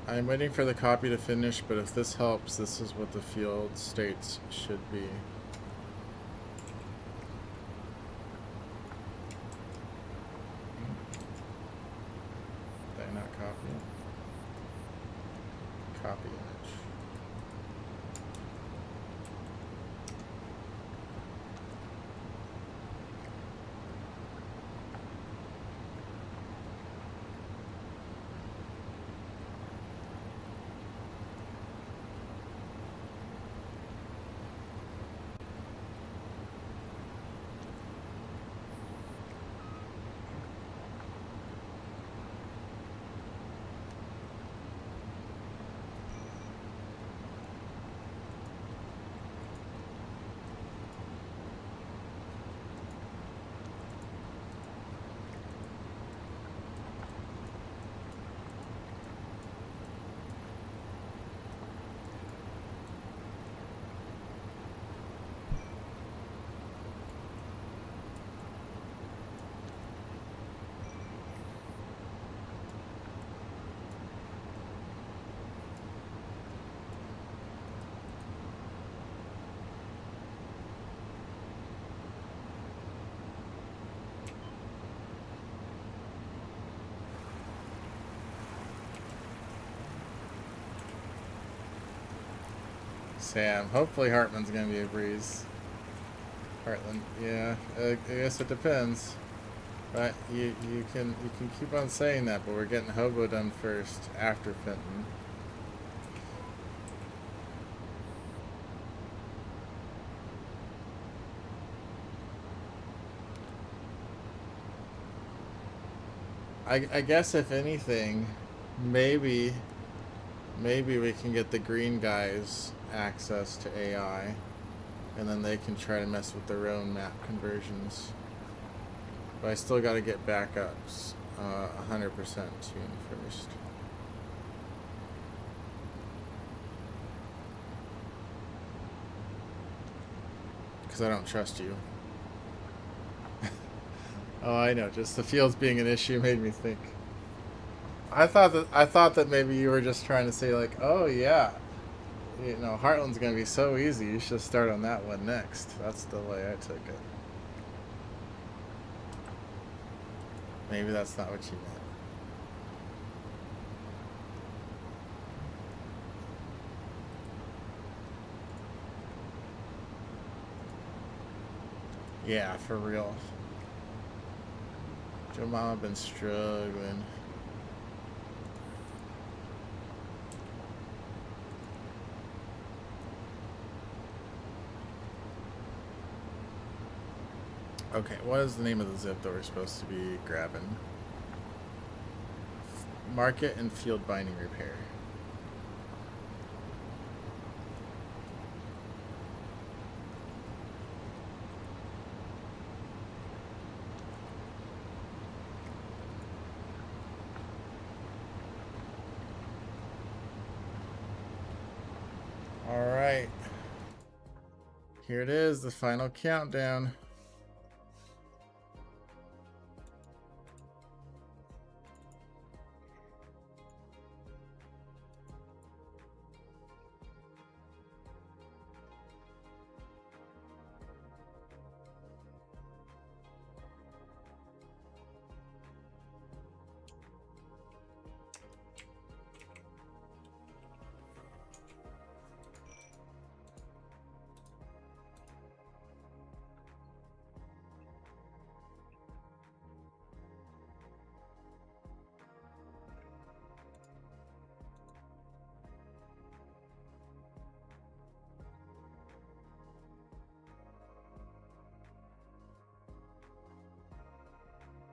I'm waiting for the copy to finish, but if this helps, this is what the field states should be. Did I not copy it? Copy image. Sam, hopefully Hartman's gonna be a breeze. Heartland, yeah, I guess it depends. But you can keep on saying that, but we're getting Hobo done first after Fenton. I guess if anything, maybe we can get the green guys access to AI, and then they can try to mess with their own map conversions. But I still got to get backups 100% tuned first. Because I don't trust you. Oh, I know. Just the fields being an issue made me think. I thought that maybe you were just trying to say like, oh yeah, you know, Heartland's gonna be so easy. You should start on that one next. That's the way I took it. Maybe that's not what you meant. Yeah, for real. Joe Mama been struggling. Okay, what is the name of the zip that we're supposed to be grabbing? Market and field binding repair. All right. Here it is, the final countdown.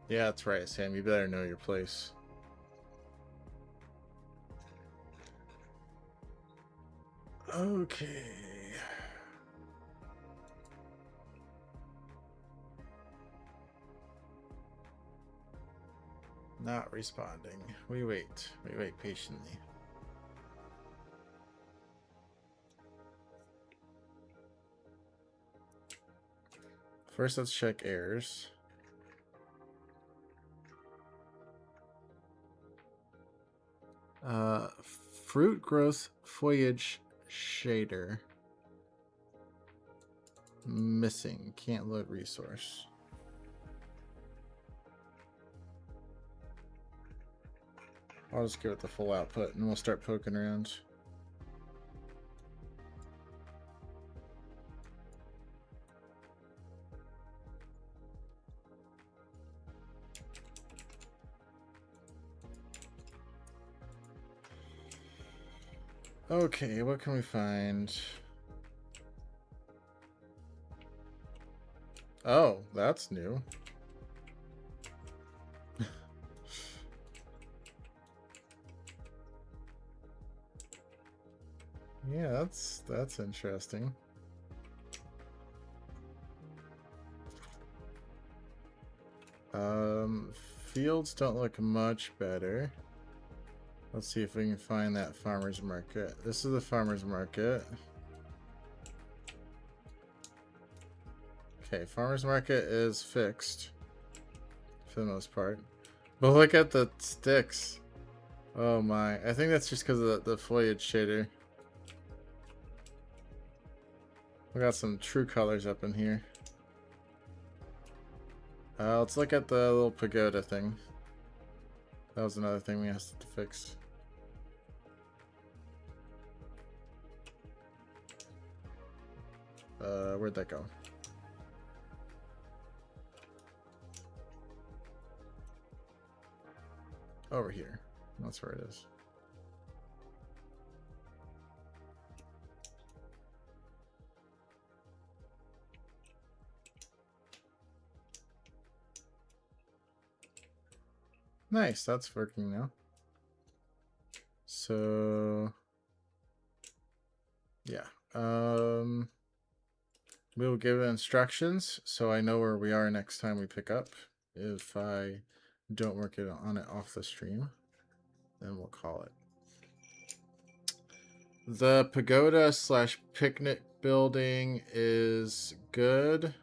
Yeah, that's right, Sam. You better know your place. Okay. Not responding. We wait. We wait patiently. First, let's check errors. Fruit growth foliage shader. Missing. Can't load resource. I'll just give it the full output and we'll start poking around. Okay, what can we find? Oh, that's new. Yeah, that's interesting. Fields don't look much better. Let's see if we can find that farmer's market. This is the farmer's market. Okay, farmer's market is fixed for the most part. But look at the sticks. Oh my. I think that's just because of the foliage shader. We got some true colors up in here. Let's look at the little pagoda thing. That was another thing we asked to fix. Where'd that go? Over here. That's where it is. Nice, that's working now. So yeah. We'll give it instructions so I know where we are next time we pick up. If I don't work it on it off the stream, then we'll call it. The pagoda / picnic building is good.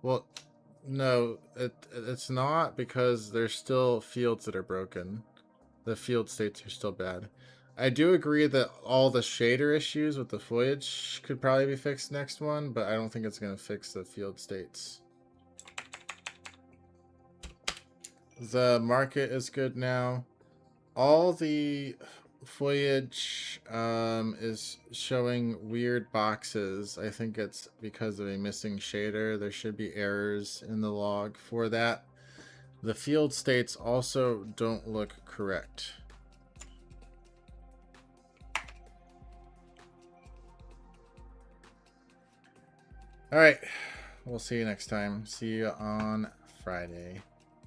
Well, no, it's not, because there's still fields that are broken. The field states are still bad. I do agree that all the shader issues with the foliage could probably be fixed next one, but I don't think it's going to fix the field states. The market is good now. All the foliage is showing weird boxes. I think it's because of a missing shader. There should be errors in the log for that. The field states also don't look correct. All right, we'll see you next time. See you on Friday.